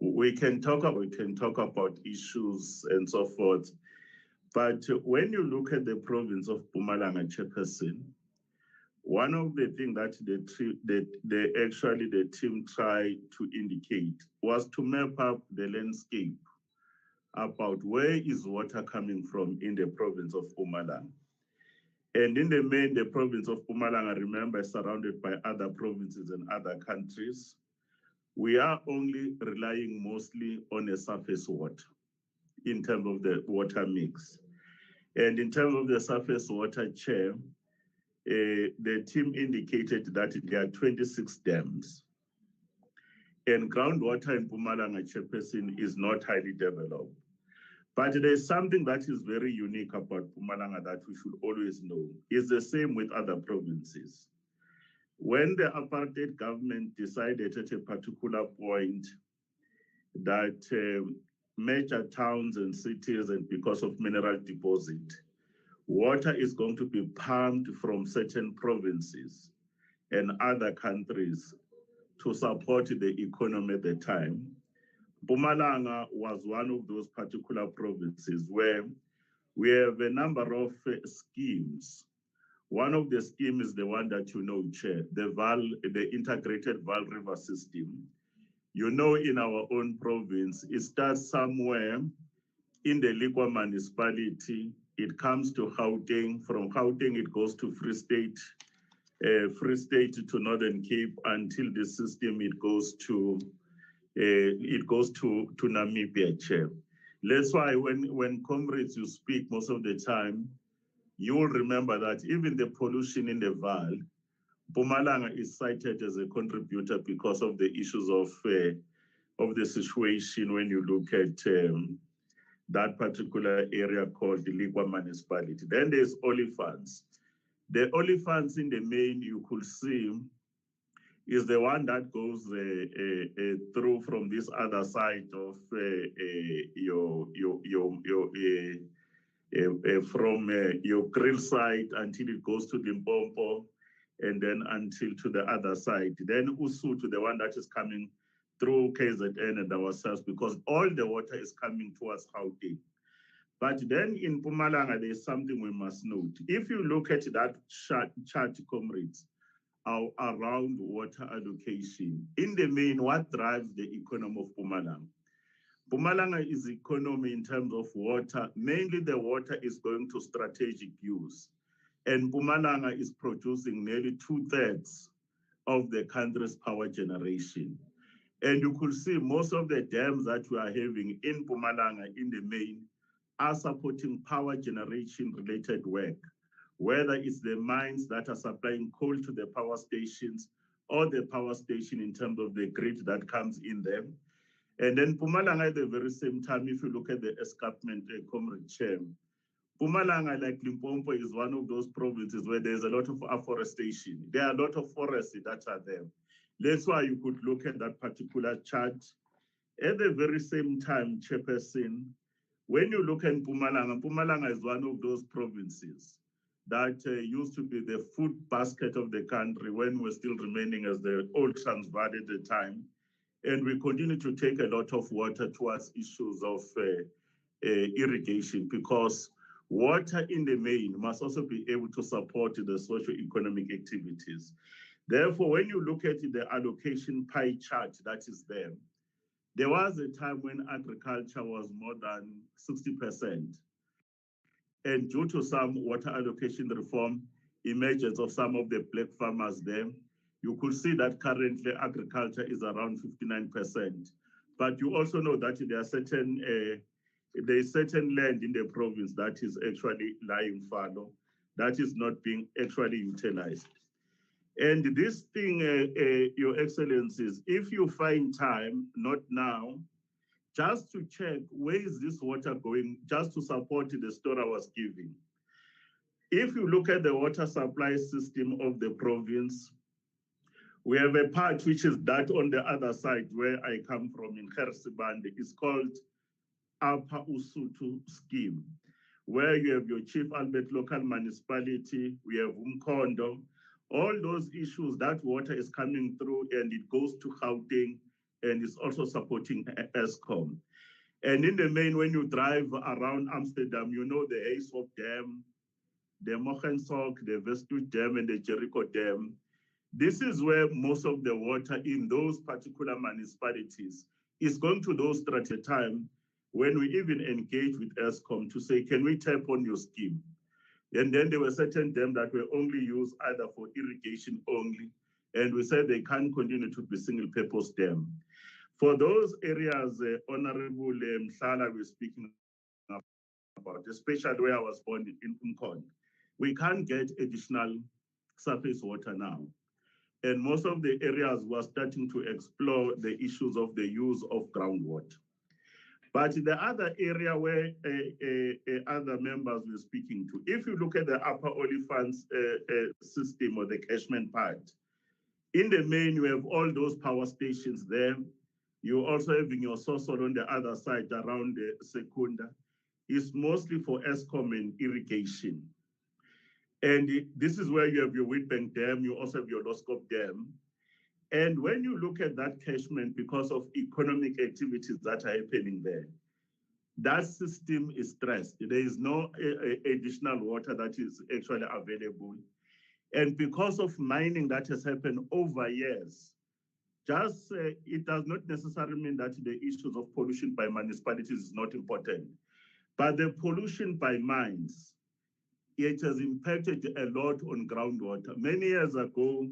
We can talk about issues and so forth, but when you look at the province of Mpumalanga, Chairperson, one of the things that the team tried to indicate was to map up the landscape about where is water coming from in the province of Mpumalanga. And in the main, the province of Mpumalanga, remember, is surrounded by other provinces and other countries. We are only relying mostly on a surface water in terms of the water mix. And in terms of the surface water, Chair, the team indicated that there are 26 dams. And groundwater in Mpumalanga, Chairperson, is not highly developed. But there's something that is very unique about Mpumalanga that we should always know. It's the same with other provinces. When the apartheid government decided at a particular point that major towns and cities, and because of mineral deposit, water is going to be pumped from certain provinces and other countries to support the economy at the time, Mpumalanga was one of those particular provinces where we have a number of schemes. One of the schemes is the one that you know, Chair, the integrated Vaal River system. You know, in our own province, it starts somewhere in the Likwa municipality. It comes to Gauteng. From Gauteng, it goes to Free State to Northern Cape, until the system, it goes to it goes to Namibia, Chair. That's why when comrades you speak most of the time, you will remember that even the pollution in the Vaal, Mpumalanga is cited as a contributor because of the issues of the situation when you look at that particular area called the Ligwa municipality. Then there's Olifants. The Olifants in the main you could see is the one that goes through from this other side of from your grill side until it goes to Limpopo, and then until to the other side. Then Usu to the one that is coming through KZN and ourselves, because all the water is coming towards Gauteng. But then in Mpumalanga, there's something we must note. If you look at that chart, comrades, around water allocation, in the main, what drives the economy of Mpumalanga? Mpumalanga is economy in terms of water. Mainly the water is going to strategic use. And Mpumalanga is producing nearly 2/3 of the country's power generation. And you could see most of the dams that we are having in Mpumalanga in the main are supporting power generation related work, whether it's the mines that are supplying coal to the power stations or the power station in terms of the grid that comes in them. And then Mpumalanga at the very same time, if you look at the escarpment, Comrade Chair, Mpumalanga, like Limpopo, is one of those provinces where there's a lot of afforestation. There are a lot of forests that are there. That's why you could look at that particular chart. At the very same time, Chairperson, when you look at Mpumalanga, Mpumalanga is one of those provinces that used to be the food basket of the country when we're still remaining as the old Transvaal at the time. And we continue to take a lot of water towards issues of irrigation, because water in the main must also be able to support the socio-economic activities. Therefore, when you look at the allocation pie chart that is there was a time when agriculture was more than 60%. And due to some water allocation reform, emergence of some of the black farmers there, you could see that currently agriculture is around 59%. But you also know that there is certain land in the province that is actually lying fallow, that is not being actually utilized. And this thing, Your Excellencies, if you find time, not now, just to check where is this water going, just to support the story I was giving. If you look at the water supply system of the province, we have a part which is that on the other side where I come from in Gersibande. It's called Upper Usutu scheme, where you have your Chief Albert local municipality, we have Umkondo, all those issues, that water is coming through and it goes to Gauteng and is also supporting Eskom. And in the main, when you drive around Amsterdam, you know the Aesop Dam, the Mochensok, the Vestu Dam, and the Jericho Dam. This is where most of the water in those particular municipalities is going to those at a time when we even engage with Eskom to say, can we tap on your scheme? And then there were certain dams that were only used either for irrigation only. And we said they can't continue to be single purpose dam. For those areas, Honorable Mhlala was speaking about, especially where I was born in Umkon, we can't get additional surface water now. And most of the areas were starting to explore the issues of the use of groundwater. But the other area where other members were speaking to, if you look at the Upper Olifants system or the catchment part, in the main, you have all those power stations there. You're also having your Sosol on the other side around the Secunda. It's mostly for Eskom and irrigation. And this is where you have your Witbank Dam, you also have your Loskop Dam. And when you look at that catchment, because of economic activities that are happening there, that system is stressed. There is no additional water that is actually available. And because of mining that has happened over years, it does not necessarily mean that the issues of pollution by municipalities is not important. But the pollution by mines, it has impacted a lot on groundwater. Many years ago,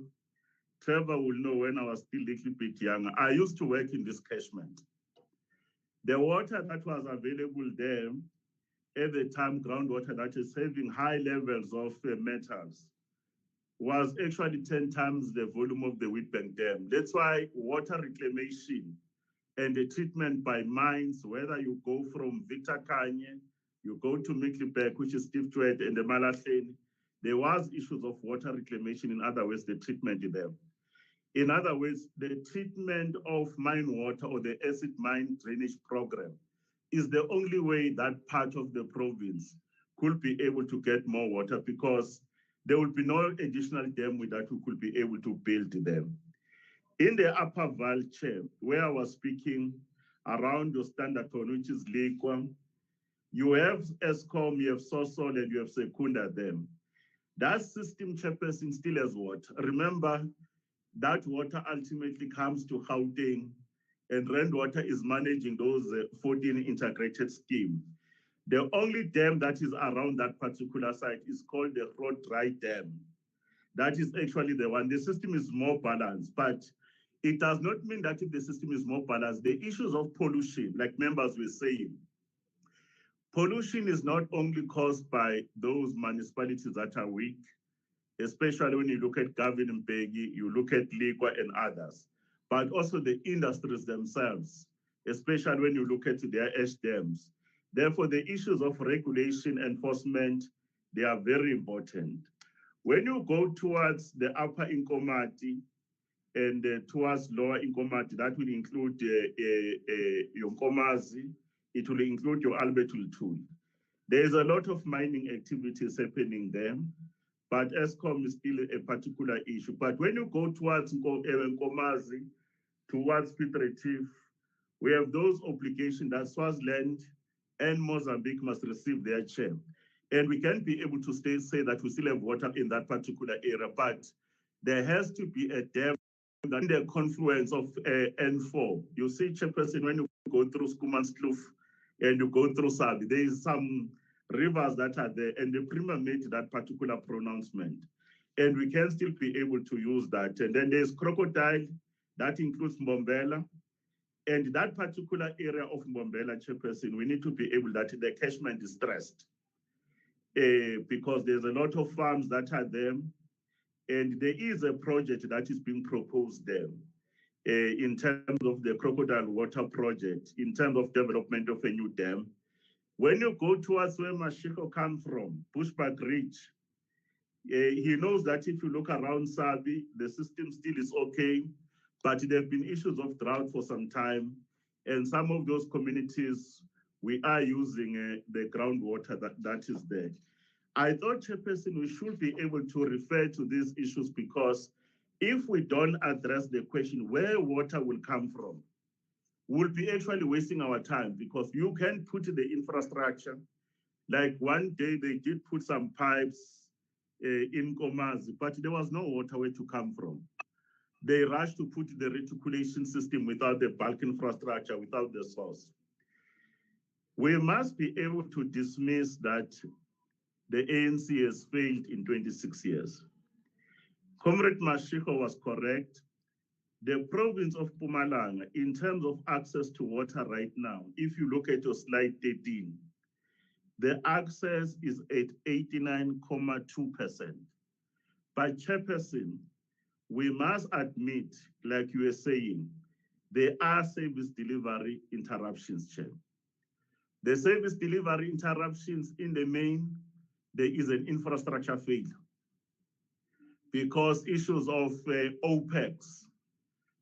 Trevor will know when I was still a little bit younger, I used to work in this catchment. The water that was available there at the time, groundwater that is having high levels of metals, was actually 10 times the volume of the Witbank Dam. That's why water reclamation and the treatment by mines, whether you go from Victor Kanye, you go to Mikkelberg, which is Steve Tweed, and the Malahleni, there was issues of water reclamation. In other words, the treatment there. In other words, the treatment of mine water or the acid mine drainage program is the only way that part of the province could be able to get more water, because there will be no additional dam with that we could be able to build them. In the Upper Val Chair, where I was speaking around your standard one, which is Lekwa, you have ESCOM, you have Sosol, and you have Secunda them. That system, chairperson, still has water. Remember, that water ultimately comes to Gauteng, and Randwater is managing those 14 integrated schemes. The only dam that is around that particular site is called the Road Dry Dam. That is actually the one. The system is more balanced, but it does not mean that if the system is more balanced, the issues of pollution, like members were saying, pollution is not only caused by those municipalities that are weak, especially when you look at Gavin and Peggy, you look at Lekwa and others, but also the industries themselves, especially when you look at their ash dams. Therefore, the issues of regulation, enforcement, they are very important. When you go towards the upper Nkomati and towards lower Nkomati, that will include your Nkomazi, it will include your Albert Lutuli. There is a lot of mining activities happening there, but ESCOM is still a particular issue. But when you go towards Nkomazi, towards Piet Retief, we have those obligations that Swaziland and Mozambique must receive their share. And we can be able to say that we still have water in that particular area, but there has to be a dam in the confluence of N4. You see, Chairperson, when you go through Skumanskloof and you go through Sabi, there is some rivers that are there, and the Premier made that particular pronouncement. And we can still be able to use that. And then there's Crocodile, that includes Mbombela. And that particular area of Mbombela, Chairperson, we need to be able that the catchment is stressed. Because there's a lot of farms that are there, and there is a project that is being proposed there in terms of the Crocodile Water Project, in terms of development of a new dam. When you go towards where Mashiko comes from, Bushback Ridge, he knows that if you look around Sabi, the system still is okay, but there have been issues of drought for some time, and some of those communities, we are using the groundwater that is there. I thought, Chairperson, we should be able to refer to these issues, because if we don't address the question where water will come from, we'll be actually wasting our time, because you can put the infrastructure. Like one day they did put some pipes in Komazi, but there was no water where to come from. They rushed to put the reticulation system without the bulk infrastructure, without the source. We must be able to dismiss that the ANC has failed in 26 years. Comrade Mashiko was correct. The province of Mpumalanga, in terms of access to water right now, if you look at your slide 13, the access is at 89.2%. But Chairperson, we must admit, like you were saying, there are service delivery interruptions, Chair. The service delivery interruptions in the main, there is an infrastructure failure, because issues of OPEX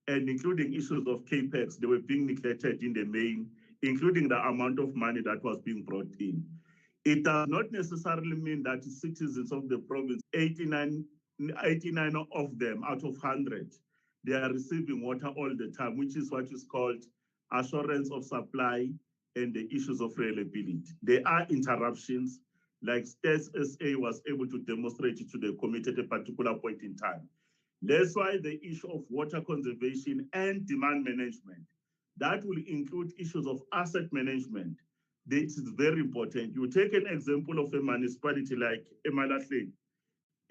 and including issues of CAPEX, they were being neglected in the main, including the amount of money that was being brought in. It does not necessarily mean that citizens of the province, 89 of them out of 100, they are receiving water all the time, which is what is called assurance of supply and the issues of reliability. There are interruptions, like States SA was able to demonstrate it to the committee at a particular point in time. That's why the issue of water conservation and demand management, that will include issues of asset management. This is very important. You take an example of a municipality like Malahleni.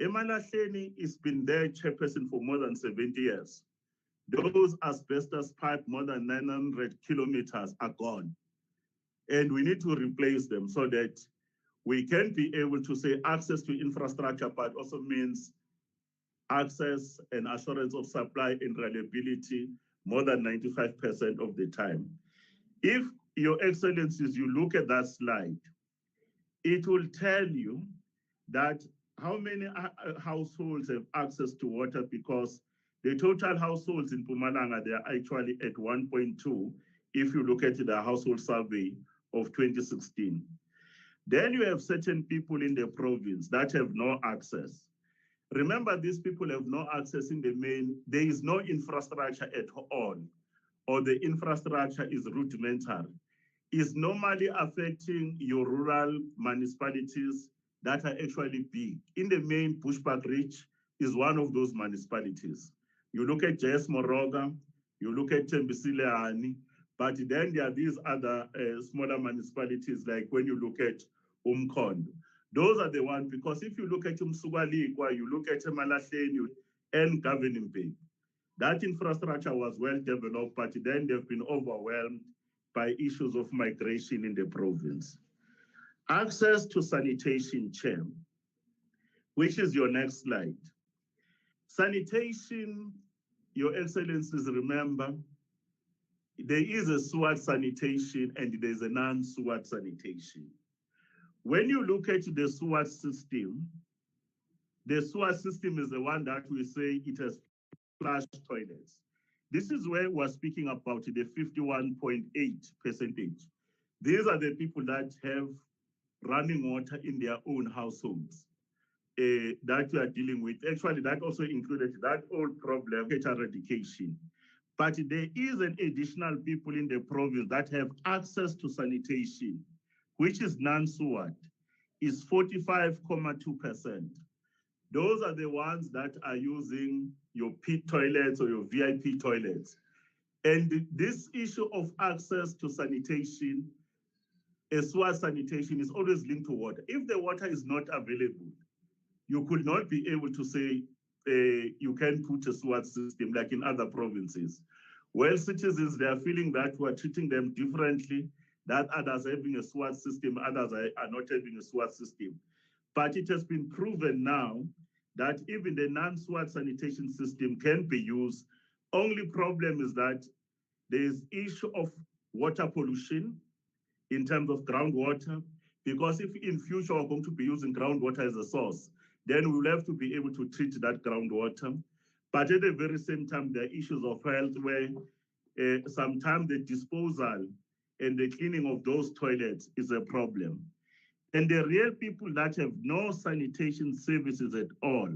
Emalahleni has been their chairperson for more than 70 years. Those asbestos pipe more than 900 kilometers are gone. And we need to replace them so that we can be able to say access to infrastructure, but also means access and assurance of supply and reliability more than 95% of the time. If Your Excellencies, you look at that slide, it will tell you that how many households have access to water, because the total households in Mpumalanga, they are actually at 1.2 if you look at the household survey of 2016. Then you have certain people in the province that have no access. Remember, these people have no access in the main, there is no infrastructure at all, or the infrastructure is rudimentary. Is normally affecting your rural municipalities that are actually big. In the main, Bushbuck Ridge is one of those municipalities. You look at JS Moroga, you look at Tembisileani, but then there are these other smaller municipalities, like when you look at Umkondo. Those are the ones, because if you look at Umsugalikwa, you look at Malahleni and Governing Bay, that infrastructure was well developed, but then they've been overwhelmed by issues of migration in the province. Access to sanitation, Chair, which is your next slide. Sanitation, Your Excellencies, remember, there is a SWAT sanitation and there's a non-SWAT sanitation. When you look at the SWAT system is the one that we say it has flush toilets. This is where we're speaking about the 51.8%. These are the people that have running water in their own households that we are dealing with. Actually, that also included that old problem, eradication. But there is an additional people in the province that have access to sanitation, which is non-SWAT, is 45.2%. Those are the ones that are using your pit toilets or your VIP toilets. And this issue of access to sanitation, SWAT sanitation, is always linked to water. If the water is not available, you could not be able to say you can put a SWAT system like in other provinces. Well, citizens, they are feeling that we are treating them differently, that others are having a SWAT system, others are not having a SWAT system. But it has been proven now that even the non-SWAT sanitation system can be used. Only problem is that there is issue of water pollution in terms of groundwater, because if in future we're going to be using groundwater as a source, then we'll have to be able to treat that groundwater. But at the very same time, there are issues of health where sometimes the disposal and the cleaning of those toilets is a problem. And the real people that have no sanitation services at all,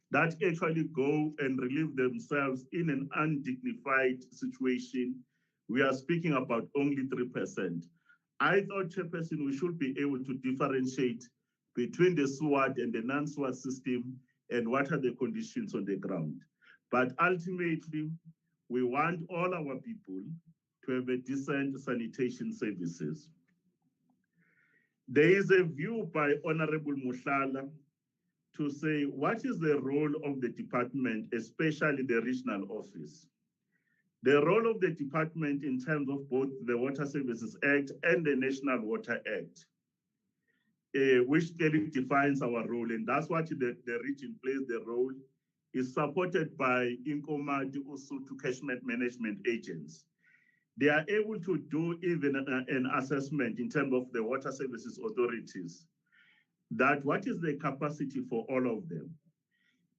that actually go and relieve themselves in an undignified situation, we are speaking about only 3%. I thought, Chairperson, we should be able to differentiate between the SWAT and the non-SWAT system and what are the conditions on the ground. But ultimately, we want all our people to have a decent sanitation services. There is a view by Honorable Mushala to say, what is the role of the department, especially the regional office? The role of the department in terms of both the Water Services Act and the National Water Act, which clearly defines our role, and that's what the region plays the role, is supported by Inkomati Usutu catchment management agents. They are able to do even an assessment in terms of the water services authorities, that what is the capacity for all of them.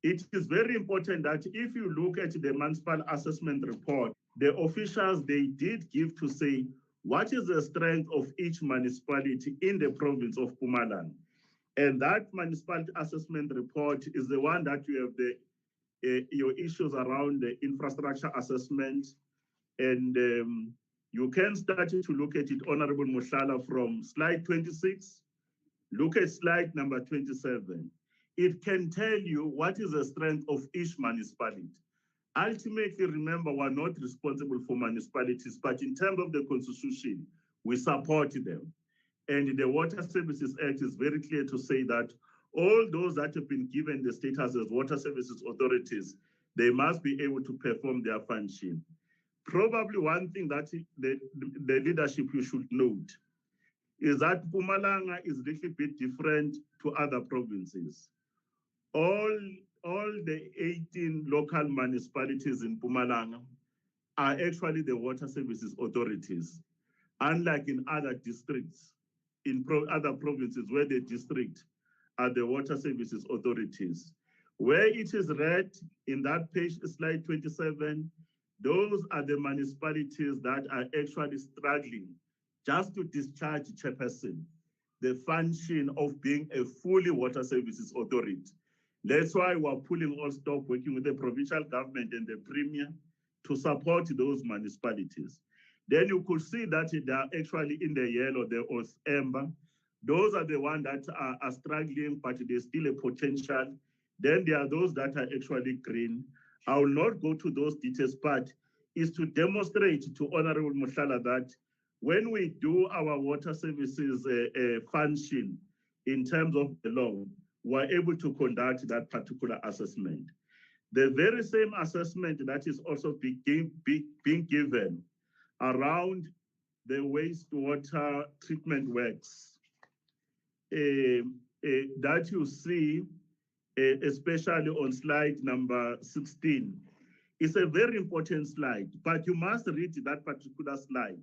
It is very important that if you look at the municipal assessment report, the officials, they did give to say, what is the strength of each municipality in the province of Mpumalanga? And that municipal assessment report is the one that you have your issues around the infrastructure assessment. And you can start to look at it, Honorable Mushala, from slide 26. Look at slide number 27. It can tell you what is the strength of each municipality. Ultimately, remember, we're not responsible for municipalities, but in terms of the constitution, we support them. And the Water Services Act is very clear to say that all those that have been given the status as water services authorities, they must be able to perform their function. Probably one thing that the leadership you should note is that Mpumalanga is a little bit different to other provinces. All the 18 local municipalities in Mpumalanga are actually the water services authorities, unlike in other districts, in other provinces where the district are the water services authorities. Where it is red in that page, slide 27, those are the municipalities that are actually struggling just to discharge, Chairperson, the function of being a fully water services authority. That's why we're pulling all stock, working with the provincial government and the premier to support those municipalities. Then you could see that they are actually in the yellow, the amber. Those are the ones that are struggling, but there's still a potential. Then there are those that are actually green. I will not go to those details, but is to demonstrate to Honorable Mushala that when we do our water services function in terms of the law, we're able to conduct that particular assessment. The very same assessment that is also being given around the wastewater treatment works that you see, especially on slide number 16. It's a very important slide, but you must read that particular slide,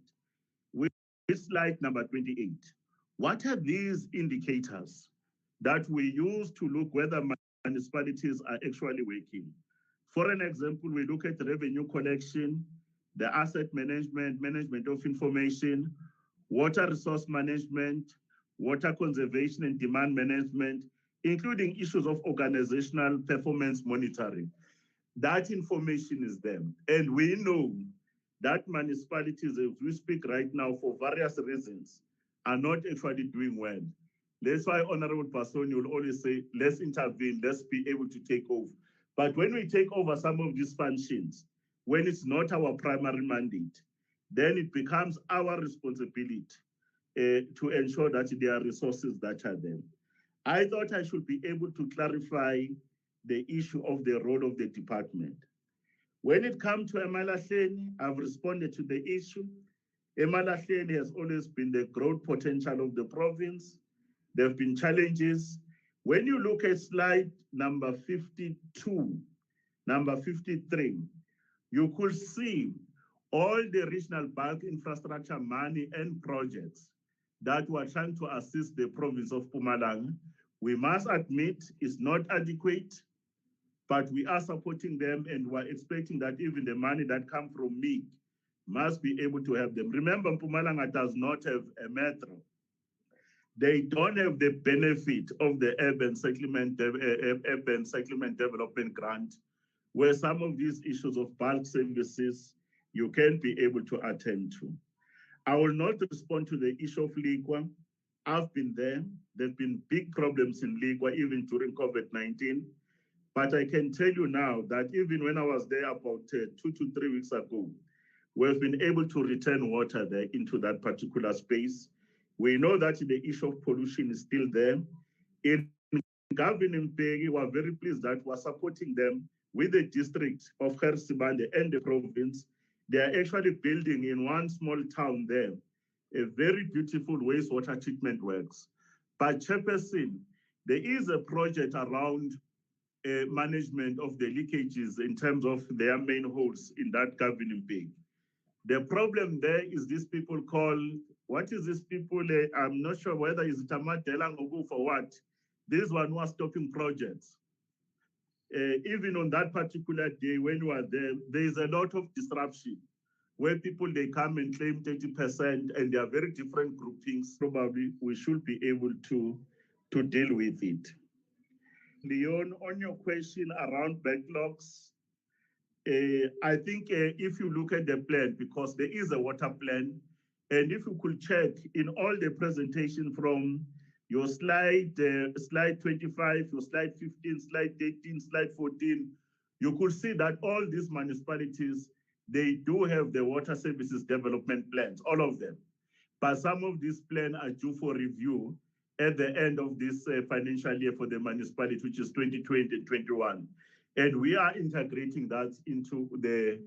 which is slide number 28. What are these indicators that we use to look whether municipalities are actually working? For an example, we look at revenue collection, the asset management, management of information, water resource management, water conservation and demand management, including issues of organizational performance monitoring. That information is there. And we know that municipalities, as we speak right now, for various reasons, are not actually doing well. That's why Honorable Pasoni will always say, let's intervene, let's be able to take over. But when we take over some of these functions, when it's not our primary mandate, then it becomes our responsibility to ensure that there are resources that are there. I thought I should be able to clarify the issue of the role of the department. When it comes to Emalahleni, I've responded to the issue. Emalahleni has always been the growth potential of the province. There have been challenges. When you look at slide number 52, number 53, you could see all the regional bulk infrastructure money and projects that were trying to assist the province of Mpumalanga. We must admit it's not adequate, but we are supporting them and we're expecting that even the money that comes from me must be able to help them. Remember, Mpumalanga does not have a metro. They don't have the benefit of the urban settlement development grant, where some of these issues of bulk services you can be able to attend to. I will not respond to the issue of Ligwa. I've been there. There've been big problems in Ligwa, even during COVID-19. But I can tell you now that even when I was there about 2 to 3 weeks ago, we've been able to return water there into that particular space. We know that the issue of pollution is still there. In governing Pegi, we're very pleased that we're supporting them with the district of Hersibande and the province. They are actually building in one small town there a very beautiful wastewater treatment works. But Chairperson, there is a project around management of the leakages in terms of their main holes in that governing Pegi. The problem there is these people call, what is this people? I'm not sure whether it's Tamatela Ngogu for what. This one who are stopping projects. Even on that particular day when you are there, there is a lot of disruption where people, they come and claim 30% and they are very different groupings. Probably we should be able to deal with it. Leon, on your question around backlogs, I think if you look at the plan, because there is a water plan, and if you could check in all the presentation from your slide 25, your slide 15, slide 18, slide 14, you could see that all these municipalities, they do have the water services development plans, all of them. But some of these plans are due for review, at the end of this financial year for the municipality, which is 2020 and 21. And we are integrating that into the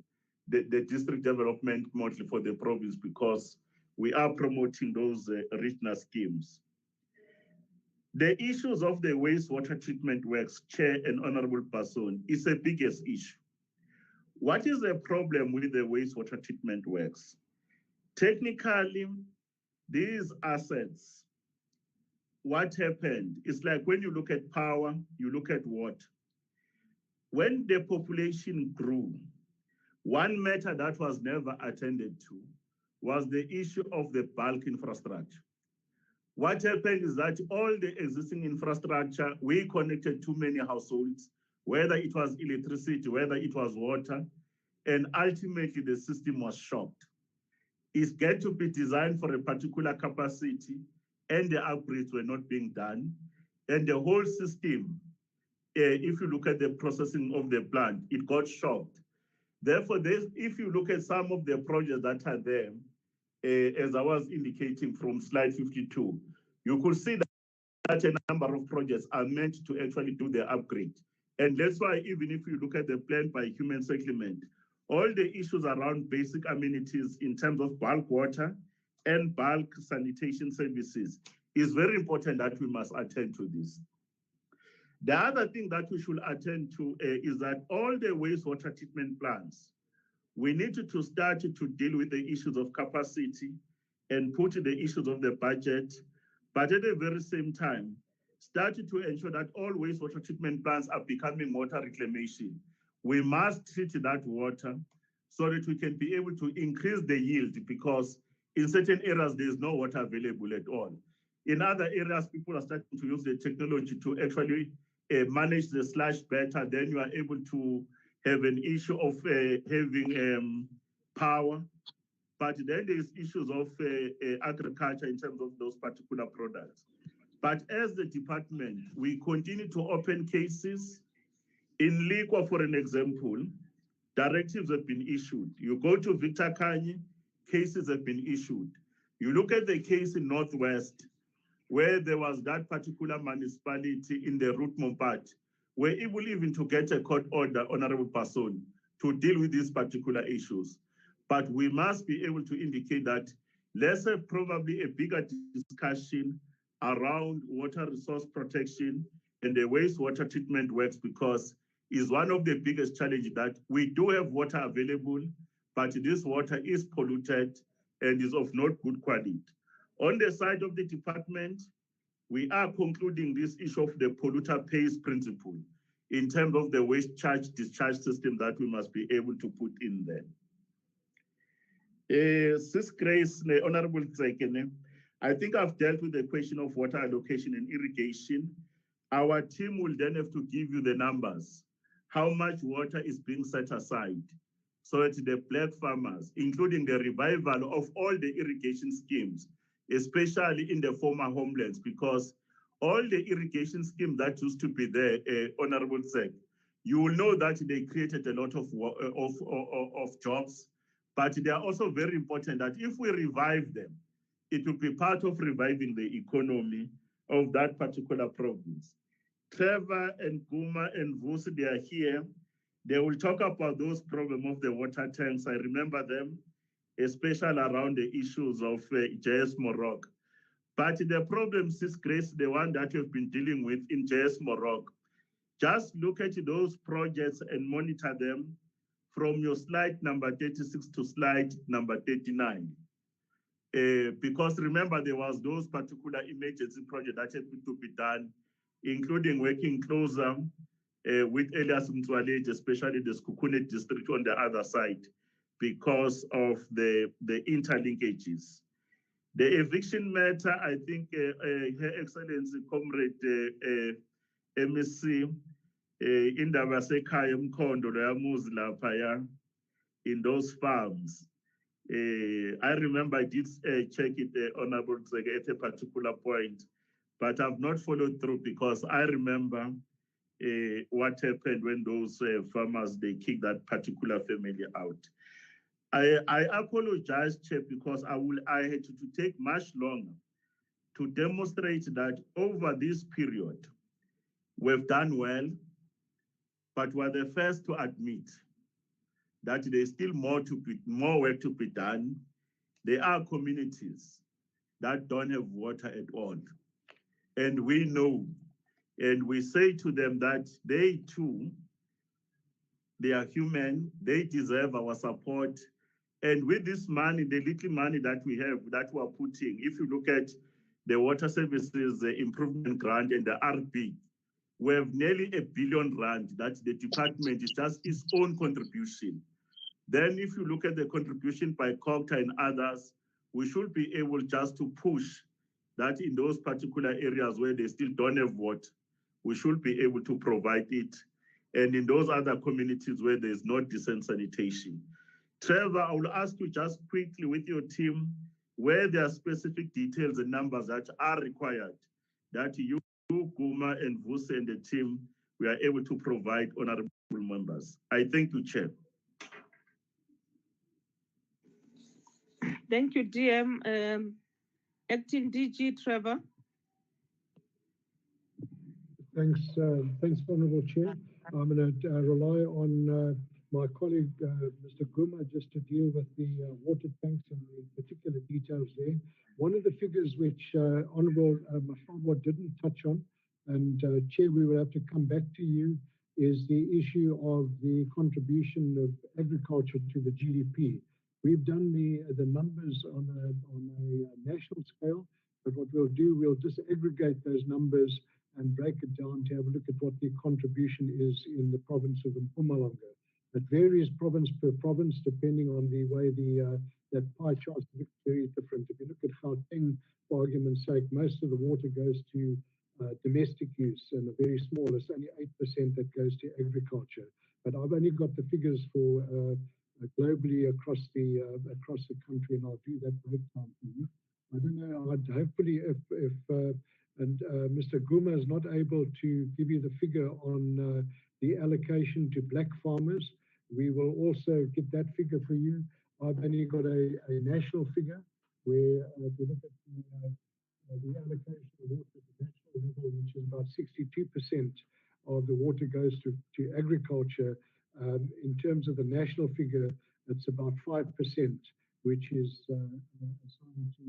district development model for the province because we are promoting those regional schemes. The issues of the wastewater treatment works, Chair and Honorable Person, is the biggest issue. What is the problem with the wastewater treatment works? Technically, these assets, what happened is like when you look at power, you look at water. When the population grew, one matter that was never attended to was the issue of the bulk infrastructure. What happened is that all the existing infrastructure, we connected too many households, whether it was electricity, whether it was water, and ultimately the system was shocked. It's got to be designed for a particular capacity, and the upgrades were not being done. And the whole system, if you look at the processing of the plant, it got shocked. Therefore, if you look at some of the projects that are there, as I was indicating from slide 52, you could see that a number of projects are meant to actually do the upgrade. And that's why even if you look at the plan by human settlement, all the issues around basic amenities in terms of bulk water and bulk sanitation services is very important that we must attend to this. The other thing that we should attend to is that all the wastewater treatment plants, we need to start to deal with the issues of capacity and put the issues of the budget, but at the very same time, start to ensure that all wastewater treatment plants are becoming water reclamation. We must treat that water so that we can be able to increase the yield because in certain areas, there's no water available at all. In other areas, people are starting to use the technology to actually manage the slush better. Then you are able to have an issue of having power. But then there's issues of agriculture in terms of those particular products. But as the department, we continue to open cases. In Liqua, for an example, directives have been issued. You go to Victor Kanye, cases have been issued. You look at the case in Northwest, where there was that particular municipality in the Rootmont part, we're able even to get a court order, Honorable Person, to deal with these particular issues. But we must be able to indicate that let's have probably a bigger discussion around water resource protection and the wastewater treatment works because it's one of the biggest challenges that we do have water available, but this water is polluted and is of not good quality. On the side of the department, we are concluding this issue of the polluter pays principle in terms of the waste charge discharge system that we must be able to put in there. Sis Grace, Honorable Tsekene, I think I've dealt with the question of water allocation and irrigation. Our team will then have to give you the numbers, how much water is being set aside so that the black farmers, including the revival of all the irrigation schemes, especially in the former homelands, because all the irrigation schemes that used to be there, Honorable Sek, you will know that they created a lot of jobs, but they are also very important that if we revive them, it will be part of reviving the economy of that particular province. Trevor and Guma and Vusi, they are here. They will talk about those problems of the water tanks. I remember them, especially around the issues of JS Morocco. But the problem, Sis Grace, the one that you've been dealing with in JS Morocco, just look at those projects and monitor them from your slide number 36 to slide number 39. Because remember, there was those particular emergency projects that had to be done, including working closer with Elias Mtswaleji, especially the Skukune district on the other side, because of the interlinkages. The eviction matter, I think Her Excellency Comrade MEC indaba sekhaya umkhondo loyamuzi laphaya in those farms. I remember I did check it, Honorable Tsege, at a particular point, but I've not followed through because I remember what happened when those farmers, they kicked that particular family out. I apologize, Chair, because I had to take much longer to demonstrate that over this period, we've done well, but we're the first to admit that there's still more work to be done. There are communities that don't have water at all. And we know, and we say to them that they too, they are human, they deserve our support. And with this money, the little money that we have, that we're putting, if you look at the water services improvement grant and the RB, we have nearly R1 billion that the department is just its own contribution. Then if you look at the contribution by COGTA and others, we should be able just to push that in those particular areas where they still don't have water, we should be able to provide it. And in those other communities where there's no decent sanitation. Trevor, I will ask you just quickly with your team, where there are specific details and numbers that are required, that you, Guma and Vuse and the team, we are able to provide honorable members. I thank you, Chair. Thank you, DM. Acting DG Trevor. Thanks, Honourable Chair. I'm going to rely on my colleague, Mr. Guma, just to deal with the water tanks and the particular details there. One of the figures which Honourable Mafalwa didn't touch on, and Chair, we will have to come back to you, is the issue of the contribution of agriculture to the GDP. We've done the numbers on a national scale, but what we'll do, we'll disaggregate those numbers and break it down to have a look at what the contribution is in the province of Mpumalanga. It varies province per province, depending on the way that pie chart looks very different. If you look at Gauteng, for argument's sake, most of the water goes to domestic use, and a very small, it's only 8% that goes to agriculture. But I've only got the figures for globally across the country, and I'll do that breakdown for you. I don't know. Hopefully, if Mr. Guma is not able to give you the figure on the allocation to black farmers, we will also get that figure for you. I've only got a national figure where if you look at the allocation of water at the national level, which is about 62% of the water goes to agriculture. In terms of the national figure, it's about 5%, which is assigned to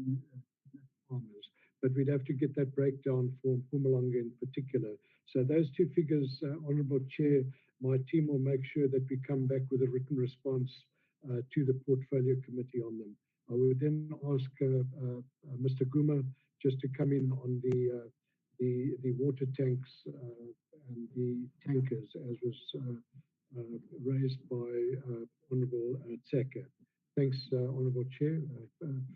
black farmers. But we'd have to get that breakdown for Mpumalanga in particular. So those two figures, Honourable Chair, my team will make sure that we come back with a written response to the Portfolio Committee on them. I would then ask Mr. Guma just to come in on the water tanks and the tankers, as was raised by Honourable Tsaka. Thanks, Honourable Chair.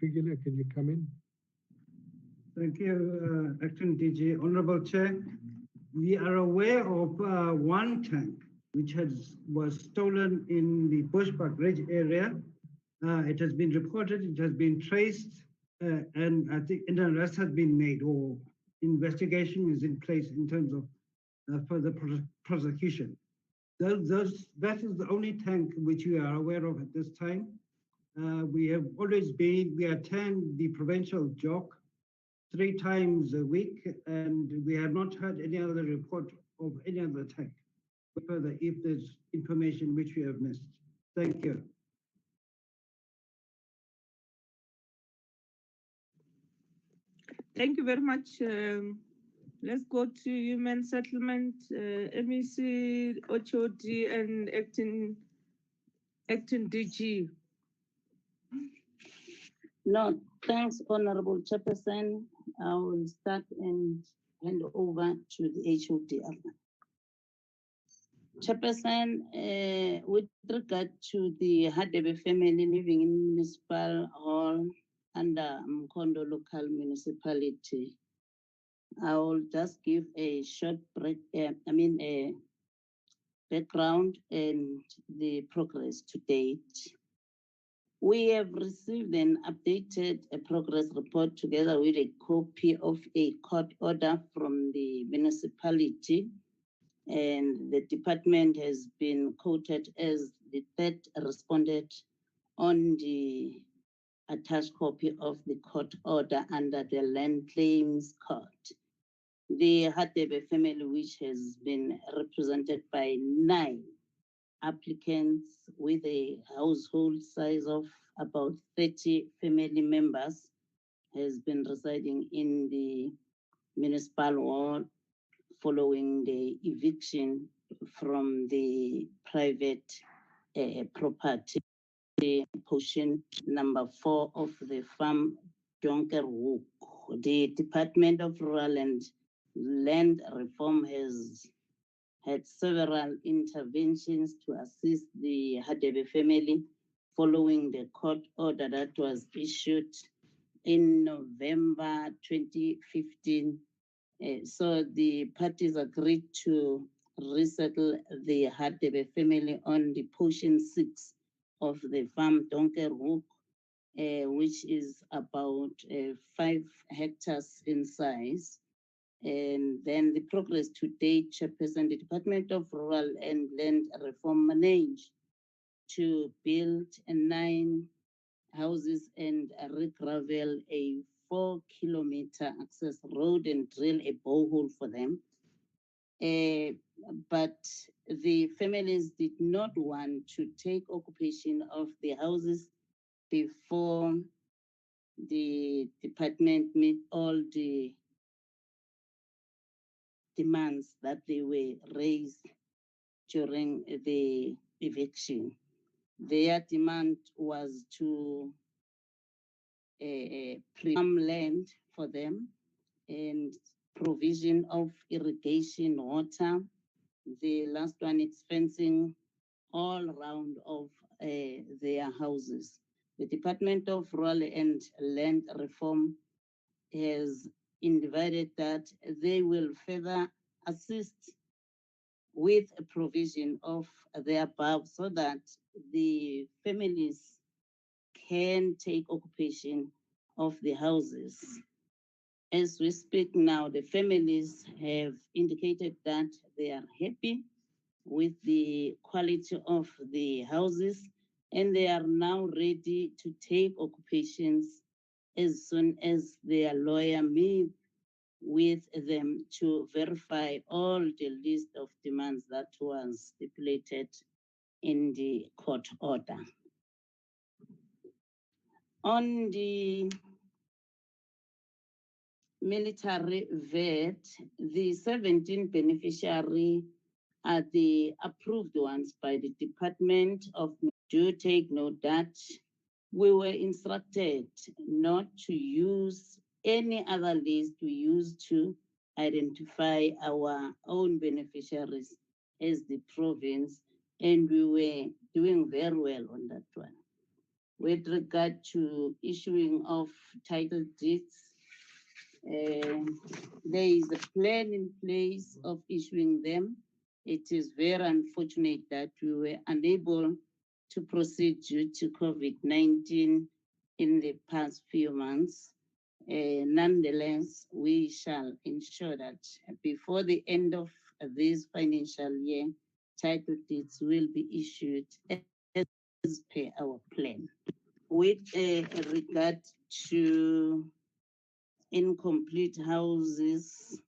Figula, can you come in? Thank you, Acting DG. Honourable Chair, we are aware of one tank which was stolen in the Bushbuck Ridge area. It has been reported, it has been traced, and I think an arrest has been made, or investigation is in place in terms of further prosecution. That is the only tank which we are aware of at this time. We attend the provincial JOC 3 times a week, and we have not heard any other report of any other tank. Further, if there's information which we have missed. Thank you. Thank you very much. Let's go to Human Settlement, MEC, HOD, and Acting DG. No, thanks, Honorable Chairperson. I will start and hand over to the HOD. Chairperson, with regard to the Hadebe family living in municipal hall under Mkondo local municipality, I will just give a short background and the progress to date. We have received an updated progress report together with a copy of a court order from the municipality, and the department has been quoted as the third respondent on the attached copy of the court order under the Land Claims Court. The Hadebe family, which has been represented by 9 applicants with a household size of about 30 family members, has been residing in the municipal ward following the eviction from the private property portion number 4 of the farm Donkerhoek. The Department of Rural and Land Reform has had several interventions to assist the Hadebe family following the court order that was issued in November 2015. So the parties agreed to resettle the Hadebe family on the portion 6 of the farm Donkerhoek, which is about 5 hectares in size. And then the progress to date, Chairperson, the Department of Rural and Land Reform managed to build 9 houses and re-gravel a 4-kilometer access road and drill a borehole for them. But the families did not want to take occupation of the houses before the department met all the demands that they were raised during the eviction. Their demand was to farm land for them and provision of irrigation water. The last one is fencing all round of their houses. The Department of Rural and Land Reform has indicated that they will further assist with a provision of the above so that the families can take occupation of the houses. As we speak now, the families have indicated that they are happy with the quality of the houses and they are now ready to take occupations as soon as their lawyer meets with them to verify all the list of demands that was stipulated in the court order. On the military vet, the 17 beneficiaries are the approved ones by the Department of. Do take note that we were instructed not to use any other list we used to identify our own beneficiaries as the province, and we were doing very well on that one. With regard to issuing of title deeds, there is a plan in place of issuing them. It is very unfortunate that we were unable to proceed due to COVID-19 in the past few months. Nonetheless, we shall ensure that before the end of this financial year, title deeds will be issued as per our plan. With regard to incomplete houses,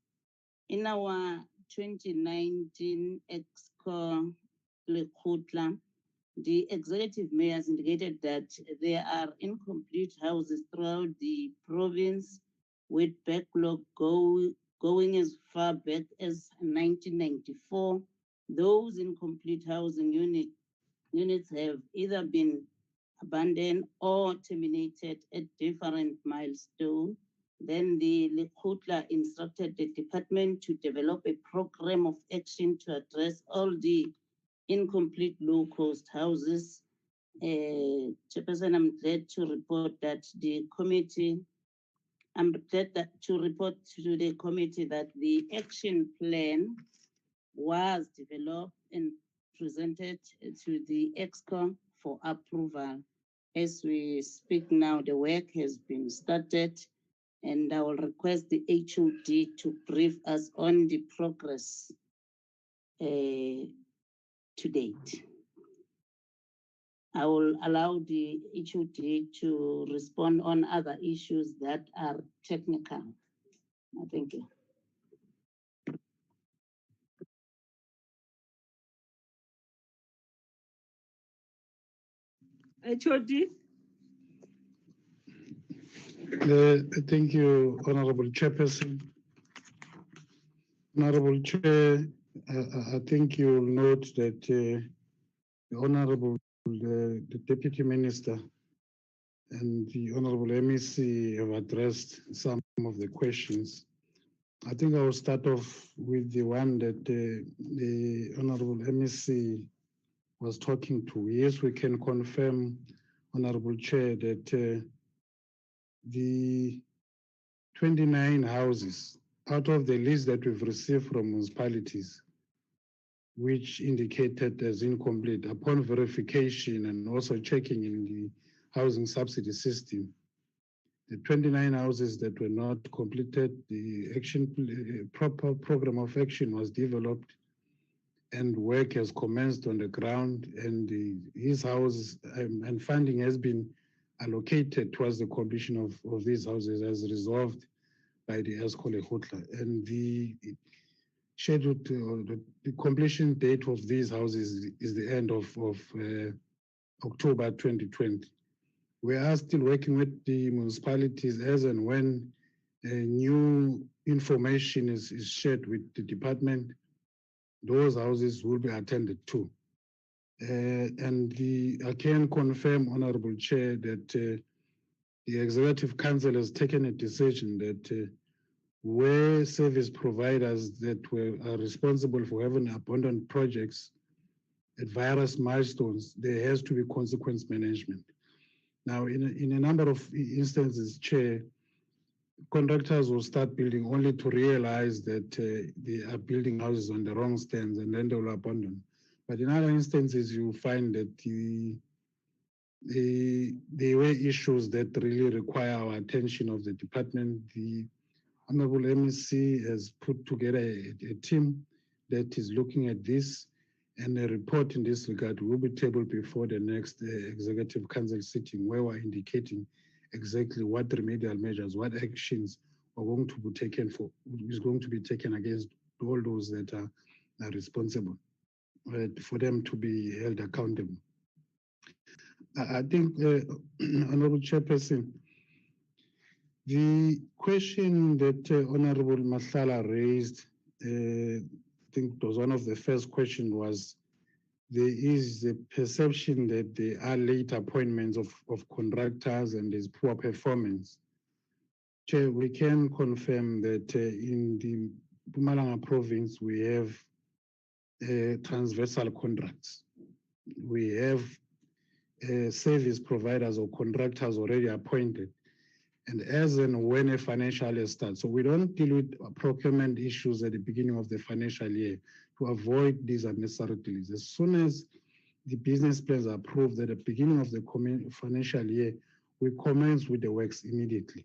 in our 2019 EXCO Lekgotla, the executive mayor has indicated that there are incomplete houses throughout the province with backlog going as far back as 1994. Those incomplete housing units have either been abandoned or terminated at different milestones. Then the Lekgotla instructed the department to develop a program of action to address all the incomplete low-cost houses. Chairperson, I'm glad to report that the committee, to report to the committee that the action plan was developed and presented to the EXCO for approval. As we speak now, the work has been started, and I will request the HOD to brief us on the progress to date. I will allow the HOD to respond on other issues that are technical. Thank you. HOD. Thank you, Honorable Chairperson. Honorable Chair, I think you'll note that the Honorable the Deputy Minister and the Honorable MEC have addressed some of the questions. I think I will start off with the one that the Honorable MEC was talking to. Yes, we can confirm, Honorable Chair, that the 29 houses out of the list that we've received from municipalities, which indicated as incomplete upon verification and also checking in the housing subsidy system, the 29 houses that were not completed, the proper program of action was developed and work has commenced on the ground, and his houses and funding has been allocated towards the completion of these houses as resolved by the Escole Hutla. And the scheduled the completion date of these houses is the end of October 2020. We are still working with the municipalities as and when new information is shared with the department, those houses will be attended to. And I can confirm, Honorable Chair, that the Executive Council has taken a decision that where service providers that are responsible for having abandoned projects at various milestones, there has to be consequence management. Now, in a number of instances, Chair, contractors will start building only to realize that they are building houses on the wrong stands, and then they will abandon. But in other instances, you find that there were issues that really require our attention of the department. The Honorable MEC has put together a team that is looking at this, and a report in this regard will be tabled before the next Executive Council sitting, where we're indicating exactly what remedial measures, what actions are going to be taken against all those that are responsible for them to be held accountable. I think, Honorable Chairperson, the question that Honorable Masala raised, I think it was one of the first questions, was there is the perception that there are late appointments of contractors and there's poor performance. Chair, we can confirm that in the Mpumalanga province, we have transversal contracts. We have service providers or contractors already appointed, and as and when a financial year starts. So we don't deal with procurement issues at the beginning of the financial year to avoid these unnecessary delays. As soon as the business plans are approved at the beginning of the financial year, we commence with the works immediately.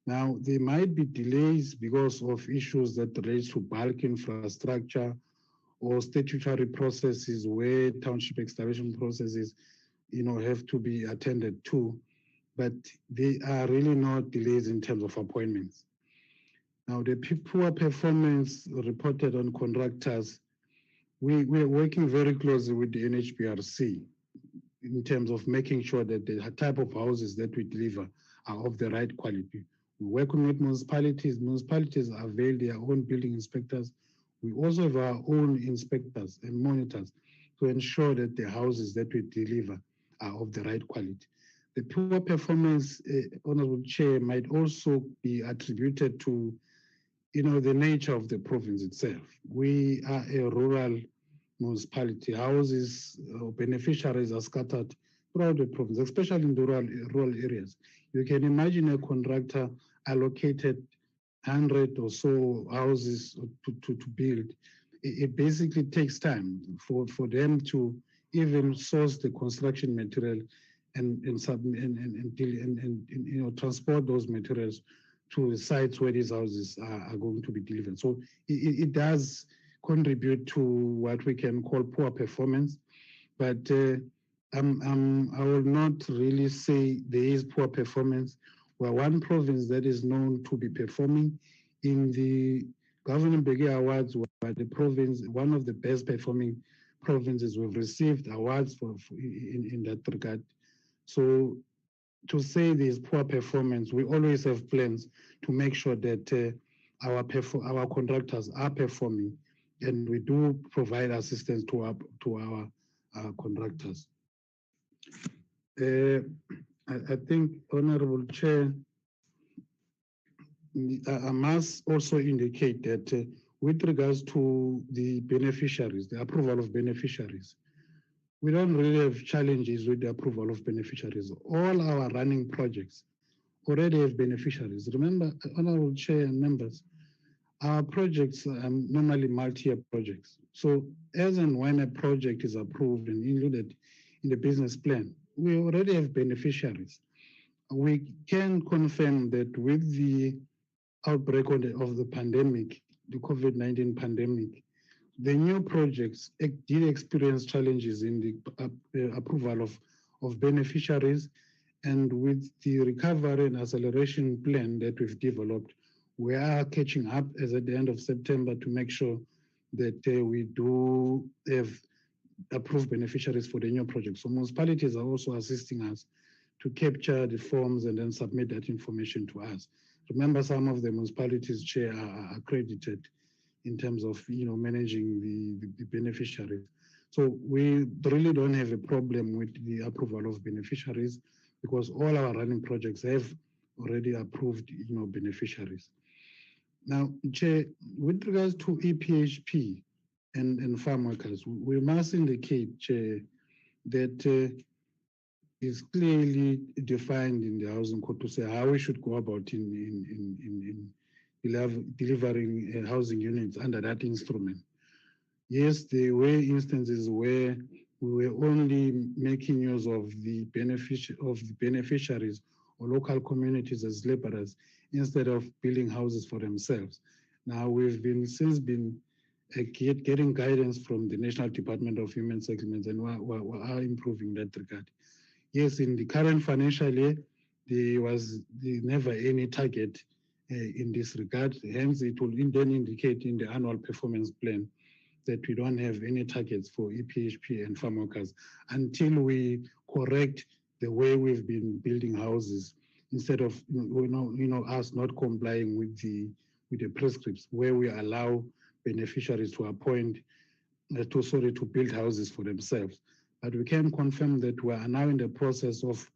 Now, there might be delays because of issues that relate to bulk infrastructure or statutory processes where township excavation processes, have to be attended to, but they are really not delays in terms of appointments. Now, the poor performance reported on contractors, we're working very closely with the NHBRC in terms of making sure that the type of houses that we deliver are of the right quality. We're working with municipalities. Municipalities avail their own building inspectors. We also have our own inspectors and monitors to ensure that the houses that we deliver are of the right quality. The poor performance, Honorable Chair, might also be attributed to, the nature of the province itself. We are a rural municipality. Houses or beneficiaries are scattered throughout the province, especially in the rural areas. You can imagine a contractor allocated 100 or so houses to build. It basically takes time for them to even source the construction material and transport those materials to the sites where these houses are going to be delivered. So it does contribute to what we can call poor performance, but I will not really say there is poor performance. We're one province that is known to be performing. In the Government Begi Awards, we're the province, one of the best performing provinces. We've received awards in that regard. So to say there's poor performance, we always have plans to make sure that our contractors are performing, and we do provide assistance to our contractors. I think, Honorable Chair, I must also indicate that with regards to the beneficiaries, the approval of beneficiaries, we don't really have challenges with the approval of beneficiaries. All our running projects already have beneficiaries. Remember, Honorable Chair and members, our projects are normally multi-year projects. So as and when a project is approved and included in the business plan, we already have beneficiaries. We can confirm that with the outbreak of the pandemic, the COVID-19 pandemic, the new projects did experience challenges in the approval of beneficiaries, and with the recovery and acceleration plan that we've developed, we are catching up as at the end of September to make sure that we do have approved beneficiaries for the new projects. So municipalities are also assisting us to capture the forms and then submit that information to us. Remember, some of the municipalities, Chair, are accredited in terms of managing the beneficiaries. So we really don't have a problem with the approval of beneficiaries because all our running projects have already approved beneficiaries. Now, Chair, with regards to EPHP and farm workers, we must indicate, Chair, that is clearly defined in the housing code to say how we should go about in delivering housing units under that instrument. Yes, there were instances where we were only making use of the beneficiaries or local communities as laborers instead of building houses for themselves. Now we've since been getting guidance from the National Department of Human Settlements, and we are improving that regard. Yes, in the current financial year, there was never any target in this regard. Hence, it will then indicate in the annual performance plan that we don't have any targets for EPHP and farm workers until we correct the way we've been building houses, instead of us not complying with the prescripts where we allow beneficiaries to to build houses for themselves. But we can confirm that we are now in the process of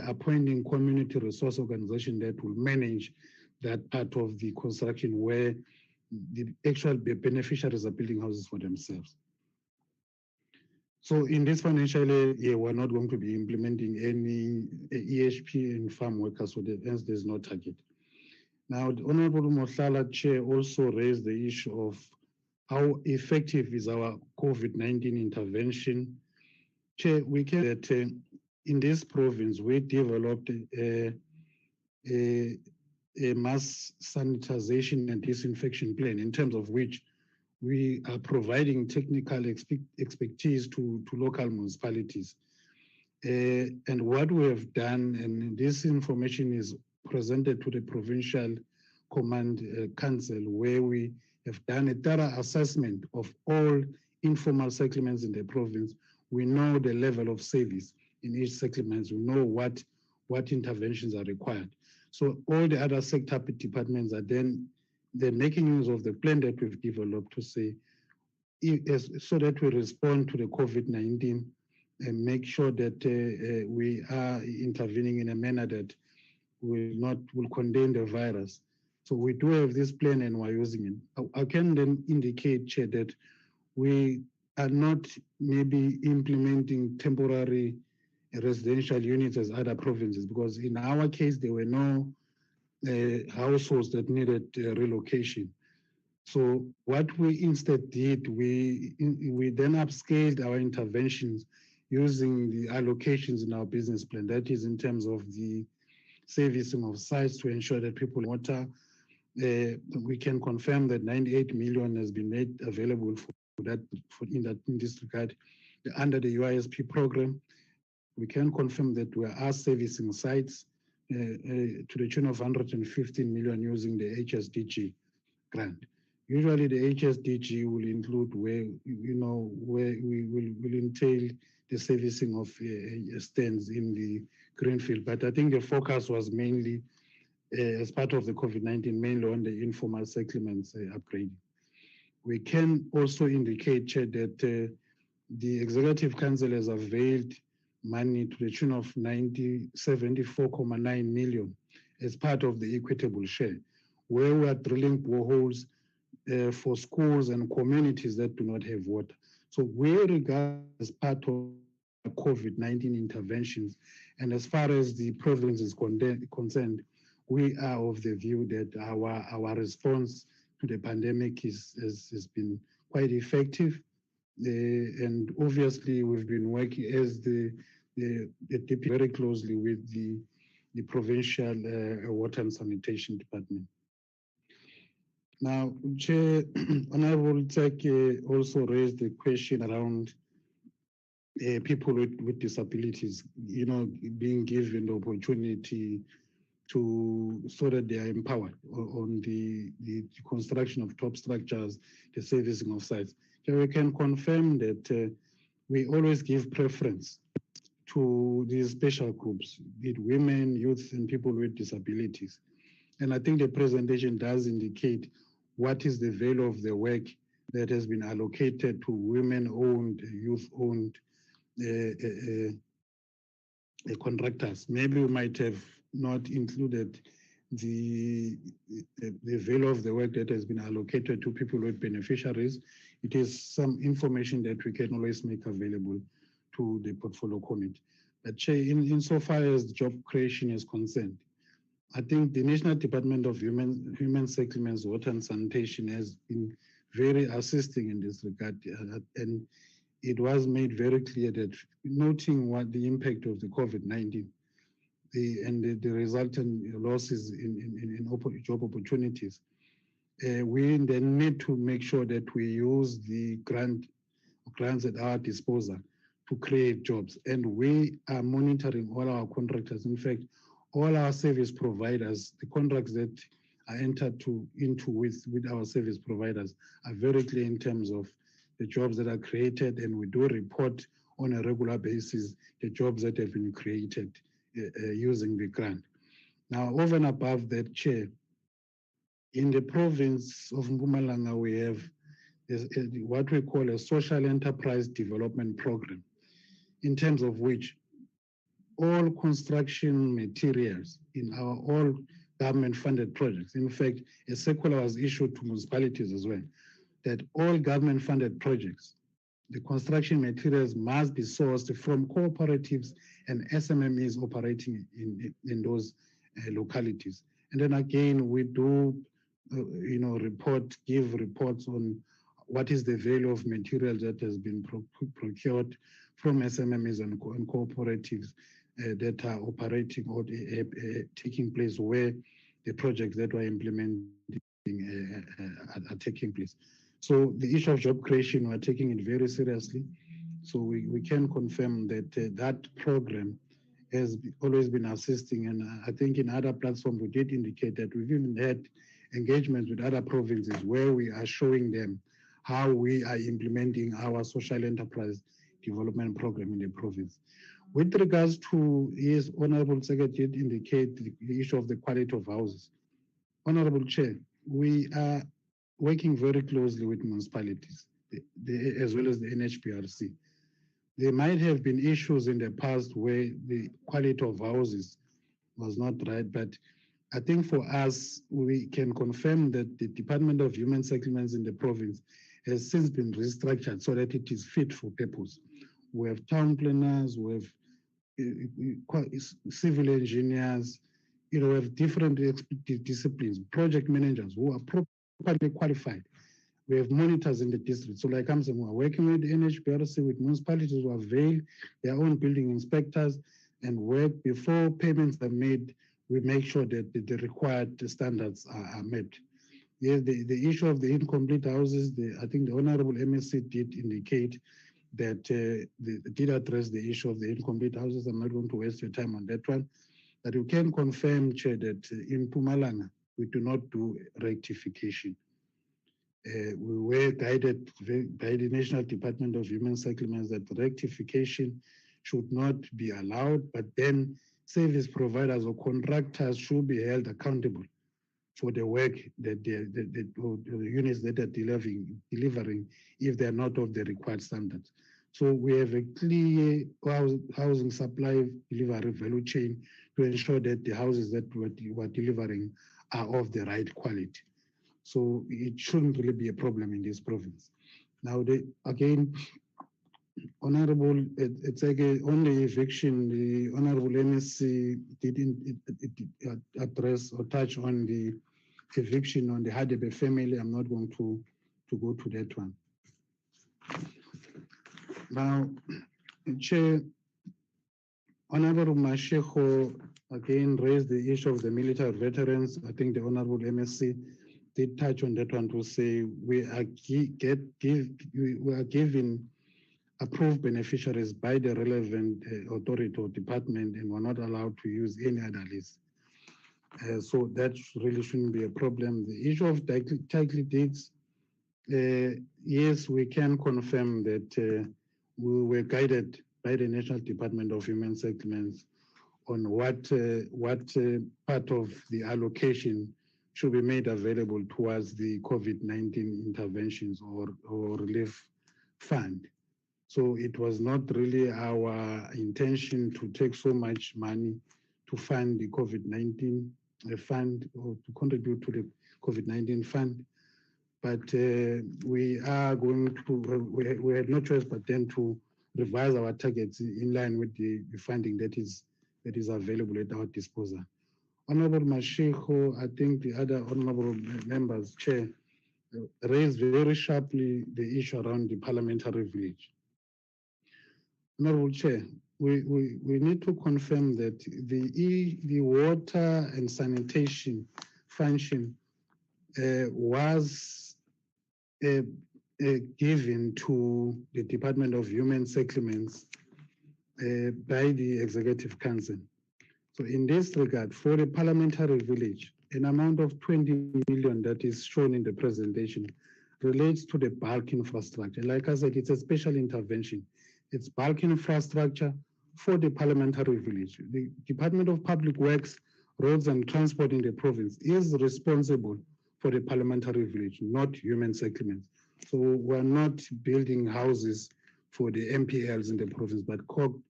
appointing community resource organization that will manage that part of the construction where the actual beneficiaries are building houses for themselves. So in this financial year, we're not going to be implementing any EHP and farm workers, so hence there's no target. Now, the Honorable Mohlala Chair also raised the issue of how effective is our COVID-19 intervention. Chair, we can that in this province, we developed a mass sanitization and disinfection plan, in terms of which we are providing technical expertise to local municipalities. And what we have done, and this information is presented to the Provincial Command Council, where we have done a thorough assessment of all informal settlements in the province. We know the level of service in each settlement. We know what interventions are required. So all the other sector departments are they're making use of the plan that we've developed to say, so that we respond to the COVID-19 and make sure that we are intervening in a manner that will contain the virus. So we do have this plan and we're using it. I can then indicate, Chair, that we are not maybe implementing temporary residential units as other provinces, because in our case, there were no households that needed relocation. So what we instead did, we then upscaled our interventions using the allocations in our business plan. That is in terms of the servicing of sites to ensure that people water. We can confirm that 98 million has been made available in this regard. under the UISP program. We can confirm that we are servicing sites to the tune of 115 million using the HSDG grant. Usually the HSDG will include where we will entail the servicing of stands in the greenfield. But I think the focus was mainly as part of the COVID-19, mainly on the informal settlements upgrading. We can also indicate, Chair, that the Executive Council has availed money to the tune of 74.9 million as part of the equitable share, where we are drilling boreholes for schools and communities that do not have water. So we regard as part of COVID-19 interventions, and as far as the province is concerned, we are of the view that our response to the pandemic has been quite effective. And obviously we've been working as the DP very closely with the Provincial Water and Sanitation Department. Now, Chair, Honorable Tsek also raised the question around people with disabilities, being given the opportunity so that they are empowered on the construction of top structures, the servicing of sites. So we can confirm that we always give preference to these special groups, be it women, youth, and people with disabilities. And I think the presentation does indicate what is the value of the work that has been allocated to women-owned, youth-owned contractors. Maybe we might have not included the value of the work that has been allocated to people with beneficiaries. It is some information that we can always make available to the portfolio committee. But Chair, insofar as job creation is concerned, I think the National Department of Human Settlements, Water and Sanitation has been very assisting in this regard, and it was made very clear that noting what the impact of the COVID-19 and the resultant losses in job opportunities, we then need to make sure that we use the grants at our disposal to create jobs. And we are monitoring all our contractors. In fact, all our service providers, the contracts that are entered into with our service providers are very clear in terms of the jobs that are created, and we do report on a regular basis the jobs that have been created using the grant. Now, over and above that, Chair, in the province of Mpumalanga, we have what we call a social enterprise development program, in terms of which all construction materials in our all government-funded projects, in fact, a circular was issued to municipalities as well, that all government-funded projects, the construction materials must be sourced from cooperatives and SMMEs operating in those localities. And then again, we do, give reports on what is the value of material that has been procured from SMMEs and cooperatives that are operating or taking place where the projects that were implementing are taking place. So the issue of job creation, we're taking it very seriously. So we can confirm that that program has always been assisting. And I think in other platforms, we did indicate that we've even had engagements with other provinces where we are showing them how we are implementing our social enterprise development program in the province. With regards to, yes, Honorable Secretary did indicate the issue of the quality of houses. Honorable Chair, we are working very closely with municipalities, as well as the NHBRC. There might have been issues in the past where the quality of houses was not right, but I think for us, we can confirm that the Department of Human Settlements in the province has since been restructured so that it is fit for purpose. We have town planners, we have civil engineers, we have different disciplines, project managers who are properly qualified. We have monitors in the district. So like I'm saying, we're working with NHBRC, with municipalities who avail their own building inspectors and work before payments are made. We make sure that the required standards are met. Yes, the issue of the incomplete houses, I think the Honorable MSC did indicate that did address the issue of the incomplete houses. I'm not going to waste your time on that one. But you can confirm, Chair, that in Mpumalanga, we do not do rectification. We were guided by the National Department of Human Settlements that rectification should not be allowed, but then service providers or contractors should be held accountable for the work that the units that are delivering if they're not of the required standards. So we have a clear housing supply delivery value chain to ensure that the houses that we're delivering are of the right quality. So it shouldn't really be a problem in this province. Now, again, Honorable, it's again on the eviction, the Honorable MSC didn't address or touch on the eviction on the Hadebe family. I'm not going to go to that one. Now, Chair, Honorable Mashego again raised the issue of the military veterans. I think the Honorable MSC did touch on that one to say we are given approved beneficiaries by the relevant authority or department, and we're not allowed to use any other list. So that really shouldn't be a problem. The issue of title deeds, yes, we can confirm that we were guided by the National Department of Human Settlements on what part of the allocation should be made available towards the COVID-19 interventions or relief fund. So it was not really our intention to take so much money to fund the COVID-19 fund or to contribute to the COVID-19 fund. But we are going to, we had no choice but then to revise our targets in line with the funding that is available at our disposal. Honorable Mashego, I think the other honorable members, Chair, raised very sharply the issue around the parliamentary village. Honorable Chair, we need to confirm that the water and sanitation function was given to the Department of Human Settlements by the Executive Council. So in this regard, for the parliamentary village, an amount of 20 million that is shown in the presentation relates to the bulk infrastructure. Like I said, it's a special intervention. It's bulk infrastructure for the parliamentary village. The Department of Public Works, Roads and Transport in the province is responsible for the parliamentary village, not human settlements. So we're not building houses for the MPLs in the province, but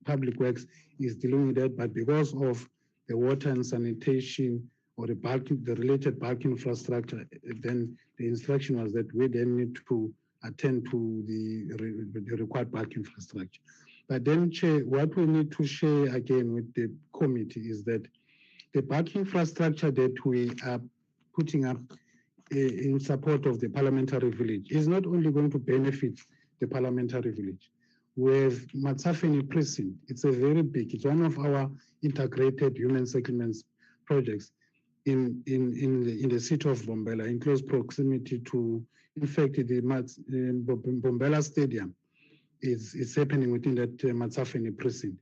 Public Works is dealing with that. But because of the water and sanitation or the related bulk infrastructure, then the instruction was that we then need to attend to the required bulk infrastructure. But then, Chair, what we need to share again with the committee is that the bulk infrastructure that we are putting up in support of the parliamentary village is not only going to benefit the parliamentary village. We have Matsafeni Precinct. It's a very big, it's one of our integrated human settlements projects in the city of Bombela, in close proximity to, in fact, the Bombela Stadium is happening within that Matsafeni Precinct.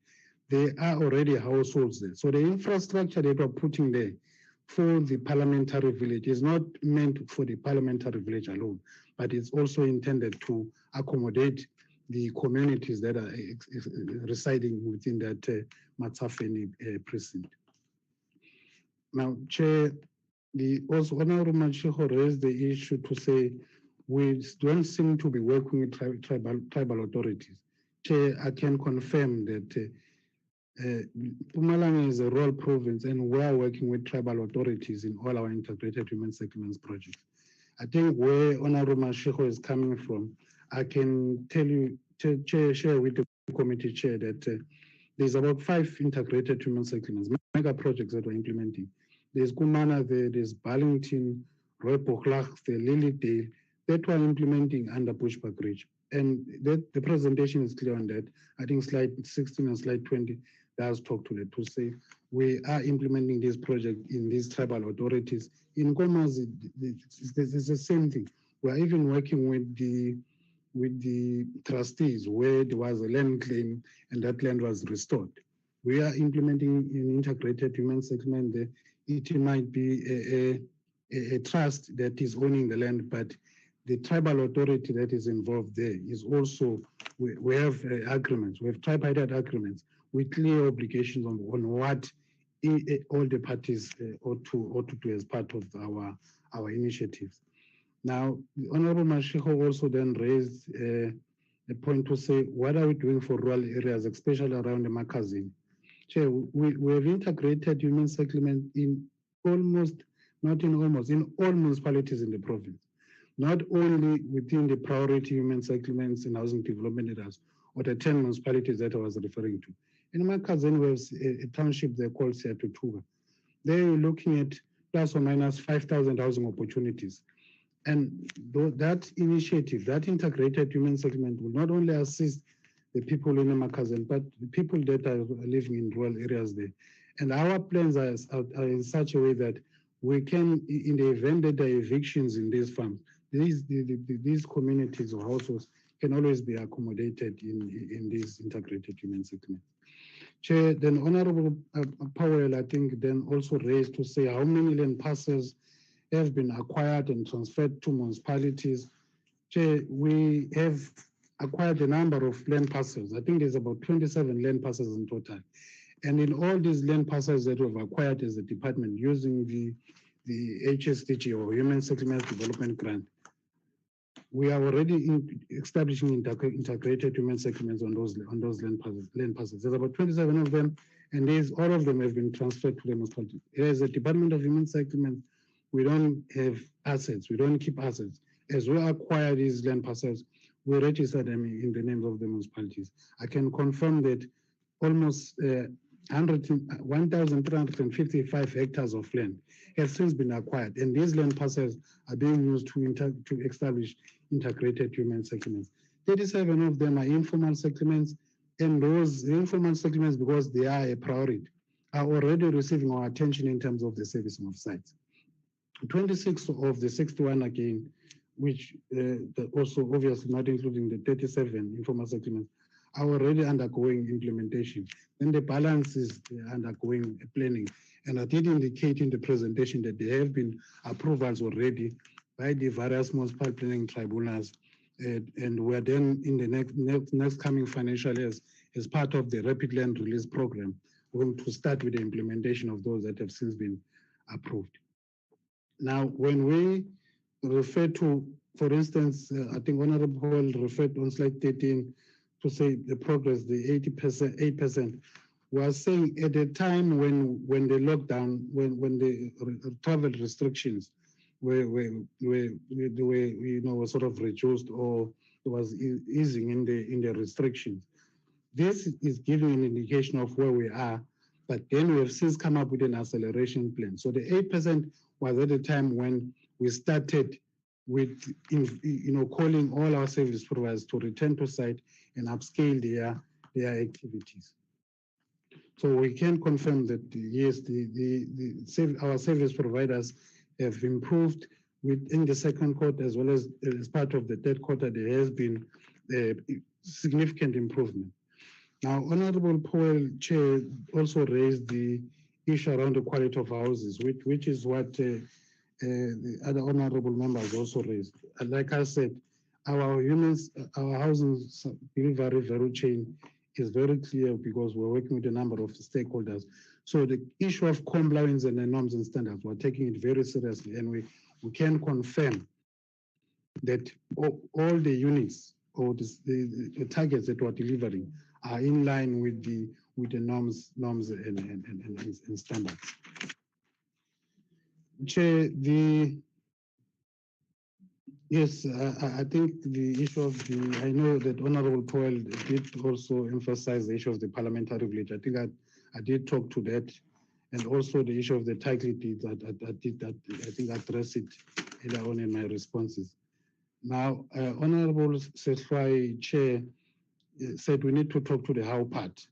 There are already households there. So the infrastructure that we're putting there for the parliamentary village is not meant for the parliamentary village alone, but it's also intended to accommodate the communities that are residing within that Matsafeni precinct. Now, Chair, also Honorable Mashego raised the issue to say we don't seem to be working with tribal authorities. Chair, I can confirm that Mpumalanga is a rural province and we are working with tribal authorities in all our integrated human settlements projects. I think where Honorable Mashego is coming from, I can tell you, share with the committee chair that there's about 5 integrated human settlements, mega projects that we're implementing. There's Kumana there, there's Burlington, Roepoglach, the Lilydale, that we're implementing under Bushbuck Ridge. And the presentation is clear on that. I think slide 16 and slide 20 does talk to that, to say we are implementing this project in these tribal authorities. In Gomazi, it's the same thing. We're even working with the with the trustees where there was a land claim and that land was restored. We are implementing an integrated human settlement there. It might be a trust that is owning the land, but the tribal authority that is involved there is also, we have agreements, we have tripartite agreements with clear obligations on what all the parties ought to do as part of our initiatives. Now, the Honorable Mashiko also then raised a point to say, what are we doing for rural areas, especially around the Makazini? Chair, we have integrated human settlement in almost, not in almost, in all municipalities in the province, not only within the priority human settlements and housing development areas, or the 10 municipalities that I was referring to. In Makazini, we have a township there called Seatutuba. There you're looking at plus or minus 5,000 housing opportunities. And that initiative, that integrated human settlement will not only assist the people in the Makazini, but the people that are living in rural areas there. And our plans are in such a way that we can, in the event that there are evictions in these farms, these communities or households can always be accommodated in this integrated human settlement. Chair, then Honorable Powell, I think, then also raised to say how many land parcels have been acquired and transferred to municipalities. Chair, we have acquired a number of land parcels. I think there's about 27 land parcels in total. And in all these land parcels that we've acquired as a department using the HSDG or Human Settlement Development Grant, we are already establishing integrated human settlements on those land parcels. There's about 27 of them, and all of them have been transferred to the municipality. As a Department of Human Settlement, we don't have assets, we don't keep assets. As we acquire these land parcels, we register them in the names of the municipalities. I can confirm that almost 1,355 hectares of land have since been acquired, and these land parcels are being used to establish integrated human settlements. 37 of them are informal settlements, and those informal settlements, because they are a priority, are already receiving our attention in terms of the servicing of sites. 26 of the 61 again, which also obviously not including the 37 informal settlements, are already undergoing implementation. And the balance is undergoing planning. And I did indicate in the presentation that there have been approvals already by the various municipal planning tribunals. And we're then in the next coming financial years, as part of the Rapid Land Release Program, we're going to start with the implementation of those that have since been approved. Now, when we refer to, for instance, I think Honorable Hall referred on slide 13 to say the progress, the 8%, we are saying at the time when the lockdown, when the travel restrictions were sort of reduced or was easing in the restrictions. This is giving an indication of where we are, but then we have since come up with an acceleration plan. So the 8% was at the time when we started with calling all our service providers to return to site and upscale their activities. So we can confirm that yes, our service providers have improved within the second quarter as well as part of the third quarter. There has been a significant improvement. Now, Honorable Powell, Chair, also raised the issue around the quality of houses, which is what the other honorable members also raised. And like I said, our housing delivery value chain is very clear because we're working with a number of stakeholders. So the issue of compliance and the norms and standards, we're taking it very seriously, and we can confirm that all the units or the targets that we're delivering are in line with the norms and standards. Chair, yes, I think the issue of I know that Honorable Powell did also emphasize the issue of the parliamentary village. I think I did talk to that, and also the issue of the title deeds. I think address it earlier on in my responses. Now, Honorable Seswai, Chair, said we need to talk to the how part.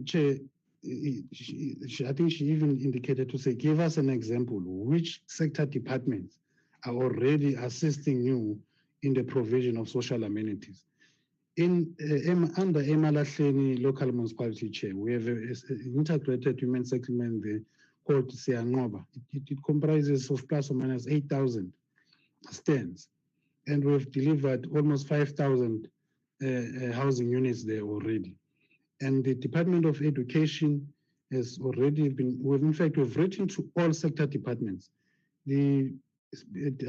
Chair, I think she even indicated to say, give us an example, which sector departments are already assisting you in the provision of social amenities. Under Emalahleni local municipality chair, we have an integrated human settlement there called Siangoba. It comprises of plus or minus 8,000 stands, and we've delivered almost 5,000 housing units there already. And the Department of Education has already been, we've written to all sector departments. I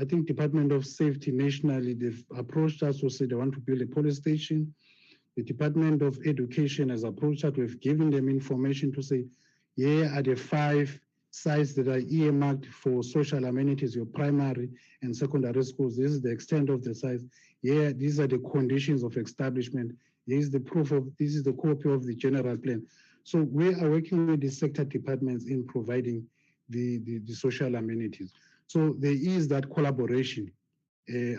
think Department of Safety nationally, they've approached us to say they want to build a police station. The Department of Education has approached us. We've given them information to say, here are the 5 sites that are earmarked for social amenities, your primary and secondary schools. This is the extent of the sites. Here, these are the conditions of establishment. Here is the proof of, this is the copy of the general plan. So we are working with the sector departments in providing the social amenities. So there is that collaboration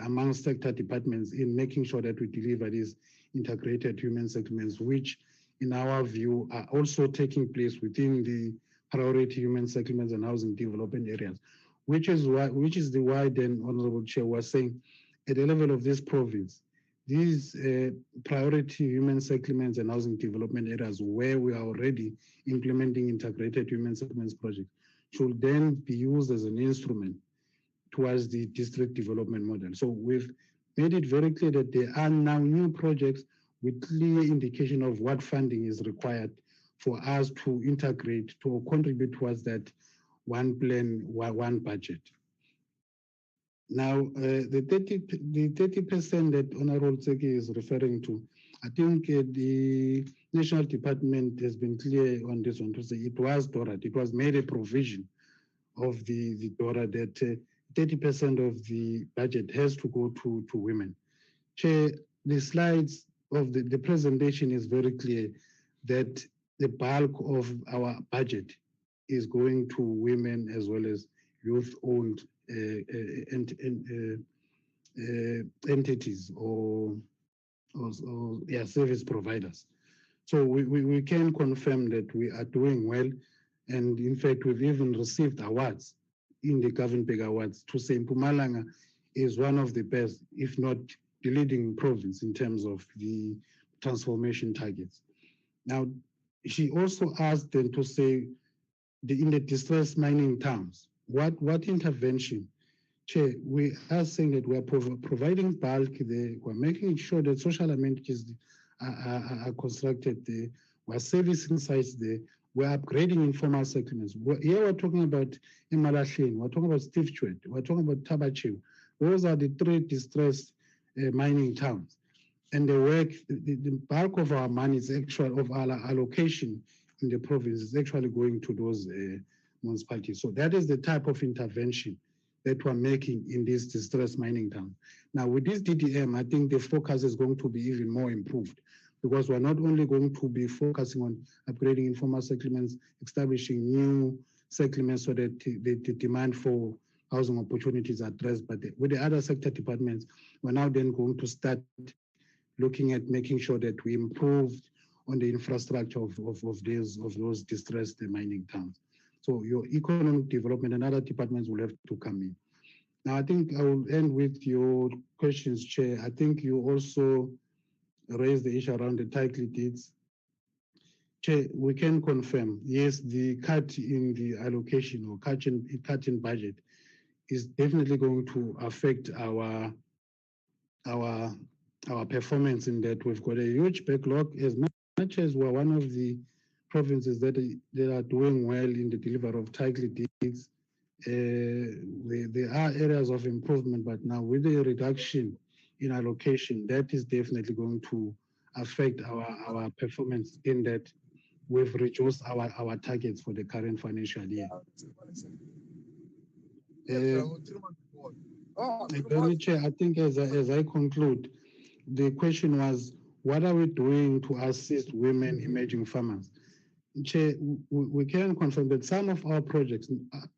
among sector departments in making sure that we deliver these integrated human settlements, which in our view are also taking place within the priority human settlements and housing development areas, which is the why then, Honorable Chair, was saying at the level of this province, these priority human settlements and housing development areas where we are already implementing integrated human settlements projects should then be used as an instrument towards the district development model. So we've made it very clear that there are now new projects with clear indication of what funding is required for us to integrate, to contribute towards that one plan, one budget. Now, the 30% that Honorable Tseki is referring to, I think the National Department has been clear on this one to say it was Drought. It was made a provision of the Drought that 30% of the budget has to go to women. Chair, the slides of the presentation is very clear that the bulk of our budget is going to women as well as youth-owned entities or service providers. So we can confirm that we are doing well, and in fact we've even received awards in the Government Awards to say Mpumalanga is one of the best, if not the leading province in terms of the transformation targets. Now, she also asked them to say in the distressed mining towns, what intervention? Chair, we are saying that we are providing bulk there, we're making sure that social amenities are constructed there, we're servicing sites there, we're upgrading informal settlements. Here we're talking about Emalahleni, we're talking about Steve-Tshwete, we're talking about Tabachew. Those are the 3 distressed mining towns. And the work, the bulk of our money is actually, of our allocation in the province is actually going to those municipalities. So that is the type of intervention that we're making in these distressed mining towns. Now with this DDM, I think the focus is going to be even more improved, because we're not only going to be focusing on upgrading informal settlements, establishing new settlements so that the demand for housing opportunities are addressed, but with the other sector departments, we're now then going to start looking at making sure that we improve on the infrastructure of those distressed mining towns. So your economic development and other departments will have to come in. Now, I think I will end with your questions, Chair. I think you also raised the issue around the title deeds. Chair, we can confirm, yes, the cut in the allocation or cut in budget is definitely going to affect our performance in that we've got a huge backlog. As much as we're one of the provinces that are doing well in the delivery of title deeds, there are areas of improvement, but now with the reduction in allocation, that is definitely going to affect our performance in that we've reduced our targets for the current financial year. Chair, I think as I conclude, the question was, what are we doing to assist women emerging farmers? Chair, we can confirm that some of our projects,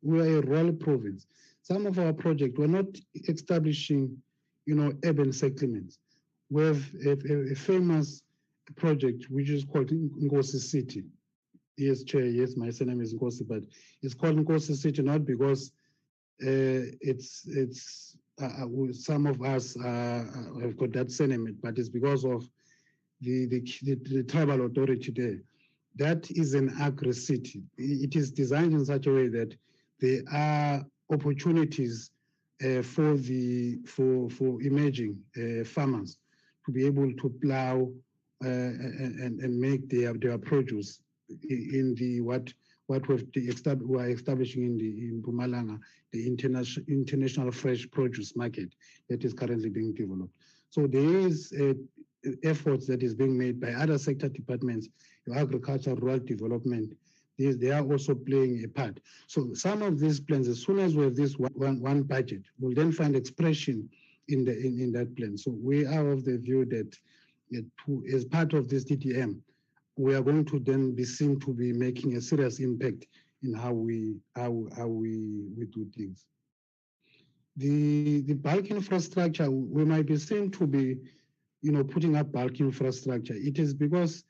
we are a rural province. Some of our projects, we're not establishing, urban settlements. We have a famous project which is called Nkosi City. Yes, Chair, yes, my surname is Nkosi, but it's called Nkosi City not because it's some of us have got that sentiment, but it's because of the tribal authority there. That is an agri-city. It is designed in such a way that there are opportunities for emerging farmers to be able to plow and make their produce in the what we are establishing in Mpumalanga, the international fresh produce market that is currently being developed. So there is efforts that is being made by other sector departments, your agriculture, rural development. They are also playing a part. So some of these plans, as soon as we have this one budget, we'll then find expression in that plan. So we are of the view that as part of this DTM, we are going to then be seen to be making a serious impact in how we do things. The bulk infrastructure, we might be seen to be, putting up bulk infrastructure. It is because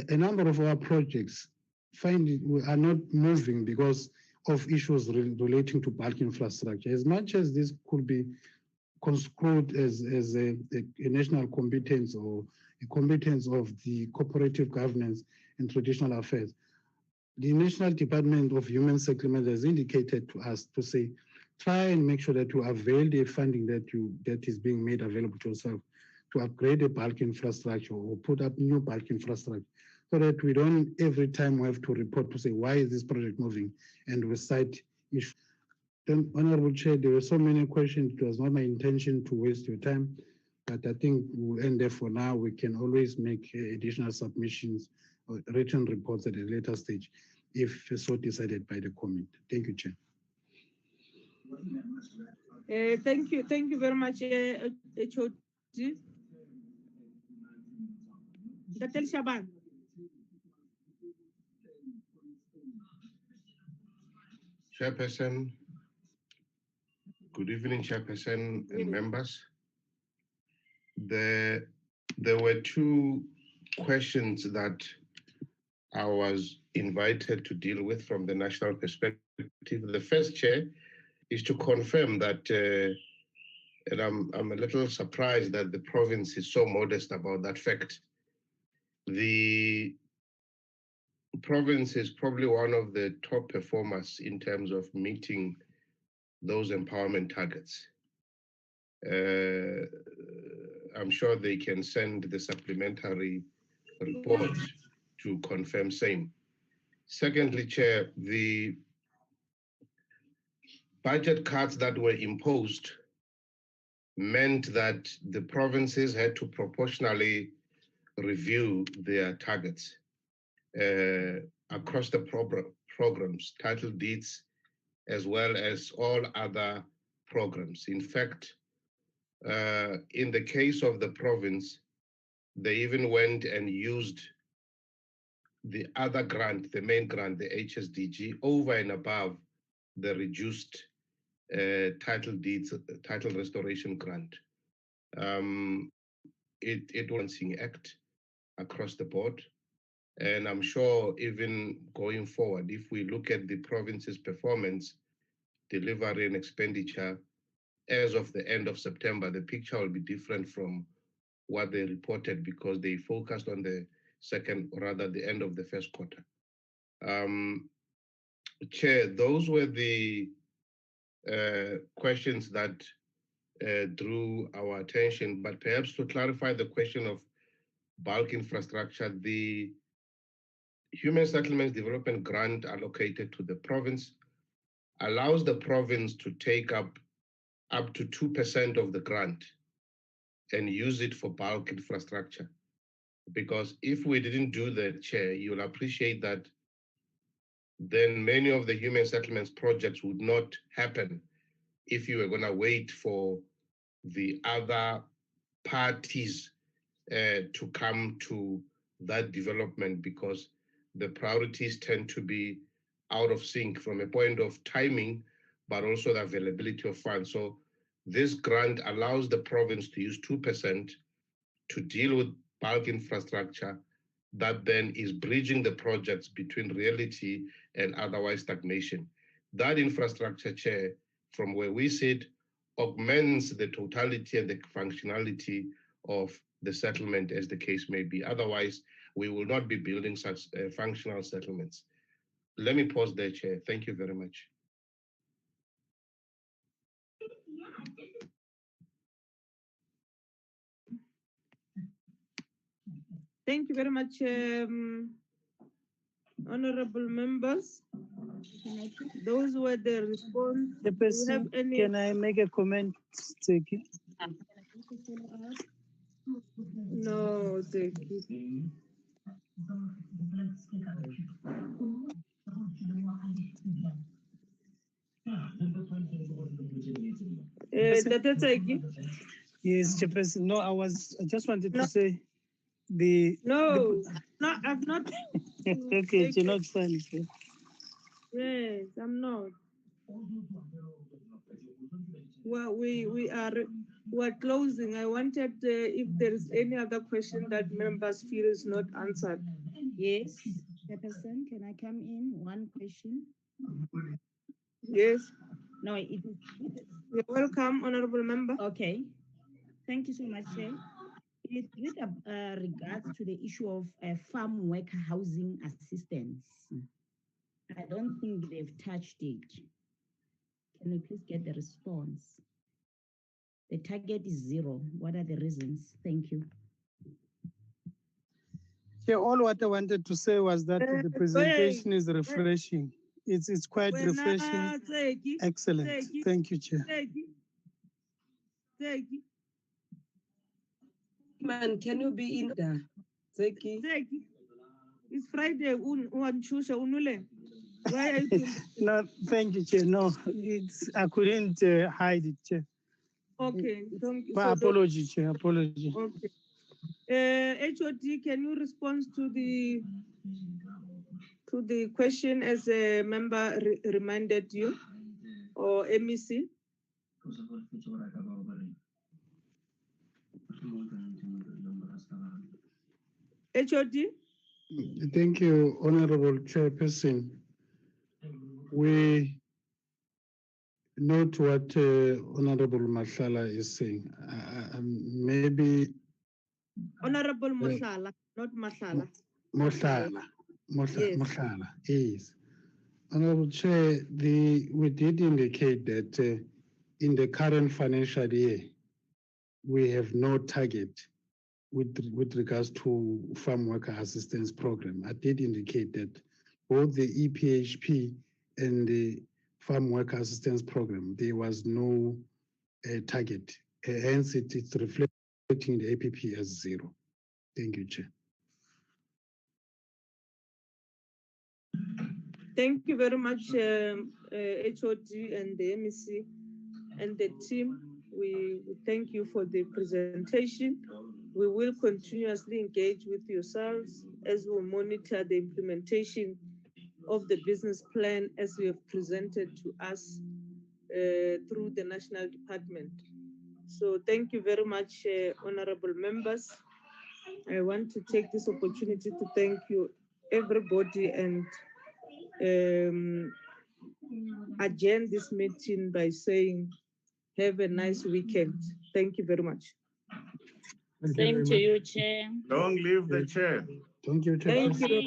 a number of our projects are not moving because of issues relating to bulk infrastructure. As much as this could be construed as a national competence or a competence of the cooperative governance and traditional affairs, the National Department of Human Settlement has indicated to us to say, try and make sure that you avail the funding that is being made available to yourself to upgrade the bulk infrastructure or put up new bulk infrastructure, so that we don't every time we have to report to say, why is this project moving? And we cite issues. Then, Honorable Chair, there were so many questions. It was not my intention to waste your time, but I think we'll end there for now. We can always make additional submissions or written reports at a later stage if so decided by the committee. Thank you, Chair. Thank you very much, Choti. Datel Shaban. Chairperson, good evening, Chairperson and members. There were two questions that I was invited to deal with from the national perspective. The first, Chair, is to confirm that, and I'm a little surprised that the province is so modest about that fact. The province is probably one of the top performers in terms of meeting those empowerment targets. I'm sure they can send the supplementary report to confirm same. Secondly, Chair, the budget cuts that were imposed meant that the provinces had to proportionally review their targets across the programs, title deeds, as well as all other programs. In fact, in the case of the province, they even went and used the other grant, the main grant, the HSDG, over and above the reduced title deeds, title restoration grant. It was an act across the board. And I'm sure even going forward, if we look at the province's performance, delivery and expenditure, as of the end of September, the picture will be different from what they reported because they focused on the second, or rather the end of the first quarter. Chair, those were the questions that drew our attention, but perhaps to clarify the question of bulk infrastructure, the Human Settlements Development Grant allocated to the province allows the province to take up to 2% of the grant and use it for bulk infrastructure. Because if we didn't do that, Chair, you'll appreciate that then many of the human settlements projects would not happen if you were going to wait for the other parties to come to that development, because the priorities tend to be out of sync from a point of timing, but also the availability of funds. So this grant allows the province to use 2% to deal with bulk infrastructure that then is bridging the projects between reality and otherwise stagnation. That infrastructure, Chair, from where we sit, augments the totality and the functionality of the settlement as the case may be. Otherwise, we will not be building such functional settlements. Let me pause there, Chair. Thank you very much. Thank you very much, honorable members. Those were the response. The person, can I make a comment, Tseki? No, Tseki. Yes, Chairperson. No, I just wanted to say no, I've not. Okay, you're not funny. Yes, I'm not. Well, we're closing. I wanted if there is any other question that members feel is not answered. Yes, Chairperson, can I come in? One question. Yes. No, it is. You're welcome, honorable member. Okay. Thank you so much, Chair. It is with regards to the issue of farm worker housing assistance. I don't think they've touched it. Can we please get the response? The target is 0. What are the reasons? Thank you. Yeah, all what I wanted to say was that the presentation is refreshing. It's quite refreshing. Excellent. Thank you, Chair. Man, can you be in there? Zeki? It's Friday. Why are you No, thank you, Chair. No, I couldn't hide it, Chair. Okay, thank you. My apology, Chair. Apology. Okay. HOD, can you respond to the question as a member reminded you, or MEC? HOD? Thank you, Honorable Chairperson. We note what Honorable Mashala is saying. Maybe Honorable Moshala, not Mashala. Moshala. Yes. Moshala, yes. Honorable Chair, we did indicate that in the current financial year, we have no target with regards to farm worker assistance program. I did indicate that both the EPHP and the farm worker assistance program, there was no target. Hence, it is reflecting the APP as 0. Thank you, Chair. Thank you very much, HOD and the MEC and the team. We thank you for the presentation. We will continuously engage with yourselves as we monitor the implementation of the business plan as we have presented to us through the National Department. So thank you very much, honorable members. I want to take this opportunity to thank you, everybody, and adjourn this meeting by saying, have a nice weekend. Thank you very much. Same to you, Chair. Long live the chair. Thank you, Chair. Thank you.